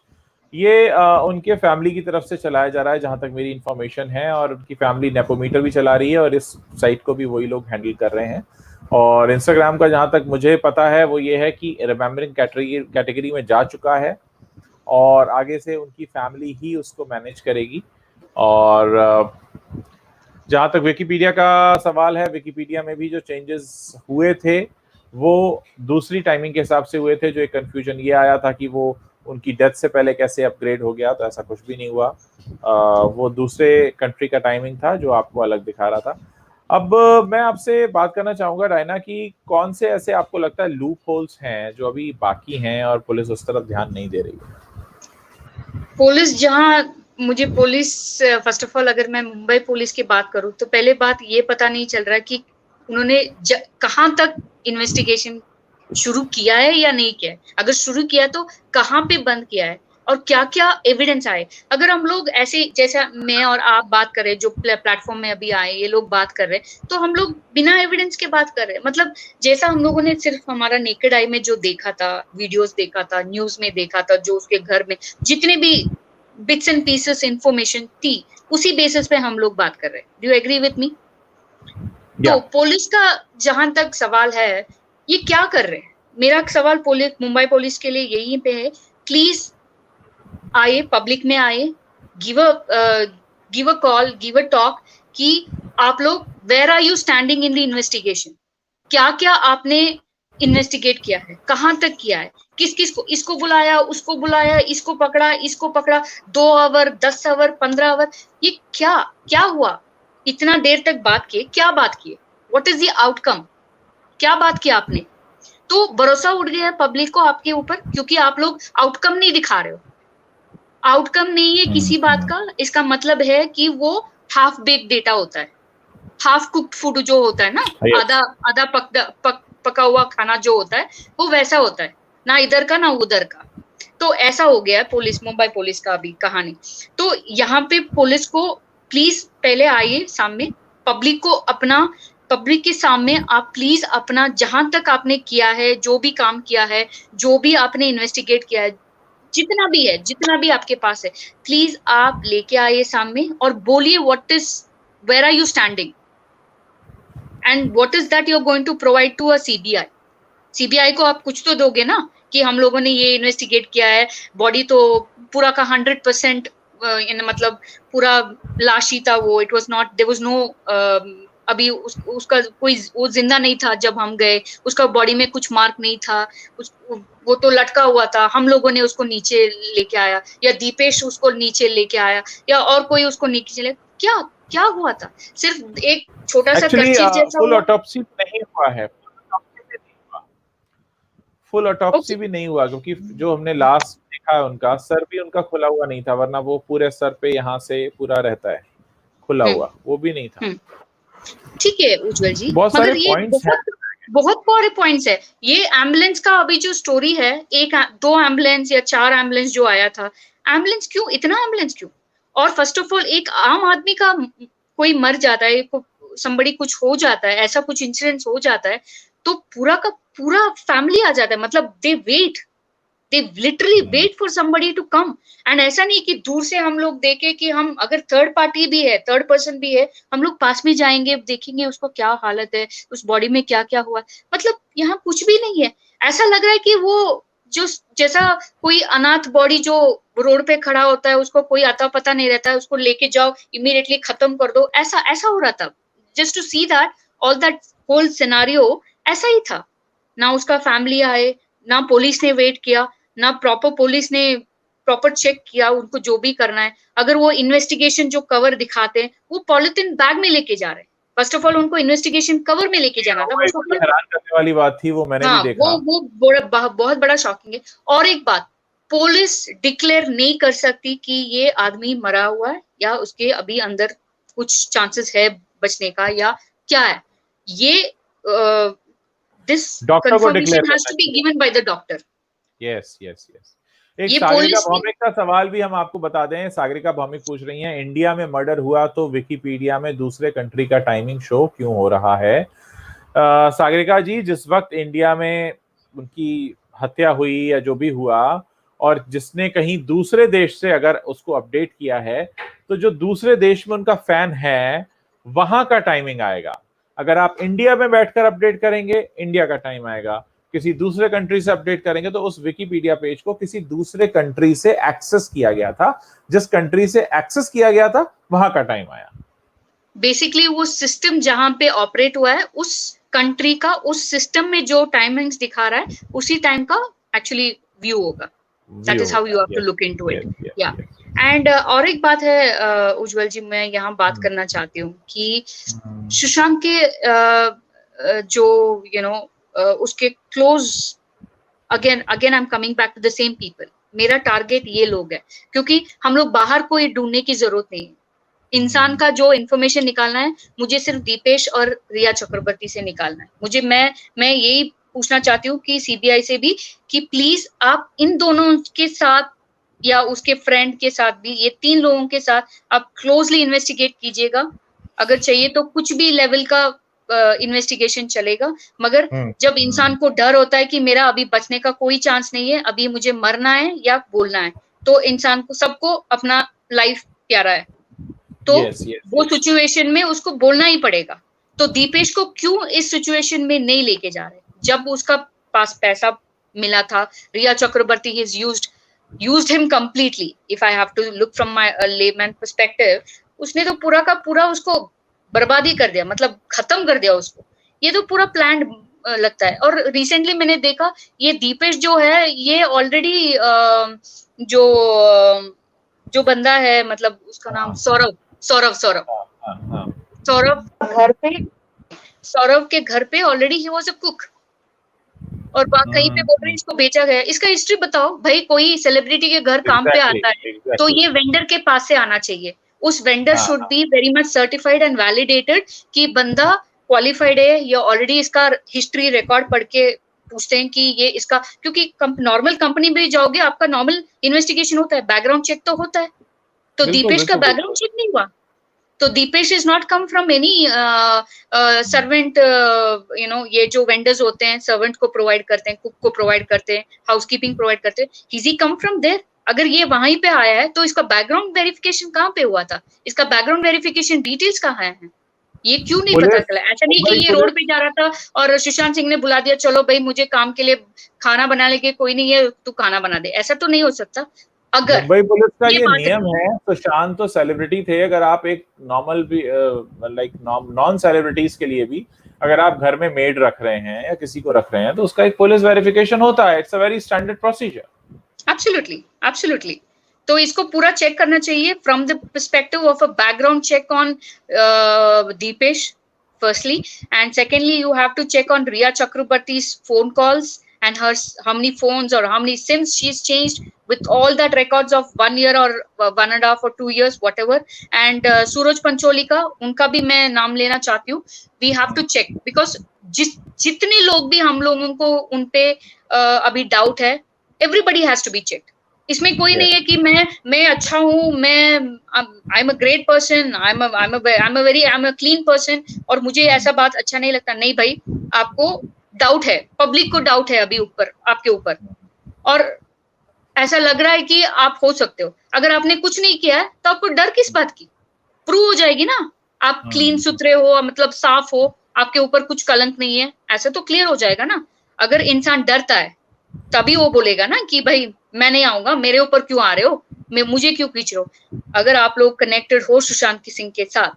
ये उनके फैमिली की तरफ से चलाया जा रहा है जहां तक मेरी इंफॉर्मेशन है, और उनकी फैमिली नेपोमीटर भी चला रही है और इस साइट को भी वही लोग हैंडल कर रहे हैं। और इंस्टाग्राम का जहां तक मुझे पता है वो ये है कि रिमेम्बरिंग कैटेगरी में जा चुका है और आगे से उनकी फैमिली ही उसको मैनेज करेगी। और जहां तक विकिपीडिया का सवाल है, विकिपीडिया में भी जो चेंजेस हुए थे वो दूसरी टाइमिंग के हिसाब से हुए थे। जो एक कंफ्यूजन ये आया था कि वो उनकी डेथ से पहले कैसे अपग्रेड हो गया, तो ऐसा कुछ भी नहीं हुआ। वो दूसरे कंट्री का टाइमिंग था जो आपको अलग दिखा रहा था। अब मैं आपसे बात करना चाहूंगा डायना कि कौन से ऐसे आपको लगता है लूप होल्स हैं जो अभी बाकी हैं और पुलिस उस तरफ ध्यान नहीं दे रही है। पुलिस जहाँ, मुझे पुलिस, फर्स्ट ऑफ ऑल अगर मैं मुंबई पुलिस की बात करूँ तो पहले बात ये पता नहीं चल रहा कि उन्होंने कहाँ तक इन्वेस्टिगेशन शुरू किया है या नहीं किया है। अगर शुरू किया तो कहाँ पे बंद किया है और क्या क्या एविडेंस आए। अगर हम लोग ऐसे, जैसा मैं और आप बात कर रहे हैं, जो प्लेटफॉर्म में अभी आए ये लोग बात कर रहे हैं, तो हम लोग बिना एविडेंस के बात कर रहे हैं। मतलब जैसा हम लोगों ने सिर्फ हमारा नेकेड आई में जो देखा था, वीडियोस देखा था, न्यूज में देखा था, जो उसके घर में जितने भी बिट्स एंड पीसेस इंफॉर्मेशन थी, उसी बेसिस पे हम लोग बात कर रहे हैं। Do you agree with me? तो पुलिस का जहां तक सवाल है, ये क्या कर रहे हैं, मेरा सवाल पुलिस, मुंबई पुलिस के लिए यही पे है, प्लीज आए, पब्लिक में आए, give a call, give a talk कि आप लोग where are you standing in the investigation, क्या क्या आपने इन्वेस्टिगेट किया है, कहां तक किया है, किस किस को, इसको बुलाया, उसको बुलाया, इसको पकड़ा 2 आवर 10 आवर 15 आवर, ये क्या क्या हुआ, इतना देर तक बात किए, क्या बात किए, व्हाट इज द आउटकम, क्या बात किया आपने। तो भरोसा उठ गया है पब्लिक को आपके ऊपर, क्योंकि आप लोग आउटकम नहीं दिखा रहे हो। आउटकम नहीं है किसी बात का, इसका मतलब है कि वो हाफ बेक डेटा होता है, हाफ कुक्ड फूड जो होता है ना, आधा आधा पका हुआ खाना जो होता है, वो वैसा होता है, ना इधर का ना उधर का। तो ऐसा हो गया है पुलिस, मुंबई पुलिस का अभी कहानी। तो यहाँ पे पुलिस को प्लीज पहले आइए सामने, पब्लिक को अपना, पब्लिक के सामने आप प्लीज अपना जहां तक आपने किया है, जो भी काम किया है, जो भी आपने इन्वेस्टिगेट किया है, जितना भी है, जितना भी आपके पास है, प्लीज आप लेके आइए सामने और बोलिए what is, where are you standing and what is that you are going to provide to a CBI. CBI को आप कुछ तो दोगे ना, कि हम लोगों ने ये इन्वेस्टिगेट किया है, बॉडी तो पूरा का 100% मतलब पूरा लाश ही था वो, it was not, there was no, अभी उसका कोई, वो जिंदा नहीं था जब हम गए, उसका बॉडी में कुछ मार्क नहीं था, वो तो लटका हुआ था, हम लोगों ने उसको नीचे लेके आया, या दीपेश उसको नीचे लेके आया, या और कोई उसको नीचे ले, क्या क्या हुआ था, सिर्फ एक छोटा सा एक्चुअली कर्चीफ जैसा फुल हुआ। ऑटोप्सी नहीं हुआ है, फुल ऑटोप्सी ओके, भी नहीं हुआ, क्योंकि जो हमने लास्ट देखा है उनका सर भी उनका खुला हुआ नहीं था, वरना वो पूरे सर पे यहाँ से पूरा रहता है खुला हुआ, वो भी नहीं था। ठीक है उज्जवल जी, बहुत सारे मगर ये पॉइंट्स हैं। बहुत बहुत बड़े पॉइंट्स है। ये एम्बुलेंस का अभी जो स्टोरी है, एक 2 एम्बुलेंस या 4 एम्बुलेंस जो आया था, एम्बुलेंस क्यों, इतना एम्बुलेंस क्यों? और फर्स्ट ऑफ ऑल एक आम आदमी का कोई मर जाता है, somebody कुछ हो जाता है, ऐसा कुछ इंसिडेंट हो जाता है, तो पूरा का पूरा फैमिली आ जाता है, मतलब they literally wait for somebody to come। And ऐसा नहीं कि दूर से हम लोग देखे, कि हम अगर थर्ड पार्टी भी है, थर्ड पर्सन भी है, हम लोग पास में जाएंगे, देखेंगे उसको क्या हालत है, उस बॉडी में क्या क्या हुआ, मतलब यहाँ कुछ भी नहीं है। ऐसा लग रहा है कि वो जो, जैसा कोई अनाथ बॉडी जो रोड पे खड़ा होता है, उसको कोई आता पता नहीं रहता है, उसको लेके जाओ इमीडिएटली खत्म कर दो, ऐसा ऐसा हो रहा था। Just to see that all that whole scenario ऐसा ही था। ना उसका फैमिली आए, ना पुलिस ने वेट किया, ना प्रॉपर पुलिस ने प्रॉपर चेक किया उनको जो भी करना है। अगर वो इन्वेस्टिगेशन जो कवर दिखाते हैं, वो पॉलिथीन बैग में लेके जा रहे हैं, फर्स्ट ऑफ ऑल उनको इन्वेस्टिगेशन कवर में लेके जाना था। वो हैरान करने वाली बात थी, वो मैंने भी देखा। वो बहुत बड़ा शॉकिंग है। और एक बात, पुलिस डिक्लेयर नहीं कर सकती कि ये आदमी मरा हुआ है या उसके अभी अंदर कुछ चांसेस है बचने का या क्या है। ये this confirmation has to be given by the doctor. Yes yes yes. एक सागरिका भौमिक का सवाल भी हम आपको बता दें। सागरिका भौमिक पूछ रही हैं, इंडिया में मर्डर हुआ तो विकिपीडिया में दूसरे कंट्री का टाइमिंग शो क्यों हो रहा है? सागरिका जी, जिस वक्त इंडिया में उनकी हत्या हुई या जो भी हुआ, और जिसने कहीं दूसरे देश से अगर उसको अपडेट किया है, तो जो दूसरे देश में उनका फैन है वहां का टाइमिंग आएगा। अगर आप इंडिया में बैठकर अपडेट करेंगे, इंडिया का टाइम आएगा। किसी दूसरे कंट्री से अपडेट करेंगे तो उस विकिपीडिया पेज को किसी दूसरे कंट्री से एक्सेस किया गया था, जिस कंट्री से एक्सेस किया गया था वहां का टाइम आया। बेसिकली वो सिस्टम जहां पे ऑपरेट हुआ है उस कंट्री का, उस सिस्टम में जो टाइमिंग्स दिखा रहा है उसी टाइम का एक्चुअली व्यू होगा। That is how you have to look into it. या एंड और एक बात है उज्जवल जी, मैं यहाँ बात करना चाहती हूँ कि सुशांत के जो उसके close, again I am coming back to the same people. मेरा टारगेट ये लोग है, क्योंकि हम लोग बाहर कोई ढूंढने की जरूरत नहीं है। इंसान का जो इन्फॉर्मेशन निकालना है मुझे सिर्फ दीपेश और रिया चक्रवर्ती से निकालना है। मुझे मैं यही पूछना चाहती हूँ कि सीबीआई से भी कि प्लीज आप इन दोनों के साथ या उसके फ्रेंड के साथ भी, ये 3 लोगों के साथ आप क्लोजली इन्वेस्टिगेट कीजिएगा। अगर चाहिए तो कुछ भी लेवल का इन्वेस्टिगेशन चलेगा, मगर जब इंसान को डर होता है कि मेरा अभी बचने का कोई चांस नहीं है, अभी मुझे मरना है या बोलना है, तो इंसान को, सबको अपना लाइफ प्यारा है, तो वो सिचुएशन में उसको बोलना ही पड़ेगा। तो दीपेश को क्यों इस सिचुएशन में नहीं लेके जा रहे? जब उसका पास पैसा मिला था, Riya Chakraborty has used him completely. If I have to look from my layman perspective, उसने तो पूरा का पूरा उसको बर्बादी कर दिया, मतलब खत्म कर दिया उसको। ये तो पूरा प्लान्ड लगता है। और रिसेंटली मैंने देखा ये दीपेश जो है, ये ऑलरेडी जो बंदा है, मतलब उसका नाम सौरव के घर पे already he was a cook, और कहीं पे बोल रहे हैं इसको बेचा गया। इसका हिस्ट्री बताओ भाई। कोई सेलिब्रिटी के घर काम पे आता है तो ये वेंडर के पास से आना चाहिए। उस vendor should be very much certified and validated कि बंदा क्वालिफाइड है, या ऑलरेडी इसका हिस्ट्री रिकॉर्ड पढ़ के पूछते हैं कि ये इसका, क्योंकि नॉर्मल कंपनी में जाओगे आपका नॉर्मल इन्वेस्टिगेशन होता है, बैकग्राउंड चेक तो होता है। तो दीपेश का बैकग्राउंड चेक नहीं हुआ। तो Dipesh is not come from any servant, ये जो वेंडर्स होते हैं सर्वेंट को प्रोवाइड करते हैं, कुक को प्रोवाइड करते हैं, हाउसकीपिंग प्रोवाइड करते हैं, is he come from there? अगर ये वहीं पे आया है तो इसका बैकग्राउंड वेरिफिकेशन कहाँ पे हुआ था? इसका बैकग्राउंड वेरिफिकेशन डिटेल्स कहाँ है? ये क्यों नहीं पता चला? ऐसा नहीं कि ये रोड पे जा रहा था और सुशांत सिंह ने बुला दिया, चलो भाई मुझे काम के लिए खाना बनाने के कोई नहीं है, तू खाना बना दे। ऐसा तो नहीं हो सकता। अगर मुंबई पुलिस का ये नियम है, सुशांत तो सेलिब्रिटी थे। अगर आप एक नॉर्मल भी लाइक नॉन सेलिब्रिटीज के लिए भी अगर आप घर में मेड रख रहे हैं या किसी को रख रहे हैं तो उसका एक पुलिस वेरिफिकेशन होता है। It's a very standard procedure. Absolutely. तो इसको पूरा चेक करना चाहिए from the perspective of a background check on Dipesh firstly, and secondly you have to check on Riya Chakrabarty's phone calls and her how many phones or how many SIMs she's changed with all that records of 1 year or 1.5 or 2 years whatever. And Suraj Pancholi का, उनका भी मैं नाम लेना चाहती हूँ। We have to check because जितने लोग भी हम लोगों को उन पे अभी डाउट है, everybody has to be checked. इसमें कोई नहीं है कि मैं अच्छा हूँ, I am a great person, I am a clean person और मुझे ऐसा बात अच्छा नहीं लगता। नहीं भाई, आपको डाउट है, पब्लिक को डाउट है अभी ऊपर आपके ऊपर, और ऐसा लग रहा है कि आप हो सकते हो। अगर आपने कुछ नहीं किया है तो आपको डर किस बात की? प्रूव हो जाएगी ना, आप क्लीन सुथरे हो, मतलब साफ हो, आपके ऊपर कुछ कलंक नहीं है, ऐसा तो क्लियर हो जाएगा ना। अगर इंसान डरता है तभी वो बोलेगा ना कि भाई मैं नहीं आऊंगा, मेरे ऊपर क्यों आ रहे हो, मुझे क्यों खींच रहे हो। अगर आप लोग कनेक्टेड हो सुशांत सिंह के साथ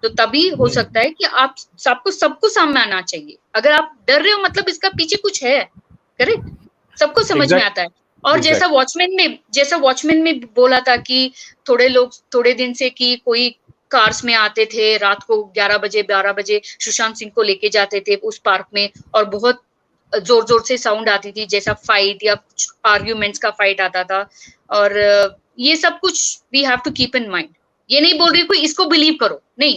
तो तभी हो सकता है कि आप सबको सामने आना चाहिए। अगर आप डर रहे हो मतलब इसका पीछे कुछ है, करेक्ट, सबको समझ में आता है। और जैसा वॉचमैन में बोला था कि थोड़े दिन से कि कोई कार्स में आते थे, रात को 11 बजे 12 बजे सुशांत सिंह को लेके जाते थे उस पार्क में, और बहुत जोर जोर से साउंड आती थी, जैसा फाइट या आर्ग्यूमेंट्स का फाइट आता था। और ये सब कुछ we have to keep in mind. ये नहीं बोल रही कोई इसको बिलीव करो, नहीं,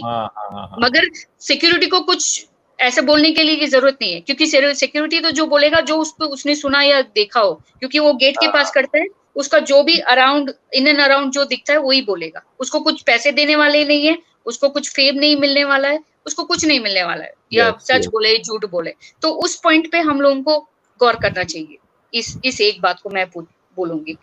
मगर सिक्योरिटी को कुछ ऐसा बोलने के लिए की जरूरत नहीं है, क्योंकि सिक्योरिटी तो जो बोलेगा जो उसने सुना या देखा हो, क्योंकि वो गेट के पास करते हैं, उसका जो भी अराउंड इन एंड अराउंड जो दिखता है वही बोलेगा। उसको कुछ पैसे देने वाले नहीं है, उसको कुछ फेम नहीं मिलने वाला है, उसको कुछ नहीं मिलने वाला है, या सच बोले झूठ बोले। तो उस पॉइंट पे हम लोगों को गौर करना चाहिए, इस एक बात को मैं बोलूंगी।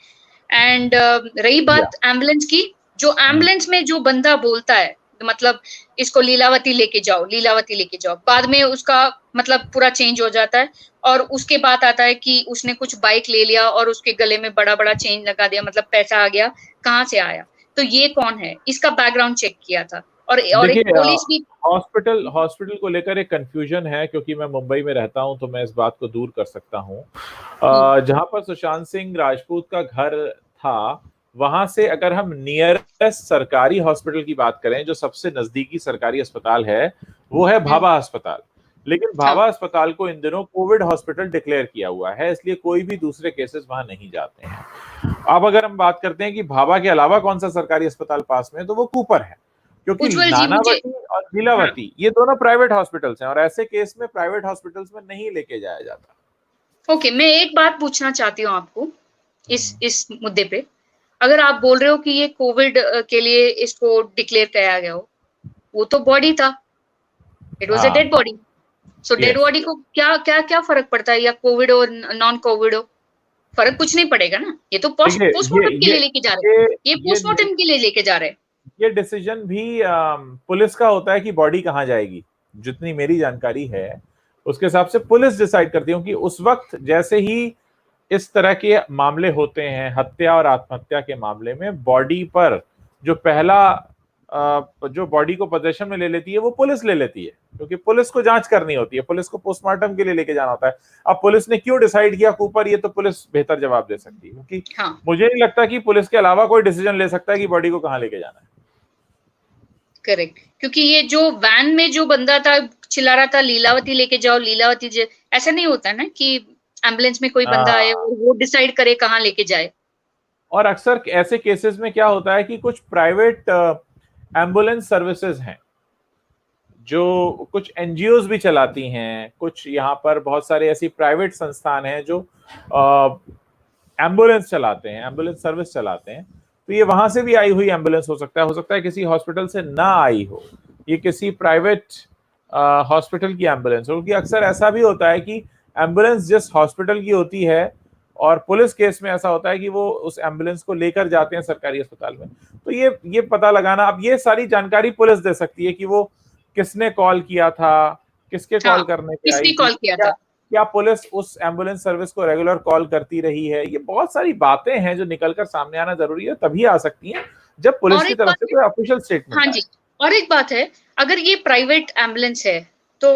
एंड रही बात एम्बुलेंस की, जो एम्बुलेंस में जो बंदा बोलता है, मतलब इसको लीलावती लेके जाओ, लीलावती लेके जाओ, बाद में उसका मतलब पूरा चेंज हो जाता है, और उसके बाद आता है कि उसने कुछ बाइक ले लिया और उसके गले में बड़ा बड़ा चेन लगा दिया, मतलब पैसा आ गया, कहाँ से आया, तो ये कौन है, इसका बैकग्राउंड चेक किया था। और एक पुलिस भी हॉस्पिटल को लेकर एक कंफ्यूजन है, क्योंकि मैं मुंबई में रहता हूं तो मैं इस बात को दूर कर सकता हूं। जहां पर सुशांत सिंह राजपूत का घर था, वहां से अगर हम नियरेस्ट सरकारी हॉस्पिटल की बात करें, जो सबसे नजदीकी सरकारी अस्पताल है वो है भाभा अस्पताल। लेकिन भाभा अस्पताल को इन दिनों कोविड हॉस्पिटल डिक्लेयर किया हुआ है, इसलिए कोई भी दूसरे केसेस वहां नहीं जाते हैं। अब अगर हम बात करते हैं कि भाभा के अलावा कौन सा सरकारी अस्पताल पास में है, तो वो कूपर है, क्योंकि नानावती और लीलावती ये दोनों प्राइवेट हॉस्पिटल्स हैं, और ऐसे केस में प्राइवेट हॉस्पिटल्स में नहीं लेके जाया जाता। ओके, मैं एक बात पूछना चाहती हूँ आपको इस मुद्दे पे। अगर आप बोल रहे हो कि ये कोविड के लिए इसको डिक्लेयर किया गया हो, वो तो बॉडी था, it was a dead body, so dead body को क्या क्या क्या फर्क पड़ता है, या कोविड हो नॉन कोविड हो, फर्क कुछ नहीं पड़ेगा ना। ये तो पोस्टमार्टम के लिए लेके जा रहे हैं, ये पोस्टमार्टम के लिए लेके जा रहे हैं। ये डिसीजन भी पुलिस का होता है कि बॉडी कहाँ जाएगी। जितनी मेरी जानकारी है उसके हिसाब से पुलिस डिसाइड करती है, क्योंकि उस वक्त जैसे ही इस तरह के मामले होते हैं, हत्या और आत्महत्या के मामले में, बॉडी पर जो पहला जो बॉडी को पोजीशन में ले लेती है वो पुलिस ले लेती है, क्योंकि पुलिस को जांच करनी होती है, पुलिस को पोस्टमार्टम के लिए लेके जाना होता है। अब पुलिस ने क्यों डिसाइड किया कूपर, ये तो पुलिस बेहतर जवाब दे सकती है, क्योंकि मुझे नहीं लगता कि पुलिस के अलावा कोई डिसीजन ले सकता है कि बॉडी को कहाँ लेके जाना है। करेक्ट, क्योंकि ये जो वैन में जो बंदा था चिल्ला रहा था लीलावती लेके जाओ, लीलावती, ऐसा नहीं होता ना कि एम्बुलेंस में कोई बंदा आए और वो डिसाइड करे कहाँ लेके जाए। और अक्सर ऐसे केसेस में क्या होता है कि कुछ प्राइवेट एम्बुलेंस सर्विसेज हैं, जो कुछ एनजीओज भी चलाती हैं, कुछ यहाँ पर बहुत सारे ऐसी प्राइवेट संस्थान हैं जो एम्बुलेंस चलाते हैं, एम्बुलेंस सर्विस चलाते हैं। तो ये वहां से भी आई हुई एम्बुलेंस हो सकता है किसी हॉस्पिटल से ना आई हो, ये किसी प्राइवेट हॉस्पिटल की एम्बुलेंस हो, क्योंकि अक्सर ऐसा भी होता है कि एम्बुलेंस जिस हॉस्पिटल की होती है, और पुलिस केस में ऐसा होता है कि वो उस एम्बुलेंस को लेकर जाते हैं सरकारी अस्पताल में। तो ये पता लगाना, अब ये सारी जानकारी पुलिस दे सकती है कि वो किसने कॉल किया था, किसके कॉल करने पे आई थी, क्या पुलिस उस एम्बुलेंस सर्विस को रेगुलर कॉल करती रही है। ये बहुत सारी बातें हैं जो निकलकर सामने आना जरूरी है, तभी आ सकती हैं जब पुलिस की तरफ से कोई ऑफिशियल स्टेटमेंट। हाँ जी, और एक बात है, अगर ये प्राइवेट एम्बुलेंस है तो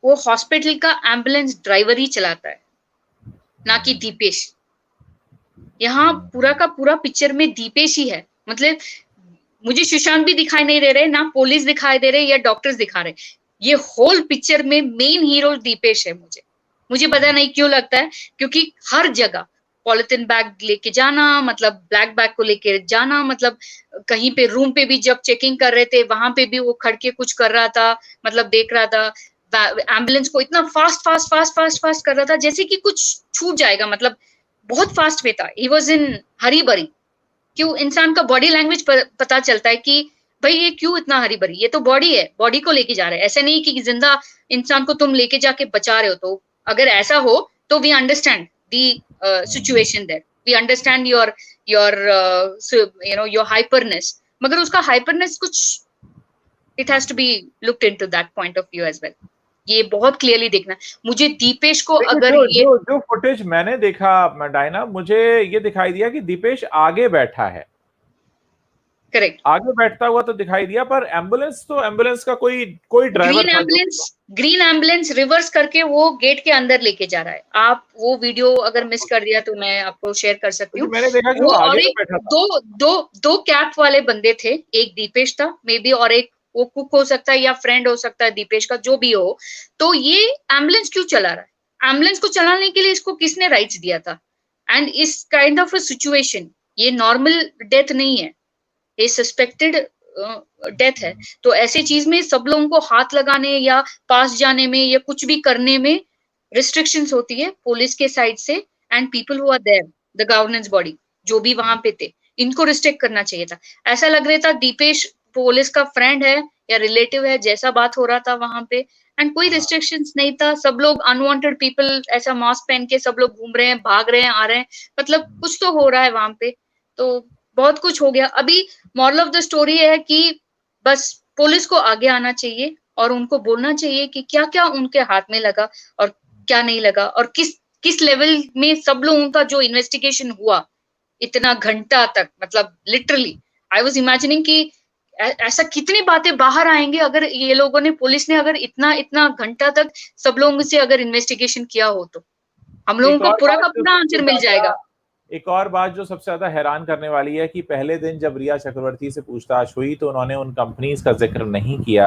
वो हॉस्पिटल का एम्बुलेंस ड्राइवर ही चलाता है, ना कि दीपेश। यहाँ पूरा का पूरा पिक्चर में दीपेश ही है, मतलब मुझे सुशांत भी दिखाई नहीं दे रहे, ना पुलिस दिखाई दे रहे या डॉक्टर्स दिखा रहे, ये होल पिक्चर में मेन हीरो दीपेश है। मुझे पता नहीं क्यों लगता है, क्योंकि हर जगह पॉलिथीन बैग लेके जाना, मतलब ब्लैक बैग को लेके जाना, मतलब कहीं पे रूम पे भी जब चेकिंग कर रहे थे वहां पे भी वो खड़ के कुछ कर रहा था, मतलब देख रहा था, एम्बुलेंस को इतना फास्ट कर रहा था जैसे कि कुछ छूट जाएगा, मतलब बहुत फास्ट में था, ही वाज इन हरी बरी। क्यों, इंसान का बॉडी लैंग्वेज पता चलता है कि भाई ये क्यों इतना हरी बरी, ये तो बॉडी है, बॉडी को लेके जा रहे हैं, ऐसा नहीं कि जिंदा इंसान को तुम लेके जाके बचा रहे हो। तो अगर ऐसा हो तो we understand the situation there, we understand your your hyperness, मगर उसका हाइपरनेस कुछ, it has to be looked into that point of view as well. ये बहुत क्लियरली देखना। मुझे दीपेश को अगर जो फुटेज मैंने देखा डायना, मुझे ये दिखाई दिया कि दीपेश आगे बैठा है, करेक्ट। आगे बैठता हुआ तो दिखाई दिया, पर एम्बुलेंस का कोई ड्राइवर था ग्रीन एम्बुलेंस रिवर्स करके वो गेट के अंदर लेके जा रहा है। आप वो वीडियो अगर मिस कर दिया तो मैं आपको शेयर कर सकती हूँ। मैंने देखा कि वो आगे और तो एक बैठा था। दो कैप वाले बंदे थे, एक दीपेश था मे बी, और एक वो कुक हो सकता है या फ्रेंड हो सकता है दीपेश का, जो भी हो। तो ये एम्बुलेंस क्यों चला रहा है? एम्बुलेंस को चलाने के लिए इसको किसने राइट्स दिया था? एंड इस काइंड ऑफ अ सिचुएशन, ये नॉर्मल डेथ नहीं है, ये सस्पेक्टेड डेथ है। तो ऐसे चीज में सब लोगों को हाथ लगाने या पास जाने में या कुछ भी करने में रिस्ट्रिक्शंस होती है पुलिस के साइड से, and people who are there, the governance body जो भी वहां पे थे, इनको रिस्ट्रिक्ट करना चाहिए था। ऐसा लग रहा था दीपेश पुलिस का फ्रेंड है या रिलेटिव है, जैसा बात हो रहा था वहां पे, एंड कोई रिस्ट्रिक्शंस नहीं था। सब लोग अनवांटेड पीपल ऐसा मास्क पहन के सब लोग घूम रहे हैं, भाग रहे हैं, आ रहे हैं, मतलब कुछ तो हो रहा है वहां पे। तो बहुत कुछ हो गया। अभी मॉरल ऑफ द स्टोरी है कि बस पुलिस को आगे आना चाहिए और उनको बोलना चाहिए कि क्या क्या उनके हाथ में लगा और क्या नहीं लगा, और किस किस लेवल में सब लोगों का जो इन्वेस्टिगेशन हुआ इतना घंटा तक, मतलब लिटरली आई वाज इमेजिनिंग कि ऐसा कितनी बातें बाहर आएंगे अगर ये लोगों ने, पुलिस ने अगर इतना इतना घंटा तक सब लोगों से अगर इन्वेस्टिगेशन किया हो, तो हम लोगों को पूरा का पूरा आंसर मिल जाएगा। एक और बात जो सबसे ज्यादा हैरान करने वाली है कि पहले दिन जब रिया चक्रवर्ती से पूछताछ हुई तो उन्होंने उन कंपनीज का जिक्र नहीं किया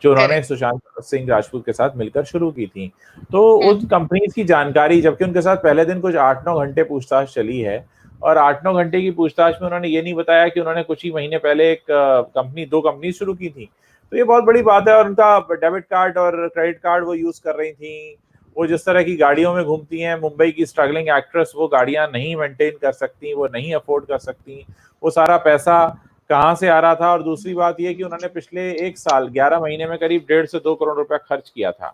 जो उन्होंने सुशांत सिंह राजपूत के साथ मिलकर शुरू की थी। तो उन कंपनीज की जानकारी, जबकि उनके साथ पहले दिन कुछ 8-9 घंटे पूछताछ चली है, और 8-9 घंटे की पूछताछ में उन्होंने ये नहीं बताया कि उन्होंने कुछ ही महीने पहले एक दो कंपनी शुरू की थी। तो ये बहुत बड़ी बात है। और उनका डेबिट कार्ड और क्रेडिट कार्ड वो यूज कर रही थी, वो जिस तरह की गाड़ियों में घूमती हैं, मुंबई की स्ट्रगलिंग एक्ट्रेस वो गाड़ियां नहीं मेंटेन कर सकती, वो नहीं अफोर्ड कर सकती, वो सारा पैसा कहाँ से आ रहा था। और दूसरी बात ये कि उन्होंने पिछले 1 साल 11 महीने में करीब 1.5 से 2 करोड़ रुपया खर्च किया था।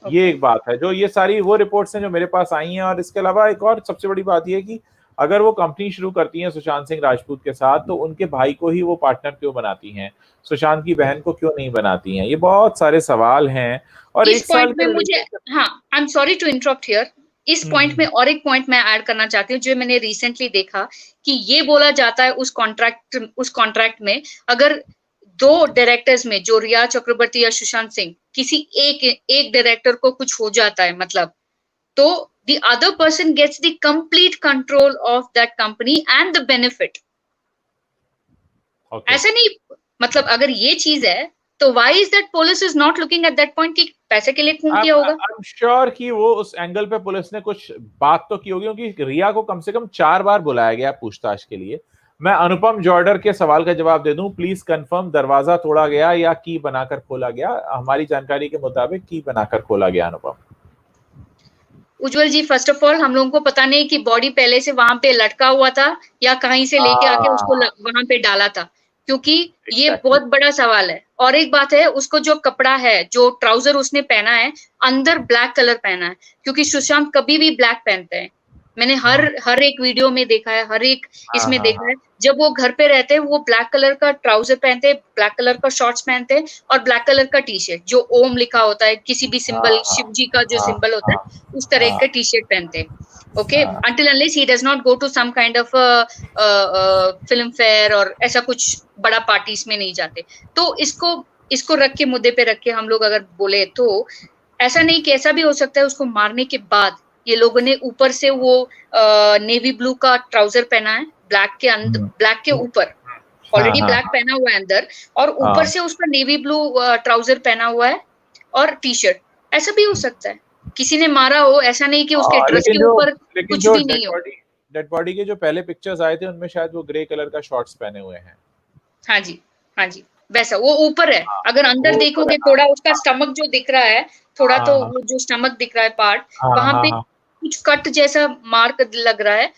ये एक बात है, जो ये सारी वो रिपोर्ट्स हैं जो मेरे पास आई हैं। और इसके अलावा एक और सबसे बड़ी बात ये है कि अगर वो कंपनी शुरू करती हैं सुशांत सिंह राजपूत के साथ, तो उनके भाई को ही वो पार्टनर क्यों बनाती हैं, सुशांत की बहन को क्यों नहीं बनाती हैं? ये बहुत सारे सवाल हैं। और इस 1 साल पॉइंट में मुझे, हाँ, I am sorry to interrupt here, इस पॉइंट में और एक पॉइंट मैं ऐड करना चाहती हूँ जो मैंने रिसेंटली देखा कि ये बोला जाता है उस कॉन्ट्रैक्ट में अगर दो डायरेक्टर्स में, जो रिया चक्रवर्ती या सुशांत सिंह, किसी एक डायरेक्टर को कुछ हो जाता है, मतलब तो the other person gets the complete control of that company and the benefit. ऐसा नहीं, मतलब अगर ये चीज है तो why is that police is not looking at that point कि पैसे के लिए खून किया होगा? I'm sure कि वो उस एंगल पे पुलिस ने कुछ बात तो की होगी, क्योंकि रिया को कम से कम 4 बार बुलाया गया पूछताछ के लिए। मैं अनुपम जॉर्डर के सवाल का जवाब दे दूं, प्लीज कंफर्म, दरवाजा तोड़ा गया या की बनाकर खोला गया? हमारी जानकारी के मुताबिक की बनाकर खोला गया। अनुपम, उज्जवल जी, फर्स्ट ऑफ ऑल हम लोगों को पता नहीं कि बॉडी पहले से वहां पे लटका हुआ था या कहीं से लेके आके उसको वहां पे डाला था, क्योंकि ये बहुत बड़ा सवाल है। और एक बात है, उसको जो कपड़ा है, जो ट्राउजर उसने पहना है, अंदर ब्लैक कलर पहना है, क्योंकि सुशांत कभी भी ब्लैक पहनते हैं। मैंने हर एक वीडियो में देखा है, हर एक इसमें देखा है, जब वो घर पे रहते हैं वो ब्लैक कलर का ट्राउजर पहनते हैं, ब्लैक कलर का शॉर्ट्स पहनते हैं और ब्लैक कलर का टी शर्ट जो ओम लिखा होता है, किसी भी सिंबल, शिव जी का जो सिंबल होता है उस तरह का टी शर्ट पहनते हैं। Okay, until unless he does not go to some kind of film fair और ऐसा कुछ बड़ा पार्टीज में नहीं जाते। तो इसको रख के, मुद्दे पे रख के हम लोग अगर बोले तो ऐसा नहीं कि ऐसा भी हो सकता है उसको मारने के बाद ये लोगों ने ऊपर से वो नेवी ब्लू का ट्राउजर पहना है, ब्लैक के ऊपर ऑलरेडी ब्लैक पहना हुआ है अंदर, और ऊपर से उसका नेवी ब्लू ट्राउजर पहना हुआ है और टी शर्ट। ऐसा भी हो सकता है किसी ने मारा हो, ऐसा नहीं कि उसके ड्रेस के ऊपर कुछ भी नहीं हो। डेड बॉडी के जो पहले पिक्चर्स आए थे उनमें शायद वो ग्रे कलर का शॉर्ट्स पहने हुए हैं। हाँ जी, हाँ जी, वैसा वो ऊपर है। अगर अंदर देखोगे थोड़ा उसका स्टमक जो दिख रहा है, थोड़ा तो वो जो स्टमक दिख रहा है पार्ट, वहां पे कुछ कट जैसा मार्क लग रहा है,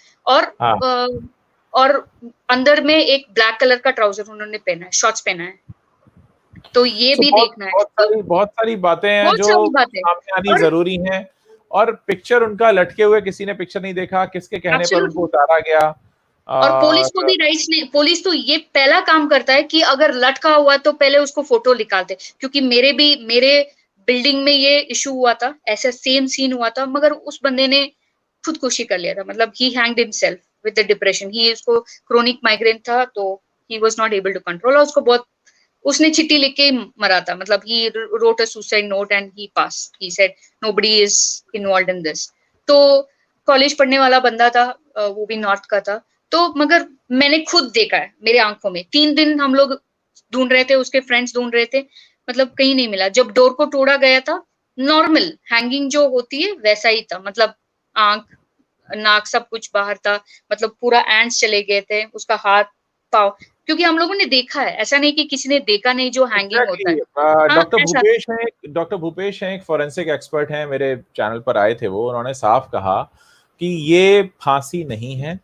और अंदर में एक ब्लैक कलर का ट्राउजर उन्होंने पहना है, शॉर्ट्स पहना है। तो ये भी देखना है। बहुत सारी बातें हैं जो सामने आनी जरूरी हैं। और पिक्चर उनका लटके हुए किसी ने पिक्चर नहीं देखा, किसके कहने पर उनको उतारा गया। और पुलिस को भी राइट्स नहीं, पुलिस तो ये पहला काम करता है कि अगर लटका हुआ तो पहले उसको फोटो निकालते, क्योंकि मेरे बिल्डिंग में ये इशू हुआ था, ऐसा सेम सीन हुआ था, मगर उस बंदे ने खुदकुशी कर लिया था, मतलब he hanged himself with the depression. He इसको क्रोनिक माइग्रेन था, तो he was not able to control, और उसको बहुत, उसने चिट्ठी लिख के मरा था, मतलब he wrote a suicide note and he passed, he said nobody is involved in this. तो कॉलेज पढ़ने वाला बंदा था, वो भी नॉर्थ का था। तो मगर मैंने खुद देखा है मेरे आंखों में, 3 दिन हम लोग ढूंढ रहे थे, उसके फ्रेंड्स ढूंढ रहे थे, मतलब कहीं नहीं मिला। जब डोर को तोड़ा गया था, नॉर्मल हैंगिंग जो होती है वैसा ही था, मतलब आंख नाक सब कुछ बाहर था, मतलब पूरा एंड्स चले गए थे, उसका हाथ पाव, क्योंकि हम लोगों ने देखा है, ऐसा नहीं कि किसी ने देखा नहीं जो हैंगिंग होता है। हाँ ऐसा। डॉक्टर भूपेश हैं, एक फोरेंसिक एक्सपर्ट हैं, मेरे चैनल पर आए थे वो, उन्होंने साफ कहा कि ये फांसी नहीं है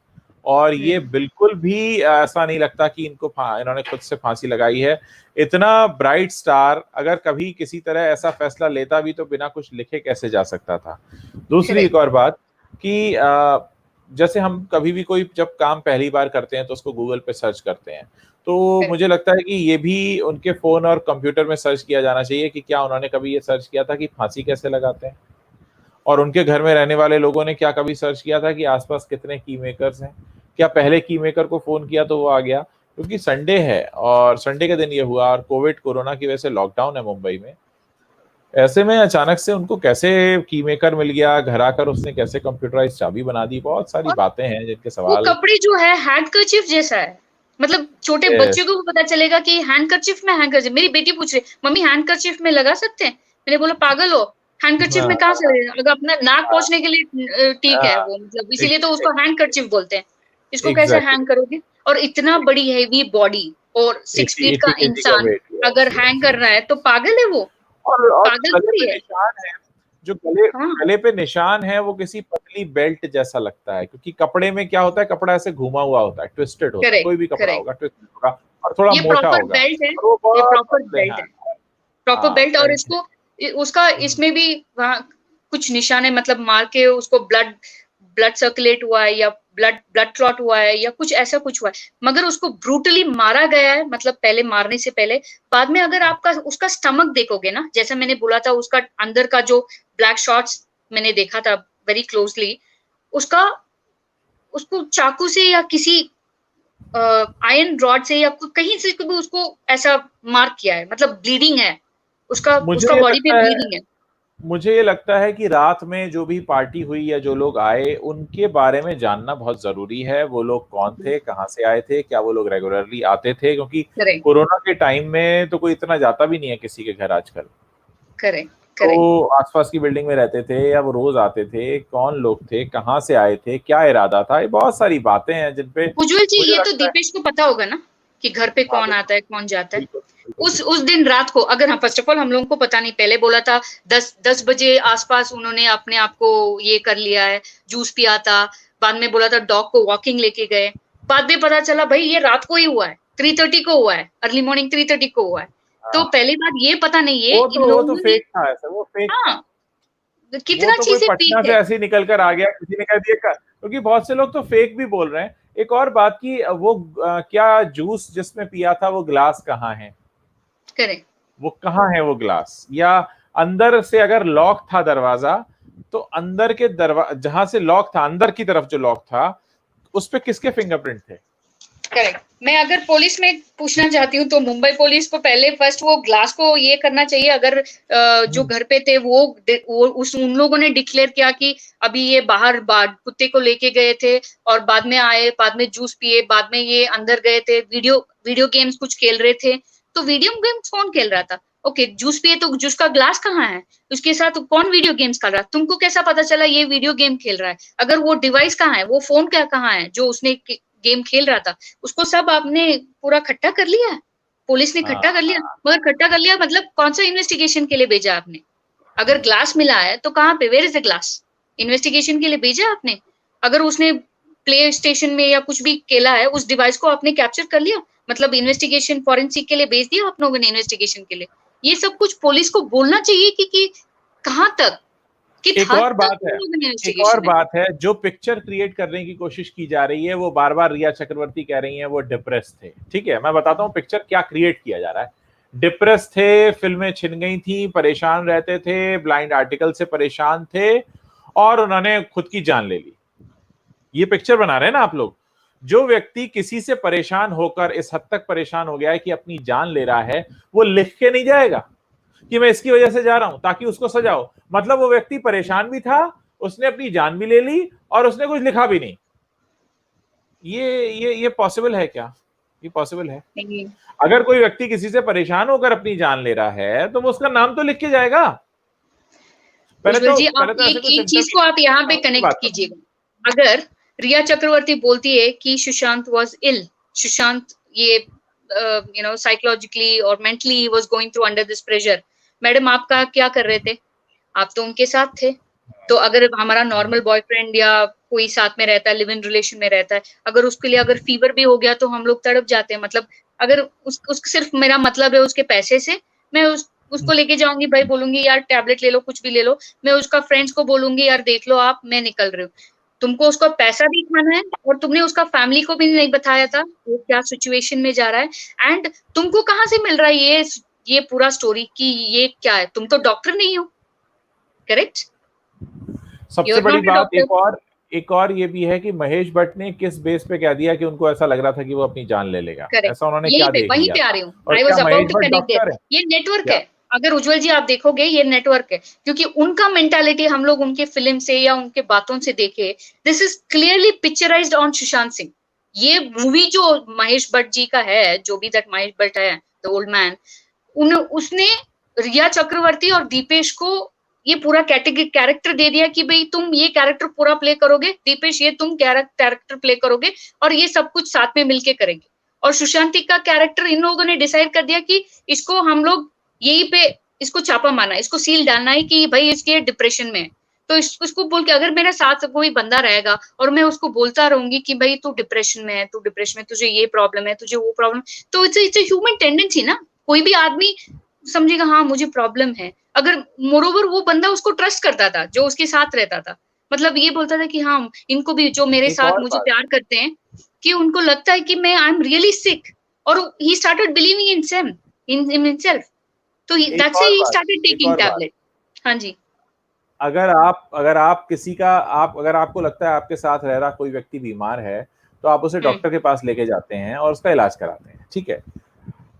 और ये बिल्कुल भी ऐसा नहीं लगता कि इन्होंने खुद से फांसी लगाई है। इतना ब्राइट स्टार अगर कभी किसी तरह ऐसा फैसला लेता भी तो बिना कुछ लिखे कैसे जा सकता था। दूसरी एक और बात कि जैसे हम कभी भी कोई जब काम पहली बार करते हैं तो उसको गूगल पे सर्च करते हैं, तो मुझे लगता है कि ये भी उनके फोन और कंप्यूटर में सर्च किया जाना चाहिए कि क्या उन्होंने कभी ये सर्च किया था कि फांसी कैसे लगाते हैं, और उनके घर में रहने वाले लोगों ने क्या कभी सर्च किया था कि आसपास कितने की मेकर्स हैं, क्या पहले की मेकर को फोन किया तो वो आ गया। क्योंकि संडे है और संडे के दिन ये हुआ और कोरोना की वजह से लॉकडाउन है मुंबई में, ऐसे में अचानक से उनको कैसे की मेकर मिल गया, घर आकर उसने कैसे कंप्यूटराइज चाबी बना दी, बहुत सारी बातें हैं जिनके वो सवाल। कपड़े जो है हैंडकरचिफ जैसा है, मतलब छोटे बच्चों को पता चलेगा कि हैंडकरचिफ में हैंडकरचिफ। मेरी बेटी पूछ रही, मम्मी हैंडकरचिफ में लगा सकते हैं? मैंने बोला पागल हो, हैंडकरचिफ में कहाँ से लगेगा? अगर अपना नाक पोंछने के लिए ठीक है वो, मतलब इसीलिए तो उसको हैंडकरचिफ बोलते हैं। इसको कैसे हैंग एग्जैक्टली करोगे? और इतना बड़ी हैवी बॉडी और 6 फीट 80 का केजी का इंसान वेट, अगर हैंग कर रहा है तो पागल है वो, और पागल गले थोड़ी पे है। निशान है, जो गले हाँ गले पे निशान है वो किसी पतली बेल्ट जैसा लगता है, क्योंकि कपड़े में क्या होता है, कपड़ा ऐसे घूमा हुआ होता है, ट्विस्टेड होता है, करेक्ट कोई भी कपड़ा करेक्ट। होगा ट्विस्टेड होगा और थोड़ा ये मोटा प्रॉपर होगा, बेल्ट है, और वो ये बहुत प्रॉपर पतले बेल्ट हैं। है, प्रॉपर हाँ बेल्ट। और बेल्ट है। इसको उसका इसमें भी वहाँ कुछ निशान है, मतलब मार के उसको ब्लड ब्लड सर्कुलेट हुआ है या ब्लड ब्लड क्लॉट हुआ है या कुछ ऐसा कुछ हुआ है, मगर उसको ब्रूटली मारा गया है, मतलब पहले मारने से पहले। बाद में अगर आपका उसका स्टमक देखोगे ना, जैसा मैंने बोला था, उसका अंदर का जो ब्लैक शॉट्स मैंने देखा था वेरी क्लोजली, उसका उसको चाकू से या किसी आयरन रॉड से या कहीं से भी उसको ऐसा मार्क किया है, मतलब ब्लीडिंग है, उसका मुझे उसका ये बॉडी पे लगता है ब्लीडिंग है। मुझे ये लगता है कि रात में जो भी पार्टी हुई या जो लोग आए उनके बारे में जानना बहुत जरूरी है। वो लोग कौन थे, कहाँ से आए थे, क्या वो लोग रेगुलरली आते थे, क्योंकि करेक्ट कोरोना के टाइम में तो कोई इतना जाता भी नहीं है किसी के घर आजकल। Correct correct. तो आसपास की बिल्डिंग में रहते थे या वो रोज आते थे, कौन लोग थे, कहाँ से आए थे, क्या इरादा था, ये बहुत सारी बातें हैं जिन पे उज्जवल जी, मुझे ये तो लगता है। दीपेश को पता होगा ना कि घर पे हाँ कौन आता बिल्कुल है कौन जाता है। बिल्कुल बिल्कुल उस दिन रात को, अगर हाँ, फर्स्ट ऑफ ऑल हम लोगों को पता नहीं, पहले बोला था 10 बजे आसपास उन्होंने अपने आप को ये कर लिया है, जूस पिया था। बाद में बोला था डॉग को वॉकिंग लेके गए। बाद में पता चला भाई ये रात को ही हुआ है, 3:30 को हुआ है, अर्ली मॉर्निंग 3:30 को हुआ है। तो हाँ, पहली बात ये पता नहीं है इन वो तो लोगों ने। फेक था, ऐसा वो फेक था। हाँ, वो कितना तो कोई चीजें पटना फेक से है। ऐसे ही निकल कर आ गया, किसी ने कह दिया, क्योंकि बहुत से लोग तो फेक भी बोल रहे हैं। एक और बात की वो क्या जूस जिसमें पिया था वो ग्लास कहाँ है, करेक्ट। वो कहाँ है वो ग्लास, या अंदर से अगर लॉक था दरवाजा तो अंदर के दरवाजा जहां से लॉक था, अंदर की तरफ जो लॉक था उस पे किसके फिंगरप्रिंट थे। करेक्ट। मैं अगर पुलिस में पूछना चाहती हूँ तो मुंबई पुलिस को पहले फर्स्ट वो ग्लास को ये करना चाहिए। अगर जो घर पे थे वो उस उन लोगों ने डिक्लेयर किया कि अभी ये बाहर कुत्ते को लेके गए थे और बाद में आए, बाद में जूस पिए, बाद में ये अंदर गए थे, वीडियो गेम्स कुछ खेल रहे थे। तो वीडियो गेम्स कौन खेल रहा था? ओके, जूस पिए तो जूस का ग्लास कहाँ है? उसके साथ कौन वीडियो गेम्स खेल रहा है? तुमको कैसा पता चला ये वीडियो गेम खेल रहा है? अगर वो डिवाइस कहाँ है, वो फोन क्या कहाँ है जो उसने गेम खेल रहा था? उसको सब आपने पूरा इकट्ठा कर लिया है, पुलिस ने हाँ इकट्ठा कर लिया। मगर इकट्ठा कर लिया मतलब कौन सा इन्वेस्टिगेशन के लिए भेजा आपने? अगर ग्लास मिला है तो कहाँ पे, where is the glass? Investigation के लिए भेजा आपने? अगर उसने प्ले स्टेशन में या कुछ भी खेला है, उस डिवाइस को आपने कैप्चर कर लिया, मतलब इन्वेस्टिगेशन फॉरेंसिक के लिए भेज दिया आप लोगों ने इन्वेस्टिगेशन के लिए। ये सब कुछ पुलिस को बोलना चाहिए कि कहाँ तक, किस एक हद और तक बात उन है लोगों ने एक और इन्वेस्टिगेशन है। बात है, जो पिक्चर क्रिएट करने की कोशिश की जा रही है वो बार बार रिया चक्रवर्ती कह रही हैं वो डिप्रेस थे। ठीक है, मैं बताता हूँ पिक्चर क्या क्रिएट किया जा रहा है। डिप्रेस थे, फिल्में छिन गई थी, परेशान रहते थे, ब्लाइंड आर्टिकल से परेशान थे और उन्होंने खुद की जान ले ली। ये पिक्चर बना रहे हैं ना आप लोग। जो व्यक्ति किसी से परेशान होकर इस हद तक परेशान हो गया है कि अपनी जान ले रहा है, वो लिख के नहीं जाएगा कि मैं इसकी वजह से जा रहा हूं ताकि उसको सजा हो। मतलब वो व्यक्ति परेशान भी था, उसने अपनी जान भी ले ली और उसने कुछ लिखा भी नहीं। ये पॉसिबल है क्या? ये पॉसिबल है? अगर कोई व्यक्ति किसी से परेशान होकर अपनी जान ले रहा है तो वो उसका नाम तो लिख के जाएगा। जी, आप एक चीज को आप यहाँ पे कनेक्ट कीजिएगा। अगर रिया चक्रवर्ती बोलती है कि सुशांत वाज इल, सुशांत ये साइकोलॉजिकली और mentally was going through under this pressure, madam आपका क्या कर रहे थे? आप तो उनके साथ थे। तो अगर हमारा नॉर्मल बॉयफ्रेंड या कोई साथ में रहता है, लिव इन रिलेशन में रहता है, अगर उसके लिए अगर फीवर भी हो गया तो हम लोग तड़प जाते हैं। मतलब अगर सिर्फ मेरा मतलब है उसके पैसे से, मैं उसको लेके जाऊंगी भाई, बोलूंगी यार टैबलेट ले लो, कुछ भी ले लो। मैं उसका फ्रेंड्स को बोलूंगी यार देख लो आप, मैं निकल रही हूँ। तुमको उसका पैसा भी खाना है और तुमने उसका फैमिली को भी नहीं बताया था वो क्या सिचुएशन में जा रहा है। एंड तुमको कहाँ से मिल रहा है ये पूरा स्टोरी कि ये क्या है? तुम तो डॉक्टर नहीं हो, करेक्ट? सबसे बड़ी बात एक और ये भी है कि महेश भट्ट ने किस बेस पे कह दिया कि उनको ऐसा लग रहा था कि वो अपनी जान ले लेगा। ऐसा उन्होंने क्या देख लिया? वहीं पे आ रही हूँ, I was about to connect it. ये नेटवर्क है। अगर उज्जवल जी आप देखोगे ये नेटवर्क है, क्योंकि उनका मेंटालिटी हम लोग उनके फिल्म से या उनके बातों से देखे, this is clearly picturised on Sushant Singh. ये मूवी जो महेश भट्ट जी का है, जो भी दैट महेश भट्ट है, द ओल्ड मैन, उसने रिया चक्रवर्ती और दीपेश को ये पूरा कैरेक्टर दे दिया कि भाई तुम ये कैरेक्टर पूरा प्ले करोगे, दीपेश ये तुम कैरेक्टर प्ले करोगे और ये सब कुछ साथ में मिलके करेंगे। और सुशांति का कैरेक्टर इन लोगों ने डिसाइड कर दिया कि इसको हम लोग यही पे इसको छापा मारना, इसको सील डालना है कि भाई इसके डिप्रेशन में है। तो इसको बोल के अगर मेरे साथ कोई बंदा रहेगा और मैं उसको बोलता रहूंगी कि भाई तू डिप्रेशन में है, तू डिप्रेशन में, तुझे ये प्रॉब्लम है, तुझे वो प्रॉब्लम, तो इट्स अ ह्यूमन टेंडेंसी ना। कोई भी आदमी समझेगा हाँ मुझे प्रॉब्लम है। अगर मोरोवर वो बंदा उसको ट्रस्ट करता था जो उसके साथ रहता था, मतलब ये बोलता था कि हाँ इनको भी जो मेरे साथ मुझे प्यार करते हैं, कि उनको लगता है कि मैं आई एम रियली सिक, और he started believing in himself. तो that's why he started taking tablet. हाँ जी। अगर आप किसी का अगर आपको लगता है आपके साथ रह रहा कोई व्यक्ति बीमार है तो आप उसे डॉक्टर के पास लेके जाते हैं और उसका इलाज कराते हैं, ठीक है।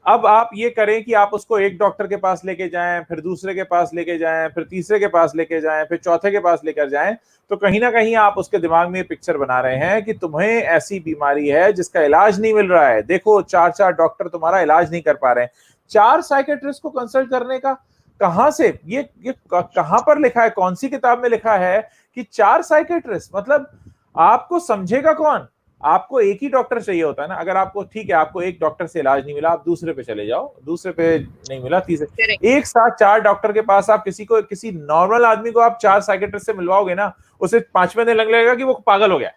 अब आप ये करें कि आप उसको एक डॉक्टर के पास लेके जाएं, फिर दूसरे के पास लेके जाएं, फिर तीसरे के पास लेके जाएं, फिर चौथे के पास लेकर जाएं, तो कहीं ना कहीं आप उसके दिमाग में पिक्चर बना रहे हैं कि तुम्हें ऐसी बीमारी है जिसका इलाज नहीं मिल रहा है। देखो 4 डॉक्टर तुम्हारा इलाज नहीं कर पा रहे हैं। 4 साइकेट्रिस्ट को कंसल्ट करने का कहां से, ये कहां पर लिखा है, कौन सी किताब में लिखा है कि 4 साइकेट्रिस्ट? मतलब आपको समझेगा कौन? आपको एक ही डॉक्टर चाहिए होता है ना। अगर आपको ठीक है, आपको एक डॉक्टर से इलाज नहीं मिला, आप दूसरे पे चले जाओ, दूसरे पे नहीं मिला, तीसरे। एक साथ 4 डॉक्टर के पास आप किसी नॉर्मल आदमी को आप 4 साइकेट्रिस्ट से मिलवाओगे ना, उसे 5वें दिन लगेगा कि वो पागल हो गया।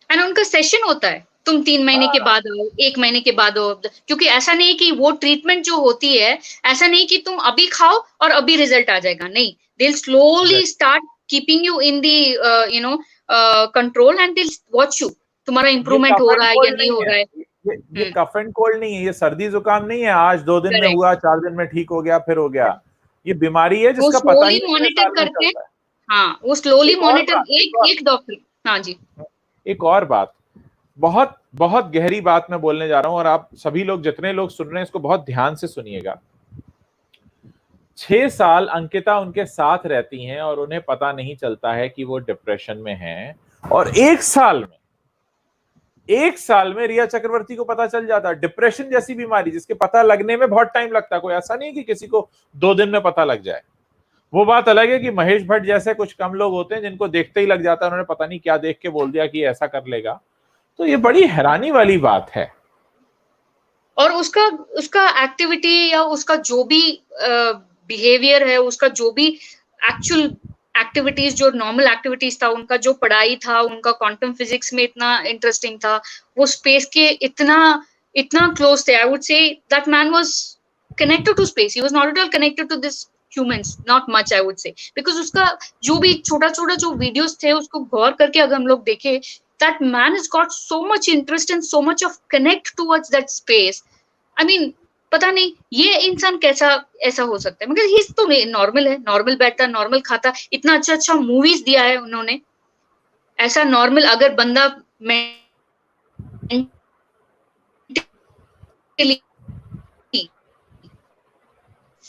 एंड उनका सेशन होता है, तुम 3 महीने के बाद आओ, 1 महीने के बाद आओ, क्योंकि ऐसा नहीं कि वो ट्रीटमेंट जो होती है, ऐसा नहीं कि तुम अभी खाओ और अभी रिजल्ट आ जाएगा। नहीं, they slowly start keeping you in the control and they watch you, तुम्हारा इंप्रूवमेंट हो रहा है या नहीं हो रहा है। ये कफ एंड कोल्ड नहीं है, ये सर्दी जुकाम नहीं है, आज 2 दिन में हुआ, 4 दिन में ठीक हो गया, फिर हो गया। ये बीमारी है जिसका पता ही नहीं मॉनिटर करते हैं। हाँ, वो स्लोली मॉनिटर, एक डॉक्टर। हाँ जी। एक और बात, बहुत बहुत गहरी बात मैं बोलने जा रहा हूं और आप सभी लोग, जितने लोग सुन रहे हैं, इसको बहुत ध्यान से सुनिएगा। 6 साल अंकिता उनके साथ रहती हैं और उन्हें पता नहीं चलता है कि वो डिप्रेशन में हैं, और 1 साल में रिया चक्रवर्ती को पता चल जाता है। डिप्रेशन जैसी बीमारी जिसके पता लगने में बहुत टाइम लगता है, कोई ऐसा नहीं कि किसी को 2 दिन में पता लग जाए। वो बात अलग है कि महेश भट्ट जैसे कुछ कम लोग होते हैं जिनको देखते ही लग जाता है, उन्होंने पता नहीं क्या देख के बोल दिया कि ऐसा कर लेगा। तो ये बड़ी हैरानी वाली बात है। और उसका एक्टिविटी या उसका जो भी बिहेवियर है, उसका जो भी एक्चुअल एक्टिविटीज, जो नॉर्मल एक्टिविटीज था, उनका जो पढ़ाई था, उनका क्वांटम फिजिक्स में इतना इंटरेस्टिंग था, वो स्पेस के इतना क्लोज थे। I would say that man was connected to space, he was not at all connected to this humans, not much I would say, because उसका जो भी छोटा जो वीडियोस थे, उसको गौर करके अगर हम लोग देखें, that man has got so much interest and so much of connect towards that space. I mean, पता नहीं ये इंसान कैसा ऐसा हो सकता है, मगर ही तो नॉर्मल है, नॉर्मल बैठता, नॉर्मल खाता, इतना अच्छा मूवीज दिया है उन्होंने। ऐसा नॉर्मल अगर बंदा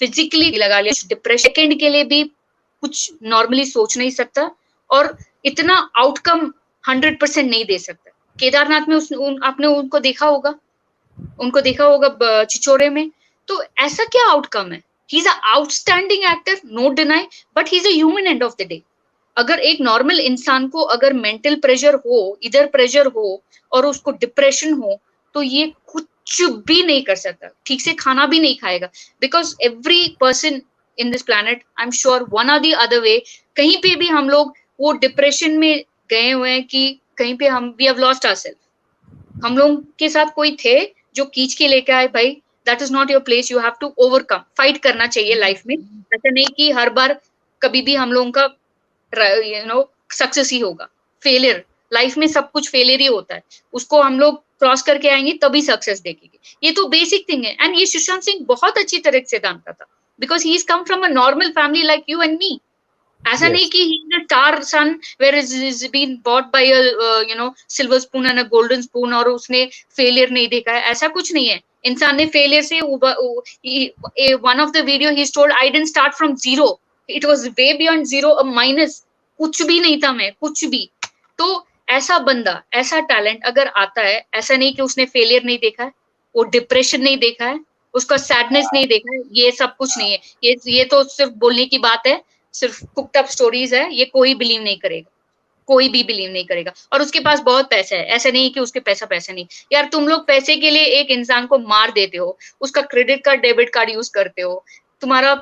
फिजिकली लगा लिया, डिप्रेशन के लिए भी कुछ नॉर्मली सोच नहीं सकता और इतना आउटकम 100% नहीं दे सकता। केदारनाथ में आपने उनको देखा होगा चिचोरे में, तो ऐसा क्या आउटकम है? He is a outstanding actor, no deny, but he is a human end of the day. अगर एक नॉर्मल इंसान को अगर मेंटल प्रेशर हो, इधर प्रेशर हो और उसको डिप्रेशन हो, तो ये कुछ भी नहीं कर सकता, ठीक से खाना भी नहीं खाएगा, because every person in this planet, I am sure one or the other way, कहीं पे भी हम लोग वो डिप्रेशन में गए हुए हैं कि कहीं पे हम वी हैव लॉस्ट आवरसेल्फ। हम लोग के साथ कोई थे जो खींच के लेके आए, भाई that is not your place, you have to overcome, fight करना चाहिए लाइफ में। ऐसा नहीं कि हर बार कभी भी हम लोगों का सक्सेस ही होगा। फेलियर लाइफ में सब कुछ फेलियर ही होता है, उसको हम लोग क्रॉस करके आएंगे तभी सक्सेस देखेंगे। ये तो बेसिक थिंग है। एंड ये सुशांत सिंह बहुत अच्छी तरह से जानता था, because he is come from a normal family like you and me. ऐसा नहीं कि he is a star son where is been bought by a silver spoon and a golden spoon और उसने फेलियर नहीं देखा है, ऐसा कुछ नहीं है। इंसान ने फेलियर से one of the video he told I didn't start from zero, it was way beyond zero, a minus, कुछ भी नहीं था मैं, कुछ भी। तो ऐसा बंदा, ऐसा टैलेंट अगर आता है, ऐसा नहीं कि उसने फेलियर नहीं देखा है, वो डिप्रेशन नहीं देखा है, उसका सैडनेस नहीं देखा है, ये सब कुछ नहीं है। ये तो सिर्फ बोलने की बात है, सिर्फ कुक्ड अप स्टोरीज है, ये कोई बिलीव नहीं करेगा, कोई भी बिलीव नहीं करेगा। और उसके पास बहुत पैसा है, ऐसा नहीं कि उसके पैसा नहीं। यार तुम लोग पैसे के लिए एक इंसान को मार देते हो, उसका credit card debit card use करते हो, तुम्हारा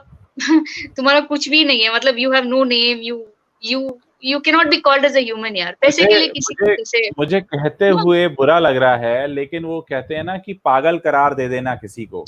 तुम्हारा कुछ भी नहीं है, मतलब you have no name, you can not be called as a human. यार पैसे के लिए किसी को कैसे, मुझे कहते हुए बुरा लग रहा है, लेकिन वो कहते हैं ना कि पागल करार दे देना, किसी को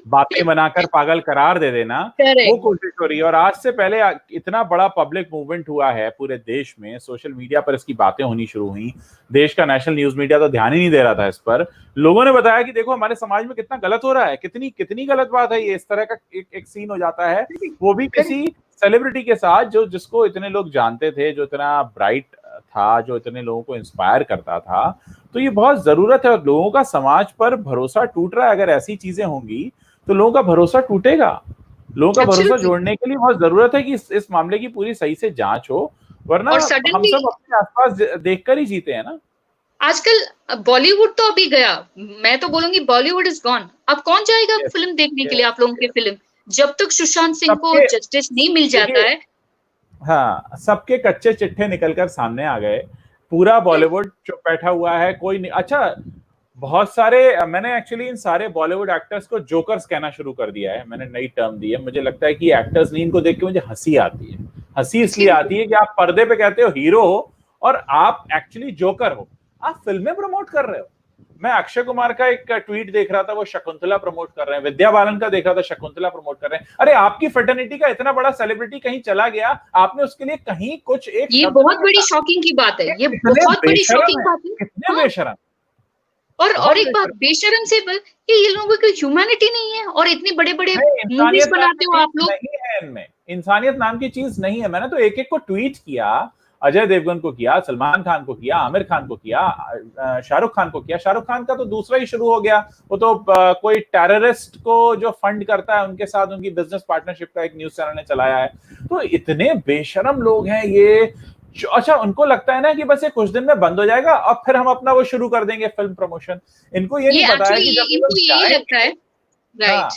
बातें बनाकर पागल करार दे देना, वो कोशिश हो रही है। और आज से पहले इतना बड़ा पब्लिक मूवमेंट हुआ है पूरे देश में, सोशल मीडिया पर इसकी बातें होनी शुरू हुई, देश का नेशनल न्यूज मीडिया तो ध्यान ही नहीं दे रहा था इस पर। लोगों ने बताया कि देखो हमारे समाज में कितना गलत हो रहा है, कितनी कितनी गलत बात है ये, इस तरह का एक सीन हो जाता है, वो भी किसी सेलिब्रिटी के साथ जिसको इतने लोग जानते थे, जो इतना ब्राइट था, जो इतने लोगों को इंस्पायर करता था। तो ये बहुत जरूरत है, और लोगों का समाज पर भरोसा टूट रहा है। अगर ऐसी चीजें होंगी तो लोगों का भरोसा टूटेगा। लोगों का भरोसा जोड़ने के लिए बहुत जरूरत है कि इस मामले की पूरी सही से जांच हो, वरना हम सब अपने आसपास देखकर ही जीते हैं ना। आजकल बॉलीवुड तो अभी गया, मैं तो बोलूंगी बॉलीवुड इज गॉन। अब कौन जाएगा फिल्म देखने के लिए आप लोगों की फिल्म, जब तक सुशांत सिंह को जस्टिस नहीं मिल जाता है। हाँ, सबके कच्चे चिट्ठे निकलकर सामने आ गए, पूरा बॉलीवुड चुप बैठा हुआ है, कोई नहीं। अच्छा, बहुत सारे, मैंने एक्चुअली इन सारे बॉलीवुड एक्टर्स को जोकर्स कहना शुरू कर दिया है, मैंने नई टर्म दी है। मुझे लगता है कि एक्टर्स नहीं, इनको देख के मुझे हंसी आती है। हंसी इसलिए आती है कि आप पर्दे पे कहते हो हीरो हो और आप एक्चुअली जोकर हो, आप फिल्में प्रमोट कर रहे हो। मैं अक्षय कुमार का एक ट्वीट देख रहा था, वो शकुंतला प्रमोट कर रहे हैं, विद्या बालन का देख रहा था, शकुंतला प्रमोट कर रहे हैं। अरे आपकी फ्रेटर्निटी का इतना बड़ा सेलिब्रिटी कहीं चला गया, आपने उसके लिए कहीं कुछ एक, ये बहुत बड़ी शॉकिंग की बात है, ये बहुत बड़ी शॉकिंग बात है। कितने बेशरम। और एक बात बेशरम से कि ये लोगों की ह्यूमैनिटी नहीं है, और इतने बड़े बड़े मूवीज बनाते हो आप लोग। नहीं है इनमें, इंसानियत नाम की चीज नहीं है। मैंने तो एक एक को ट्वीट किया, अजय देवगन को किया, सलमान खान को किया, आमिर खान को किया, शाहरुख खान को किया। शाहरुख खान का तो दूसरा ही शुरू हो गया, वो तो कोई टेररिस्ट को जो फंड करता है उनके साथ उनकी बिजनेस पार्टनरशिप का एक न्यूज चैनल ने चलाया है। तो इतने बेशरम लोग हैं ये। अच्छा, उनको लगता है ना कि बस ये कुछ दिन में बंद हो जाएगा, अब फिर हम अपना वो शुरू कर देंगे फिल्म प्रमोशन। इनको ये नहीं पता है कि जब इनको यही लगता है, राइट,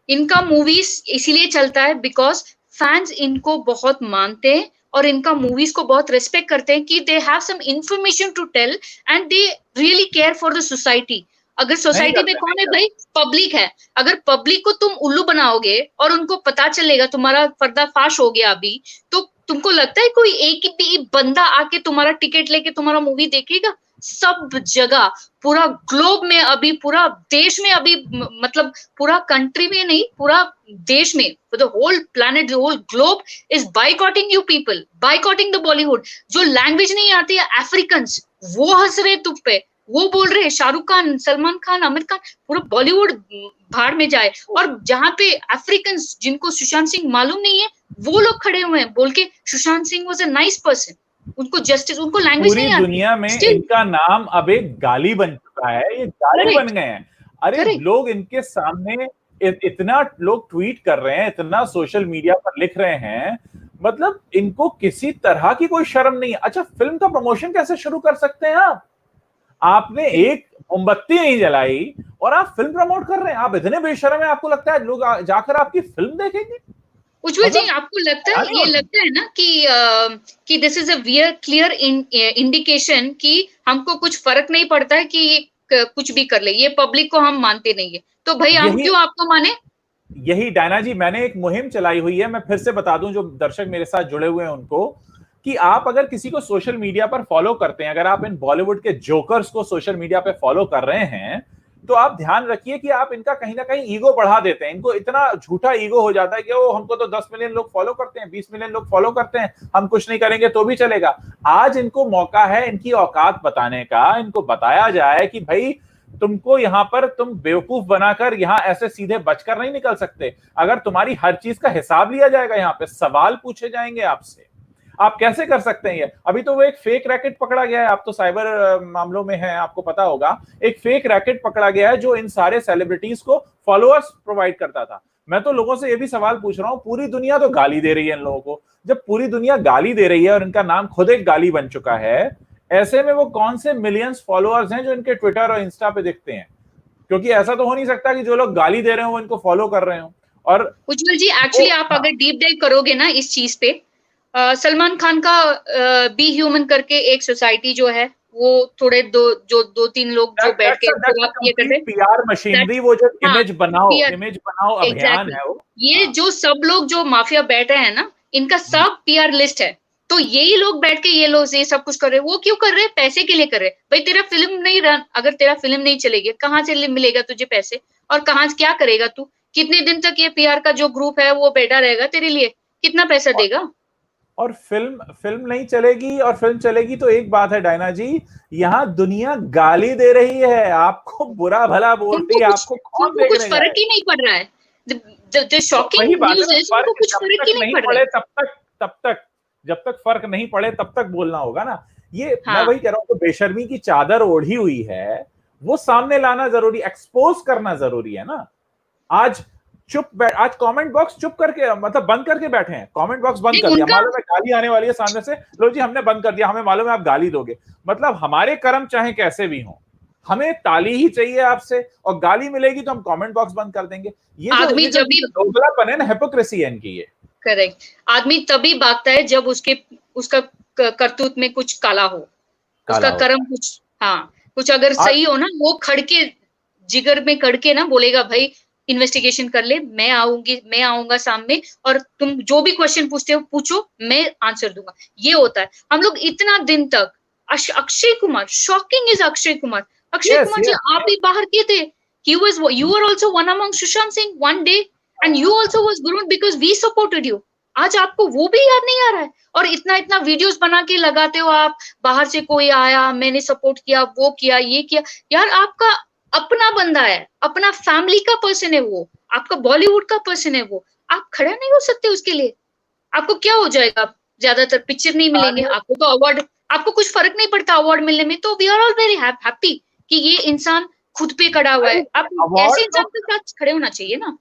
इनका मूवीज इसीलिए चलता है बिकॉज फैंस इनको बहुत मानते हैं और इनका मूवीज को बहुत रिस्पेक्ट करते हैं कि they have some information to tell and they really care for the society. अगर सोसाइटी में कौन है भाई, पब्लिक है। अगर पब्लिक को तुम उल्लू बनाओगे और उनको पता चलेगा तुम्हारा पर्दाफाश हो गया अभी, तो तुमको लगता है कोई एक भी बंदा आके तुम्हारा टिकट लेके तुम्हारा मूवी देखेगा? सब जगह, पूरा ग्लोब में अभी, पूरा देश में अभी, मतलब पूरा कंट्री में नहीं, पूरा देश में, the whole planet, the whole globe is boycotting you people, boycotting the Bollywood. जो लैंग्वेज नहीं आती है, अफ्रीकन्स, वो हंस रहे तुम पे, वो बोल रहे शाहरुख खान, सलमान खान, आमिर खान, पूरा बॉलीवुड भाड़ में जाए। और जहां पे अफ्रीकन्स जिनको सुशांत सिंह मालूम नहीं है, वो लोग खड़े हुए हैं बोल के Sushant Singh was a nice person. उनको जस्टिस, उनको लैंग्वेज पूरी नहीं आती दुनिया में स्टिल। इनका नाम अब एक गाली बन चुका है, ये गाली बन गए हैं। अरे लोग इनके सामने इतना लोग ट्वीट कर रहे हैं, इतना सोशल मीडिया पर लिख रहे हैं, मतलब इनको किसी तरह की कोई शर्म नहीं है। अच्छा, फिल्म का प्रमोशन कैसे शुरू कर सकते हैं आप? आपने एक मोमबत्ती नहीं जलाई और आप फिल्म प्रमोट कर रहे हैं। आप इतने बेशर्म हैं, आपको लगता है लोग जाकर आपकी फिल्म देखेंगे? उज्जवल जी, आपको लगता है, ये लगता है ना कि this is a clear indication कि हमको कुछ फर्क नहीं पड़ता है कि ये कुछ भी कर ले, ये पब्लिक को हम मानते नहीं है, तो भाई हम क्यों आपको माने? यही डायना जी, मैंने एक मुहिम चलाई हुई है, मैं फिर से बता दूं जो दर्शक मेरे साथ जुड़े हुए हैं उनको, कि आप अगर किसी को सोशल मीडिया पर फॉलो करते हैं, अगर आप इन बॉलीवुड के जोकर्स को सोशल मीडिया पे फॉलो कर रहे हैं, तो आप ध्यान रखिए कि आप इनका कहीं ना कहीं ईगो बढ़ा देते हैं। इनको इतना झूठा ईगो हो जाता है कि वो हमको तो 10 मिलियन लोग फॉलो करते हैं, 20 मिलियन लोग फॉलो करते हैं, हम कुछ नहीं करेंगे तो भी चलेगा। आज इनको मौका है इनकी औकात बताने का, इनको बताया जाए कि भाई तुमको यहां पर तुम बेवकूफ बनाकर यहां ऐसे सीधे बचकर नहीं निकल सकते। अगर तुम्हारी हर चीज का हिसाब लिया जाएगा, यहां पे सवाल पूछे जाएंगे आपसे, आप कैसे कर सकते हैं ये? अभी तो वो एक फेक रैकेट पकड़ा गया है, आप तो साइबर मामलों में हैं, आपको पता होगा। एक फेक रैकेट पकड़ा गया है जो इन सारे सेलिब्रिटीज को फॉलोअर्स प्रोवाइड करता था। मैं तो लोगों से ये भी सवाल पूछ रहा हूं, पूरी दुनिया तो गाली दे रही है इन लोगों को, जब पूरी दुनिया गाली दे रही है और इनका नाम खुद एक गाली बन चुका है, ऐसे में वो कौन से मिलियंस फॉलोअर्स हैं जो इनके ट्विटर और इंस्टा पे दिखते हैं? क्योंकि ऐसा तो हो नहीं सकता कि जो लोग गाली दे रहे हो वो इनको फॉलो कर रहे हो। और उज्जवल जी, एक्चुअली आप अगर डीप डाइव करोगे ना इस चीज पे, सलमान खान का बी ह्यूमन करके एक सोसाइटी जो है, वो थोड़े दो तीन लोग जो बैठ के ये करते हैं, पीआर मशीनरी, वो जो इमेज बनाओ अभियान है वो, ये जो सब लोग जो माफिया बैठे हैं ना, इनका सब पीआर लिस्ट है। तो यही लोग बैठ के ये सब कुछ कर रहे हैं। वो क्यों कर रहे हैं? पैसे के लिए कर रहे हैं। भाई तेरा फिल्म नहीं रन, अगर तेरा फिल्म नहीं चलेगी, कहाँ से मिलेगा तुझे पैसे? और कहाँ क्या करेगा तू? कितने दिन तक ये पीआर का जो ग्रुप है वो बैठा रहेगा तेरे लिए? कितना पैसा देगा? और फिल्म नहीं चलेगी, और फिल्म चलेगी तो एक बात है डायना जी, यहाँ दुनिया गाली दे रही है, आपको बुरा भला बोल रही है, आपको कौन देख कुछ फर्क ही नहीं पड़ रहा है। शॉकिंग न्यूज़ है, उनको कुछ फर्क ही नहीं पड़ रहा है। तब तक जब तक फर्क नहीं पड़े तब तक बोलना होगा ना। ये मैं वही कह रहा हूँ, तो बेशर्मी की चादर ओढ़ी हुई है, वो सामने लाना जरूरी, एक्सपोज करना जरूरी है ना। आज आज कमेंट बॉक्स चुप करके, मतलब बंद करके बैठे हैं, कमेंट बॉक्स बंद कर दिया, मालूम है गाली आने वाली है सामने से, लो जी हमने बंद कर दिया, हमें मालूम है आप गाली दोगे। मतलब हमारे कर्म चाहे कैसे भी हों, हमें ताली ही चाहिए आपसे, और गाली मिलेगी तो हम कमेंट बॉक्स बंद कर देंगे। ये आदमी जब भी दोगलापन है ना, हिपोक्रेसी है इनकी ये। करेक्ट। आदमी तभी भागता है जब उसका करतूत में कुछ काला हो, उसका कर्म कुछ, हाँ कुछ अगर सही हो ना, वो खड़के जिगर में खड़के ना बोलेगा भाई इन्वेस्टिगेशन कर ले, मैं आऊंगा सामने, और तुम जो भी क्वेश्चन पूछते हो पूछो, मैं आंसर दूंगा। ये होता है। हम लोग इतना दिन तक अक्षय कुमार, शॉकिंग इज अक्षय कुमार जी, आप भी बाहर किए थे। you were also one among Sushant Singh one day, and you also was groomed because we supported you. आज आपको वो भी याद नहीं आ रहा है, और इतना वीडियोस बना के लगाते हो आप, बाहर से कोई आया, मैंने सपोर्ट किया, वो किया, ये किया। यार आपका अपना बंदा है, अपना फैमिली का पर्सन है वो, आपका बॉलीवुड का पर्सन है वो, आप खड़ा नहीं हो सकते उसके लिए? आपको क्या हो जाएगा? ज्यादातर पिक्चर नहीं मिलेंगे आपको, तो अवार्ड, आपको कुछ फर्क नहीं पड़ता अवार्ड मिलने में, तो we are all very happy कि ये इंसान खुद पे खड़ा हुआ है। आप ऐसे इंसान के साथ खड़े होना चाहिए ना।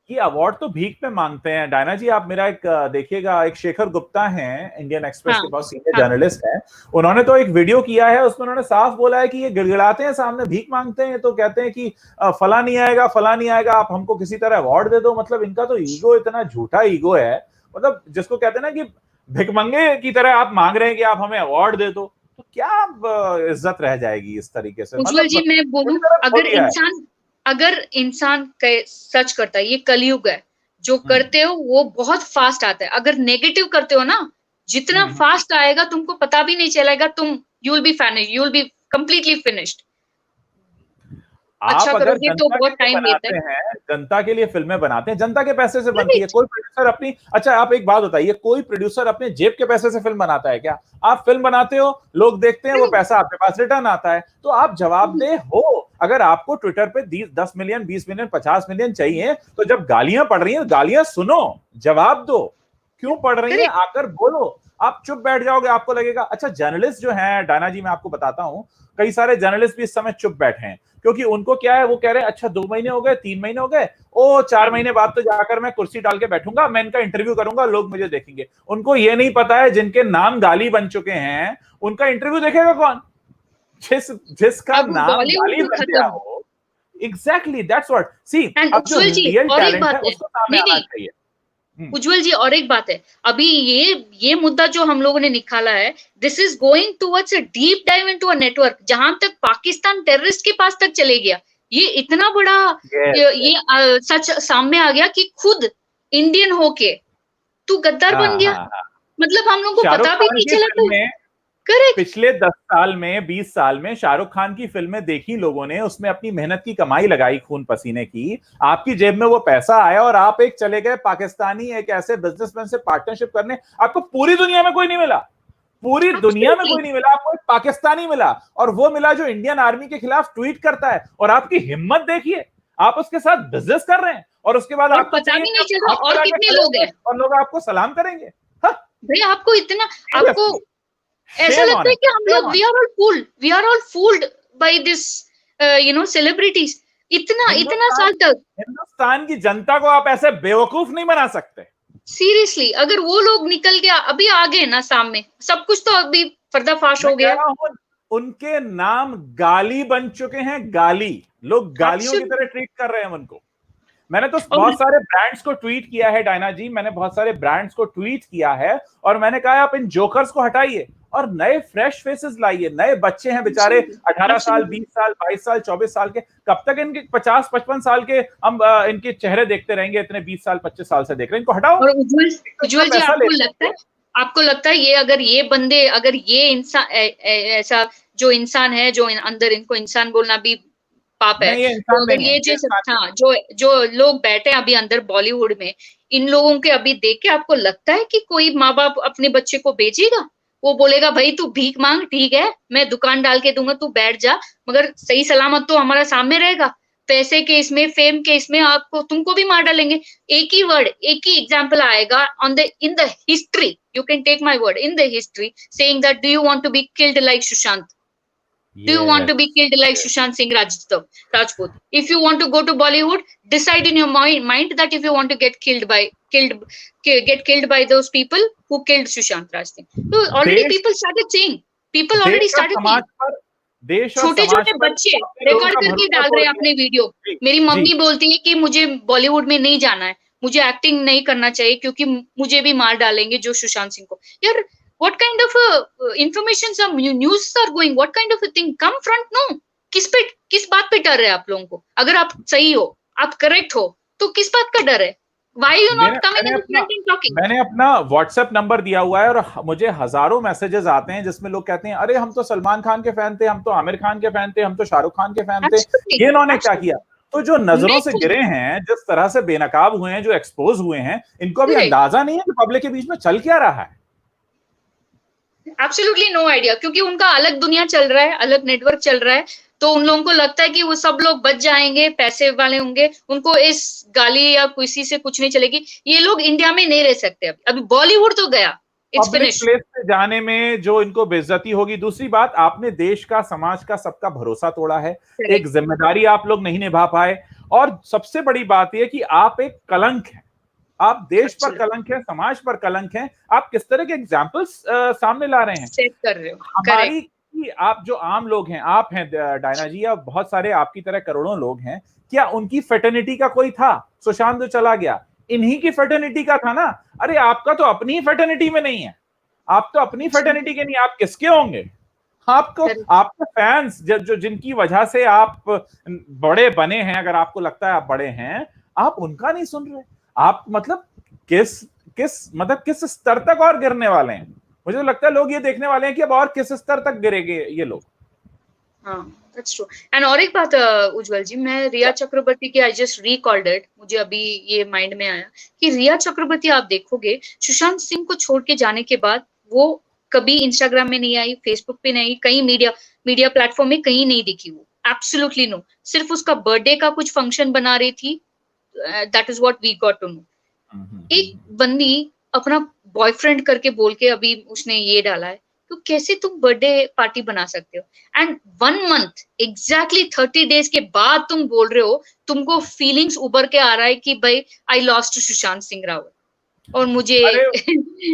ये अवार्ड तो भीख में मांगते हैं डायना जी। आप मेरा एक देखिएगा, एक शेखर गुप्ता हैं, इंडियन एक्सप्रेस के बहुत सीनियर जर्नलिस्ट हैं, उन्होंने तो एक वीडियो किया है, उसमें उन्होंने साफ बोला है कि ये गिड़गिड़ाते हैं सामने, भीख मांगते हैं, तो कहते हैं कि फला नहीं आएगा, आप हमको किसी तरह अवार्ड दे दो। मतलब इनका तो ईगो, इतना झूठा ईगो है, मतलब जिसको कहते हैं ना कि भिखमंगे की तरह आप मांग रहे हैं कि आप हमें अवार्ड दे दो, तो क्या इज्जत रह जाएगी इस तरीके से? उज्जवल जी मैं बोलूं, अगर इंसान सच करता है, ये कलयुग है, जो करते हो वो बहुत फास्ट आता है। अगर नेगेटिव करते हो ना, जितना फास्ट आएगा तुमको पता भी नहीं चलेगा, you will be finished, you will be completely finished. अच्छा करोगे तो बहुत टाइम लेता है। जनता के लिए फिल्में बनाते हैं, जनता के पैसे से बनती है। कोई प्रोड्यूसर अपनी, अच्छा आप एक बात बताइए, कोई प्रोड्यूसर अपने जेब के पैसे से फिल्म बनाता है क्या? आप फिल्म बनाते हो, लोग देखते हैं, वो पैसा आपके पास रिटर्न आता है, तो आप जवाबदेह हो। अगर आपको ट्विटर पे 10 मिलियन, 20 मिलियन, 50 मिलियन चाहिए, तो जब गालियां पड़ रही हैं, गालियां सुनो, जवाब दो, क्यों पड़ रही है आकर बोलो। आप चुप बैठ जाओगे, आपको लगेगा अच्छा जर्नलिस्ट जो है डायना जी, मैं आपको बताता हूं, कई सारे जर्नलिस्ट भी इस समय चुप बैठे हैं, क्योंकि उनको क्या है, वो कह रहे हैं अच्छा 2 महीने हो गए, 3 महीने हो गए, ओ 4 महीने बाद तो जाकर मैं कुर्सी डाल के बैठूंगा, मैं इनका इंटरव्यू करूंगा, लोग मुझे देखेंगे। उनको ये नहीं पता है जिनके नाम गाली बन चुके हैं उनका इंटरव्यू देखेगा कौन? जिसका अब नाम बॉलीवुड गाली तो बन गया खत्म। हो। Exactly that's what, see and अब जो उज्जवल जी रियल और एक टैलेंट है बात है, उसको सामने नहीं आना नहीं चाहिए। उज्जवल जी और एक बात है, अभी ये मुद्दा जो हम लोगों ने निकाला है, this is going towards a deep dive into a network, जहां तक पाकिस्तान टेररिस्ट के पास तक चले गया। ये इतना बड़ा yes, सच सामने आ गया कि खुद इंडियन होके तू गद्दार बन हाँ गया। हाँ हाँ। मतलब हम लोग को शाहरुख पता भी खान नहीं की चला था। फिल्में करेक्ट। पिछले 10 साल में, 20 साल में शाहरुख खान की फिल्में देखी लोगों ने, उसमें अपनी मेहनत की कमाई लगाई, खून पसीने की, आपकी जेब में वो पैसा आया और आप एक चले गए पाकिस्तानी एक ऐसे बिजनेसमैन से पार्टनरशिप करने। आपको पूरी दुनिया में कोई नहीं मिला, पूरी दुनिया में कोई नहीं मिला, आपको एक पाकिस्तानी मिला, और वो मिला जो इंडियन आर्मी के खिलाफ ट्वीट करता है। और आपकी हिम्मत देखिए, आप उसके साथ बिजनेस कर रहे हैं और उसके बाद और आपको पता चाहिए भी कि नहीं आप चला हाथ और फैला के कितने खड़े लोग होंगे हैं। और लोग आपको सलाम करेंगे। भाई आपको इतना, आपको सीरियसली, ऐसा शेम ऑन लगता है इट, कि हम शेम लोग on. We are all fooled by this celebrities. इतना इतना हिंदुस्तान साल तक हिंदुस्तान की जनता को आप ऐसे बेवकूफ नहीं बना सकते। सीरियसली, अगर वो लोग निकल गया, अभी आ गए ना सामने, सब कुछ तो अभी पर्दाफाश मैं हो कह गया। रहा हूं उनके नाम गाली बन चुके हैं, गाली, लोग गालियों की तरह एब्सोल्युटली। ट्रीट कर रहे हैं उनको। मैंने तो और बहुत सारे ब्रांड्स को ट्वीट किया है डायना जी, मैंने बहुत सारे ब्रांड्स को ट्वीट किया है और मैंने कहा आप इन जोकर्स को हटाइए और नए फ्रेश फेसेस लाइए। नए बच्चे हैं बेचारे, 18 साल, 20 साल, 22 साल, 24 साल के, कब तक इनके 50-55 साल के हम इनके चेहरे देखते रहेंगे? इतने 20 साल 25 साल से देख रहे हैं, इनको हटाओ। और उज्जवल, इतना उज्जवल जी पैसा आपको लेते लगता हैं। है, आपको लगता है ये अगर ये बंदे, अगर ये इंसान ऐसा जो इंसान है, जो अंदर, इनको इंसान बोलना भी पाप है, नहीं, ये तो इंसान अगर नहीं है, ये ये जैसे, इंसान नहीं हाँ, जो जो लोग बैठे हैं अभी अंदर बॉलीवुड में, इन लोगों के अभी देख के आपको लगता है कि कोई माँ बाप अपने बच्चे को बेचेगा? वो बोलेगा भाई तू भीख मांग, ठीक है, मैं दुकान डाल के दूंगा, तू बैठ जा, मगर सही सलामत तो हमारा सामने रहेगा। पैसे के इसमें, फेम के इसमें आपको, तुमको भी मार डालेंगे। एक ही वर्ड, एक ही एग्जाम्पल आएगा on the, in the history, you can take my word, in the history, saying that do you want to be killed like Sushant? Do you want Yes, to be killed like yes. Sushant Singh Rajput? If you want to go to Bollywood, decide in your mind that if you want to get killed by those people who killed Sushant Rajput. So already देश people started saying, people already देश और started समाज saying, पर, देश और छोटे समाज छोटे पर बच्चे अपने लोगों रिकॉर्ड का करके भरोसा डाल तोड़ रहे हैं दिया। अपने वीडियो। जी, मेरी जी। मम्मी बोलती है कि मुझे बॉलीवुड में नहीं जाना है, मुझे एक्टिंग नहीं करना चाहिए क्योंकि मुझे भी मार डालेंगे जो सुशांत सिंह को। यार what kind of information some news are going, what kind of a thing come front? No, किस बात पे डर है आप लोगों को? अगर आप सही हो, आप करेक्ट हो, तो किस बात का डर है? Why you not coming in the front and talking? मैंने अपना व्हाट्सएप नंबर दिया हुआ है और मुझे हजारों मैसेजेस आते हैं जिसमें लोग कहते हैं अरे हम तो सलमान खान के फैन थे, हम तो आमिर खान के फैन थे, हम तो शाहरुख खान के फैन थे, Absolutely, ये इन्होंने क्या किया? absolutely. तो जो नजरों से मैं गिरे हैं, जिस तरह से बेनकाब हुए हैं, जो एक्सपोज हुए हैं, इनको अभी correct. अंदाजा नहीं है कि पब्लिक के बीच में चल क्या रहा है। एब्सोल्युटली नो आइडिया, क्योंकि उनका अलग दुनिया चल रहा है, अलग नेटवर्क चल रहा है, तो उन लोगों को लगता है कि वो सब लोग बच जाएंगे, पैसे वाले होंगे, उनको इस गाली या किसी से कुछ नहीं चलेगी। ये लोग इंडिया में नहीं रह सकते। अभी बॉलीवुड तो गया, इट्स पब्लिक फिनिश। प्लेस पे जाने में जो इनको बेइज्जती होगी। दूसरी बात, आपने देश का, समाज का, सबका भरोसा तोड़ा है, एक जिम्मेदारी आप लोग नहीं निभा पाए, और सबसे बड़ी बात यह कि आप एक कलंक हैं, आप देश पर कलंक है, समाज पर कलंक है। आप किस तरह के एग्जाम्पल्स सामने ला रहे हैं? सेट कर रहे हो। हमारी की, आप जो आम लोग हैं, आप हैं डायना जी, या बहुत सारे आपकी तरह करोड़ों लोग हैं, क्या उनकी फेटर्निटी का कोई था? सुशांत जो चला गया, इन्हीं की फेटर्निटी का था ना। अरे आपका तो अपनी फेटर्निटी में नहीं है, आप तो अपनी फेटर्निटी के नहीं, आप किसके होंगे? आपको, आपके फैंस जो जिनकी वजह से आप बड़े बने हैं, अगर आपको लगता है आप बड़े हैं, आप उनका नहीं सुन रहे। आप मतलब किस स्तर तक और गिरने वाले हैं? मुझे तो लगता है लोग ये देखने वाले हैं कि अब और किस स्तर तक गिरेंगे ये लोग। हाँ, that's true. And और एक बात उज्जवल जी, मैं रिया चक्रवर्ती की, आई जस्ट रिकॉल्ड इट, मुझे अभी ये माइंड में आया कि रिया चक्रवर्ती, आप देखोगे सुशांत सिंह को छोड़ के जाने के बाद वो कभी इंस्टाग्राम में नहीं आई, फेसबुक पे नहीं, कहीं मीडिया प्लेटफॉर्म में कहीं नहीं दिखी वो। Absolutely no. सिर्फ उसका बर्थडे का कुछ फंक्शन बना रही थी, that is what we got to know. एक बंदी अपना बॉयफ्रेंड करके बोल के अभी उसने ये डाला है, तो कैसे तुम बर्थडे पार्टी बना सकते हो? एंड 1 मंथ एग्जैक्टली 30 डेज के बाद तुम बोल रहे हो, तुमको फीलिंग्स उभर के आ रहा है कि भाई आई लॉस्ट सुशांत सिंह रावत और मुझे अरे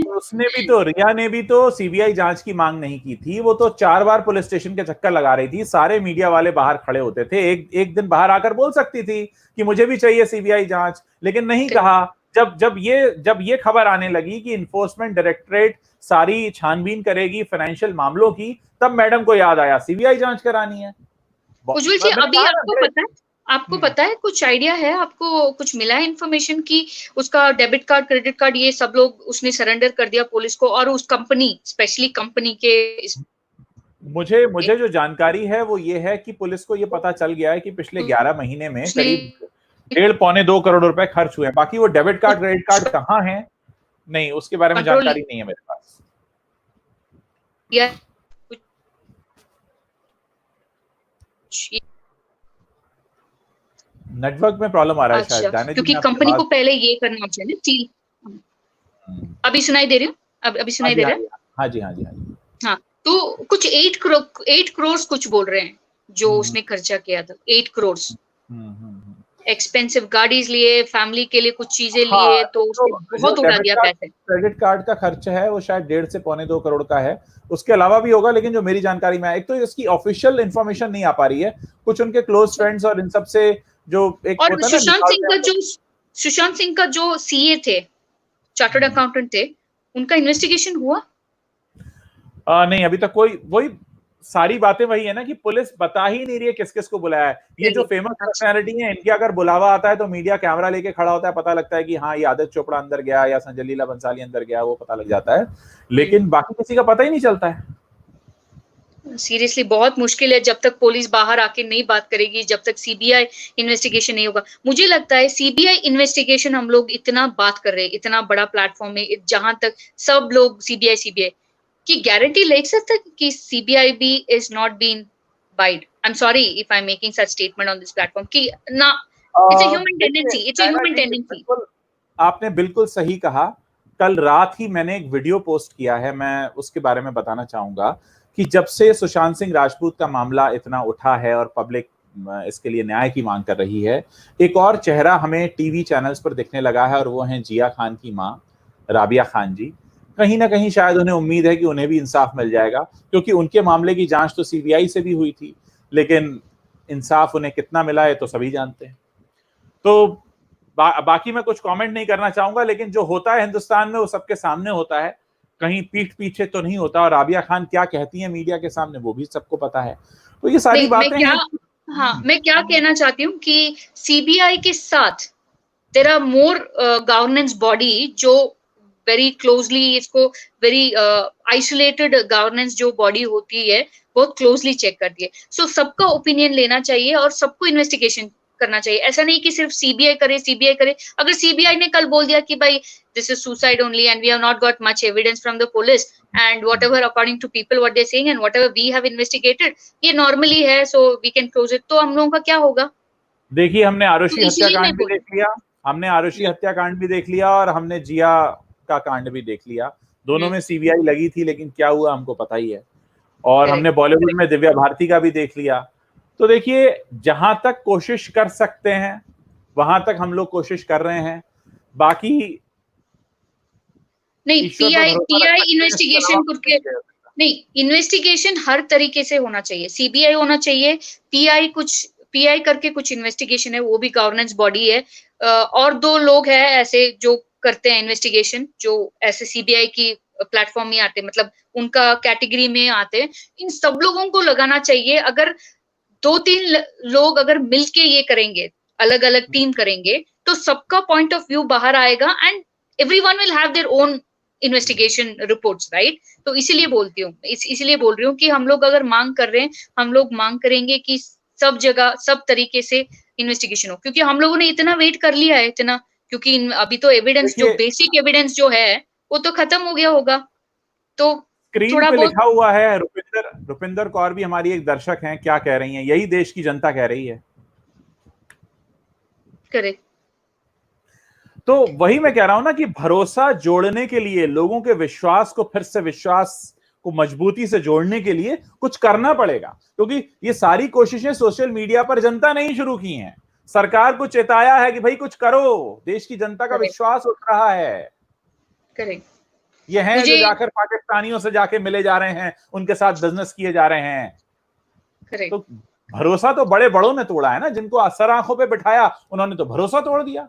उसने भी तो, रिया ने भी तो सीबीआई जांच की मांग नहीं की थी, वो तो 4 बार पुलिस स्टेशन के चक्कर लगा रही थी, सारे मीडिया वाले बाहर खड़े होते थे, एक दिन बाहर आकर बोल सकती थी कि मुझे भी चाहिए सीबीआई जांच, लेकिन नहीं कहा। जब ये खबर आने लगी कि इन्फोर्समेंट डायरेक्टरेट सारी छानबीन करेगी फाइनेंशियल मामलों की, तब मैडम को याद आया सीबीआई जांच करानी है। उज्जवल जी, अभी आपको पता है कुछ आइडिया है, आपको कुछ मिला है इन्फॉर्मेशन कि उसका डेबिट कार्ड, क्रेडिट कार्ड, ये सब लोग उसने सरेंडर कर दिया पुलिस को, और उस कंपनी, स्पेशली कंपनी के मुझे जो जानकारी है वो ये है कि पुलिस को ये पता चल गया है कि पिछले 11 महीने में करीब 1.5-2 करोड़ रुपए खर्च हुए हैं। बाकी वो डेबिट कार्ड, क्रेडिट कार्ड कहाँ है, नहीं, उसके बारे में जानकारी नहीं है मेरे पास। नेटवर्क में प्रॉब्लम आ रहा है शायद, क्योंकि कंपनी को पहले ये करना चाहिए ना। अभी सुनाई दे रही हूँ? अभी सुनाई दे रहा है? हाँ जी, हाँ जी, हाँ। तो कुछ 8 करोड़ कुछ बोल रहे हैं जो उसने खर्चा किया था, 8 करोड़। एक्सपेंसिव गाड़ीज लिए, फैमिली के लिए कुछ चीजें लिए, तो बहुत उड़ा दिया पैसे। क्रेडिट कार्ड का खर्च है वो शायद 1.5 से 1.25-2 करोड़ का है, उसके अलावा भी होगा, लेकिन जो मेरी जानकारी में है, एक तो इसकी ऑफिशियल इंफॉर्मेशन नहीं आ पा रही है, कुछ उनके क्लोज फ्रेंड्स और इन सब से जो एक और सुशांत सिंह का जो सीए थे, चार्टर्ड अकाउंटेंट थे, उनका इन्वेस्टिगेशन हुआ? नहीं, अभी तक कोई, वही सारी बातें वही है ना कि पुलिस बता ही नहीं रही है किस किस को बुलाया है। ये जो फेमस पर्सनैलिटी है, इनके अगर बुलावा आता है तो मीडिया कैमरा लेके खड़ा होता है, पता लगता है कि हाँ ये आदित्य चोपड़ा अंदर गया या संजय लीला बंसाली अंदर गया, वो पता लग जाता है, लेकिन बाकी किसी का पता ही नहीं चलता है। सीरियसली बहुत मुश्किल है जब तक पुलिस बाहर आके नहीं बात करेगी, जब तक सीबीआई इन्वेस्टिगेशन नहीं होगा। मुझे लगता है सीबीआई इन्वेस्टिगेशन हम लोग इतना बात कर रहे हैं, इतना बड़ा प्लेटफॉर्म में, जहां तक सब लोग सीबीआई की गारंटी ले सकता है कि सीबीआई भी is not been biased. I am sorry if I am making such statement on this platform कि ना, it's a human tendency, it's a human tendency. आपने बिल्कुल सही कहा। कल रात ही मैंने एक वीडियो पोस्ट किया है, मैं उसके बारे में बताना चाहूंगा कि जब से सुशांत सिंह राजपूत का मामला इतना उठा है और पब्लिक इसके लिए न्याय की मांग कर रही है, एक और चेहरा हमें टीवी चैनल्स पर दिखने लगा है, और वो है जिया खान की मां राबिया खान जी। कहीं ना कहीं शायद उन्हें उम्मीद है कि उन्हें भी इंसाफ मिल जाएगा, क्योंकि उनके मामले की जांच तो सीबीआई से भी हुई थी, लेकिन इंसाफ उन्हें कितना मिला है तो सभी जानते हैं। तो बाकी मैं कुछ कमेंट नहीं करना चाहूंगा, लेकिन जो होता है हिंदुस्तान में वो सबके सामने होता है, कहीं पीठ पीछे तो नहीं होता। और राबिया खान क्या कहती हैं मीडिया के सामने वो भी सबको पता है। तो ये सारी बातें हैं। हाँ, मैं क्या कहना चाहती हूँ कि सीबीआई के साथ there are more governance body जो वेरी क्लोजली इसको, वेरी आइसोलेटेड गवर्नेंस जो बॉडी होती है, बहुत क्लोजली चेक करती है। सो सबका ओपिनियन लेना चाहिए और सबको इन्वेस्टिगेशन करना चाहिए। ऐसा नहीं कि सिर्फ सीबीआई करे। अगर सीबीआई ने कल बोल दिया कि भाई this is suicide only and we have not got much evidence from the police and whatever according to people what they are saying and whatever we have investigated ये नॉर्मली है, so we can close it, तो हम लोगों का क्या होगा? देखिए, हमने आरुषि हत्याकांड भी देख लिया, हमने आरुषि हत्याकांड भी देख लिया और हमने जिया का कांड भी देख लिया। दोनों में सीबीआई लगी थी, लेकिन क्या हुआ हमको पता ही है। और हमने बॉलीवुड में दिव्या भारती का भी देख लिया। तो देखिए, जहां तक कोशिश कर सकते हैं वहां तक हम लोग कोशिश कर रहे हैं। बाकी नहीं, पीआई इन्वेस्टिगेशन करके नहीं, इन्वेस्टिगेशन हर तरीके से होना चाहिए। सीबीआई होना चाहिए, पीआई करके कुछ इन्वेस्टिगेशन है, वो भी गवर्नेंस बॉडी है। और 2 लोग हैं ऐसे जो करते हैं इन्वेस्टिगेशन, जो ऐसे सीबीआई की प्लेटफॉर्म में आते हैं, मतलब उनका कैटेगरी में आते हैं। इन सब लोगों को लगाना चाहिए। अगर 2-3 लोग अगर मिलके ये करेंगे, अलग अलग टीम करेंगे, तो सबका पॉइंट ऑफ व्यू बाहर आएगा and everyone will have their own investigation reports, right? तो इसीलिए बोलती हूँ, इसीलिए बोल रही हूँ कि हम लोग अगर मांग कर रहे हैं, हम लोग मांग करेंगे कि सब जगह सब तरीके से इन्वेस्टिगेशन हो, क्योंकि हम लोगों ने इतना वेट कर लिया है, इतना, क्योंकि अभी तो एविडेंस, जो बेसिक एविडेंस जो है वो तो खत्म हो गया होगा। तो स्क्रीन पे लिखा हुआ है, रुपिंदर कौर भी हमारी एक दर्शक हैं, क्या कह रही हैं, यही देश की जनता कह रही है। करेक्ट। तो वही मैं कह रहा हूं ना कि भरोसा जोड़ने के लिए, लोगों के विश्वास को फिर से, विश्वास को मजबूती से जोड़ने के लिए कुछ करना पड़ेगा, क्योंकि ये सारी कोशिशें सोशल मीडिया पर जनता ने ही शुरू की हैं। सरकार को चेताया है कि भाई कुछ करो, देश की जनता का विश्वास उठ रहा है। करेक्ट। ये हैं जो जाकर पाकिस्तानियों से जाके मिले जा रहे हैं, उनके साथ बिजनेस किए जा रहे हैं। करेक्ट। तो भरोसा तो बड़े बड़ों ने तोड़ा है ना, जिनको असर आंखों पे बिठाया उन्होंने तो भरोसा तोड़ दिया।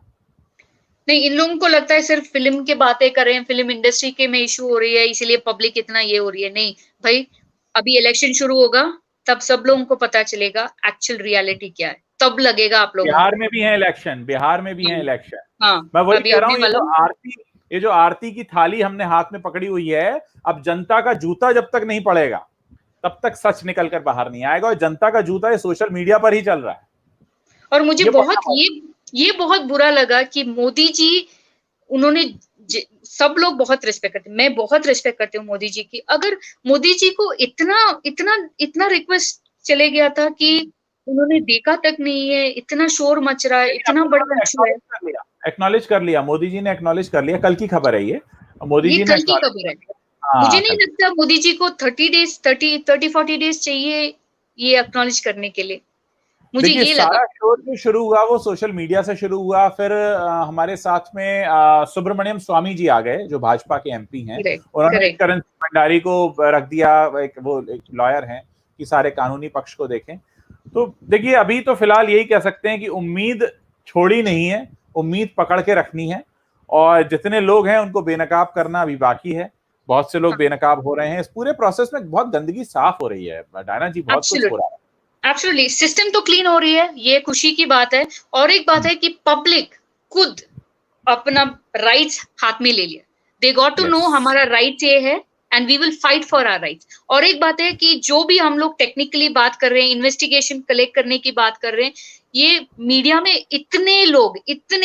नहीं, इन लोगों को लगता है सिर्फ फिल्म की बातें कर रहे हैं, फिल्म इंडस्ट्री के में इशू हो रही है, इसीलिए पब्लिक इतना ये हो रही है। नहीं भाई, अभी इलेक्शन शुरू होगा, तब सब लोगों को पता चलेगा एक्चुअल रियलिटी क्या है, तब लगेगा आप लोगों बिहार को। में भी है इलेक्शन, बिहार में भी है इलेक्शन। हाँ, मैं वही अभी कह रहा होने हूँ, वाला। ये जो आरती की थाली हमने हाथ में पकड़ी हुई है, अब जनता का जूता जब तक नहीं पड़ेगा तब तक सच निकल कर बाहर नहीं आएगा, और जनता का जूता ये सोशल मीडिया पर ही चल रहा है। और मुझे बहुत ये बहुत बुरा लगा कि मोदी जी, उन्होंने सब लोग बहुत रिस्पेक्ट करते, मैं बहुत रिस्पेक्ट करती हूँ मोदी जी की। अगर मोदी जी को इतना इतना इतना रिक्वेस्ट चले गया था कि उन्होंने देखा तक नहीं है, इतना शोर मच रहा है, इतना बड़ा इशू है। एक्नॉलेज कर लिया मोदी जी ने, एक्नॉलेज कर लिया। कल की खबर है ये, मोदी जी ने कल की खबर है। मुझे नहीं लगता मोदी जी को 30-40 डेज चाहिए ये एक्नॉलेज करने के लिए। मुझे ये लगा सारा शोर जो शुरू हुआ वो सोशल मीडिया से शुरू हुआ। फिर हमारे साथ में सुब्रमण्यम स्वामी जी आ गए, जो भाजपा के एमपी हैं। उन्होंने करण भंडारी को रख दिया, वो एक लॉयर हैं, कि सारे कानूनी पक्ष को देखें। तो देखिए, अभी तो फिलहाल यही कह सकते हैं कि उम्मीद छोड़ी नहीं है, उम्मीद पकड़ के रखनी है, और जितने लोग हैं उनको बेनकाब करना अभी बाकी है। बहुत से लोग बेनकाब हो रहे हैं। इस पूरे प्रोसेस में बहुत गंदगी साफ हो रही है डायना जी, बहुत कुछ हो रहा है। एब्सोल्युटली, सिस्टम तो क्लीन हो रही है, ये खुशी की बात है। और एक बात है कि पब्लिक खुद अपना राइट्स हाथ में ले लिया। दे गॉट टू नो हमारा राइट ये है, and we will fight for our rights. और एक बात है कि जो भी हम लोग टेक्निकली बात कर रहे हैं, इन्वेस्टिगेशन कलेक्ट करने की बात कर रहे हैं, ये मीडिया में इतने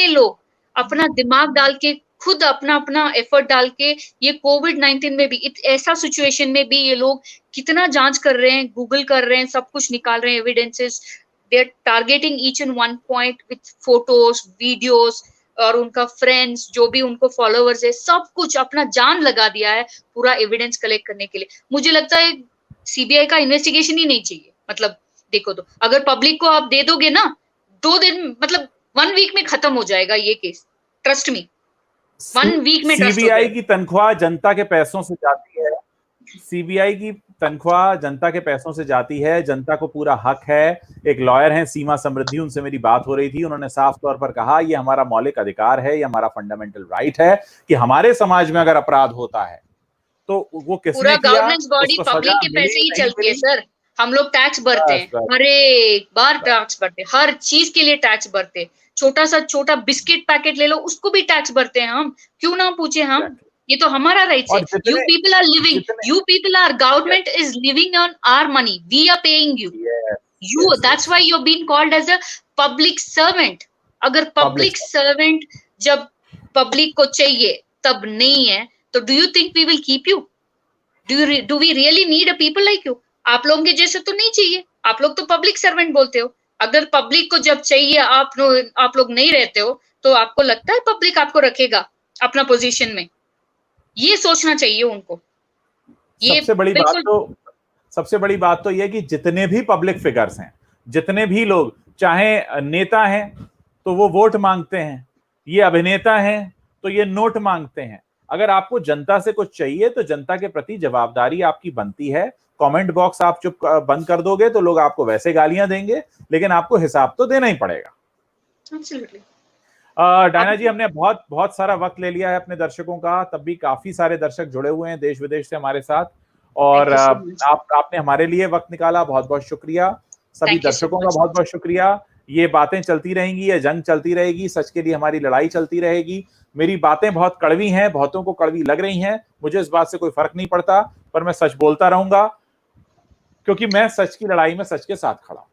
लोग अपना दिमाग डाल के, खुद अपना अपना एफर्ट डाल के, ये कोविड-19 में भी, ऐसा सिचुएशन में भी ये लोग कितना जांच कर रहे हैं, गूगल कर रहे हैं, सब कुछ निकाल रहे हैं, evidences. They are targeting each and one point with photos, videos, और उनका फ्रेंड्स, जो भी उनको फॉलोअर्स है, सब कुछ अपना जान लगा दिया है पूरा एविडेंस कलेक्ट करने के लिए। मुझे लगता है सीबीआई का इन्वेस्टिगेशन ही नहीं चाहिए। मतलब देखो, तो अगर पब्लिक को आप दे दोगे ना, 2 दिन, मतलब 1 वीक में खत्म हो जाएगा ये केस। ट्रस्ट मी, 1 वीक में सीबीआई की तनख्वाह जनता के पैसों से जाती है। सीबीआई की तनख्वाह जनता के पैसों से जाती है, जनता को पूरा हक है। एक लॉयर हैं सीमा समृद्धि, उनसे मेरी बात हो रही थी, उन्होंने साफ तौर पर कहा ये हमारा मौलिक अधिकार है, ये हमारा फंडामेंटल राइट है कि हमारे समाज में अगर अपराध होता है तो वो किसने पूरा किया, गवर्नेंस बॉडी पब्लिक के पैसे ही चलती है सर। हम लोग टैक्स भरते हैं, हर एक बार टैक्स भरते हैं, हर चीज के लिए टैक्स भरते हैं। छोटा बिस्किट पैकेट ले लो, उसको भी टैक्स भरते हैं हम। क्यों ना पूछे हम? ये तो हमारा राइट है। You people are living, government is living on our money, we are paying you, that's why you are being called as a public servant. अगर पब्लिक सर्वेंट जब पब्लिक को चाहिए तब नहीं है, तो do you think we will keep you? Do we really need a people like you? आप लोगों के जैसे तो नहीं चाहिए। आप लोग तो पब्लिक सर्वेंट बोलते हो। अगर पब्लिक को जब चाहिए आप लोग नहीं रहते हो, तो आपको लगता है पब्लिक आपको रखेगा अपना पोजीशन में? ये सोचना चाहिए उनको। ये सबसे बड़ी बात तो यह कि जितने भी पब्लिक फिगर्स हैं, जितने भी लोग, चाहे नेता हैं तो वो वोट मांगते हैं, ये अभिनेता हैं तो ये नोट मांगते हैं। अगर आपको जनता से कुछ चाहिए तो जनता के प्रति जवाबदारी आपकी बनती है। कमेंट बॉक्स आप चुप बंद कर दोगे तो लोग आपको वैसे गालियां देंगे, लेकिन आपको हिसाब तो देना ही पड़ेगा। डायना जी, हमने बहुत सारा वक्त ले लिया है अपने दर्शकों का, तब भी काफी सारे दर्शक जुड़े हुए हैं देश विदेश से हमारे साथ, और आपने हमारे लिए वक्त निकाला, बहुत बहुत शुक्रिया। सभी दर्शकों का बहुत बहुत शुक्रिया। ये बातें चलती रहेंगी, ये जंग चलती रहेगी, सच के लिए हमारी लड़ाई चलती रहेगी। मेरी बातें बहुत कड़वी हैं, बहुतों को कड़वी लग रही हैं, मुझे इस बात से कोई फर्क नहीं पड़ता, पर मैं सच बोलता रहूंगा, क्योंकि मैं सच की लड़ाई में सच के साथ खड़ा हूं।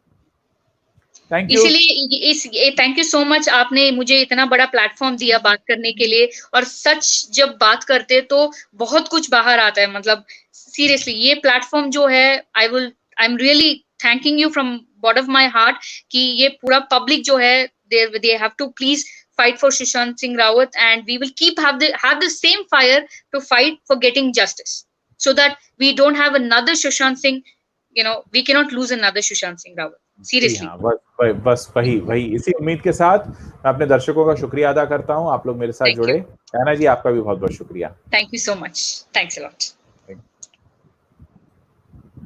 Thank you. इसलिए थैंक यू सो मच, आपने मुझे इतना बड़ा प्लेटफॉर्म दिया बात करने के लिए। और सच जब बात करते तो बहुत कुछ बाहर आता है। मतलब सीरियसली, ये प्लेटफॉर्म जो है, I am really thanking you from bottom of my heart, कि ये पूरा पब्लिक जो है, they have to please fight for Sushant Singh Rawat, and we will keep have the same fire to fight for getting justice, so that we don't have another Sushant Singh. We cannot lose another Sushant Singh Rawat. Seriously. हाँ, बस वही इसी उम्मीद के साथ मैं अपने दर्शकों का शुक्रिया अदा करता हूँ, आप लोग मेरे साथ जुड़े। ऐना जी, आपका भी बहुत बहुत शुक्रिया। Thank you so much. Thanks a lot.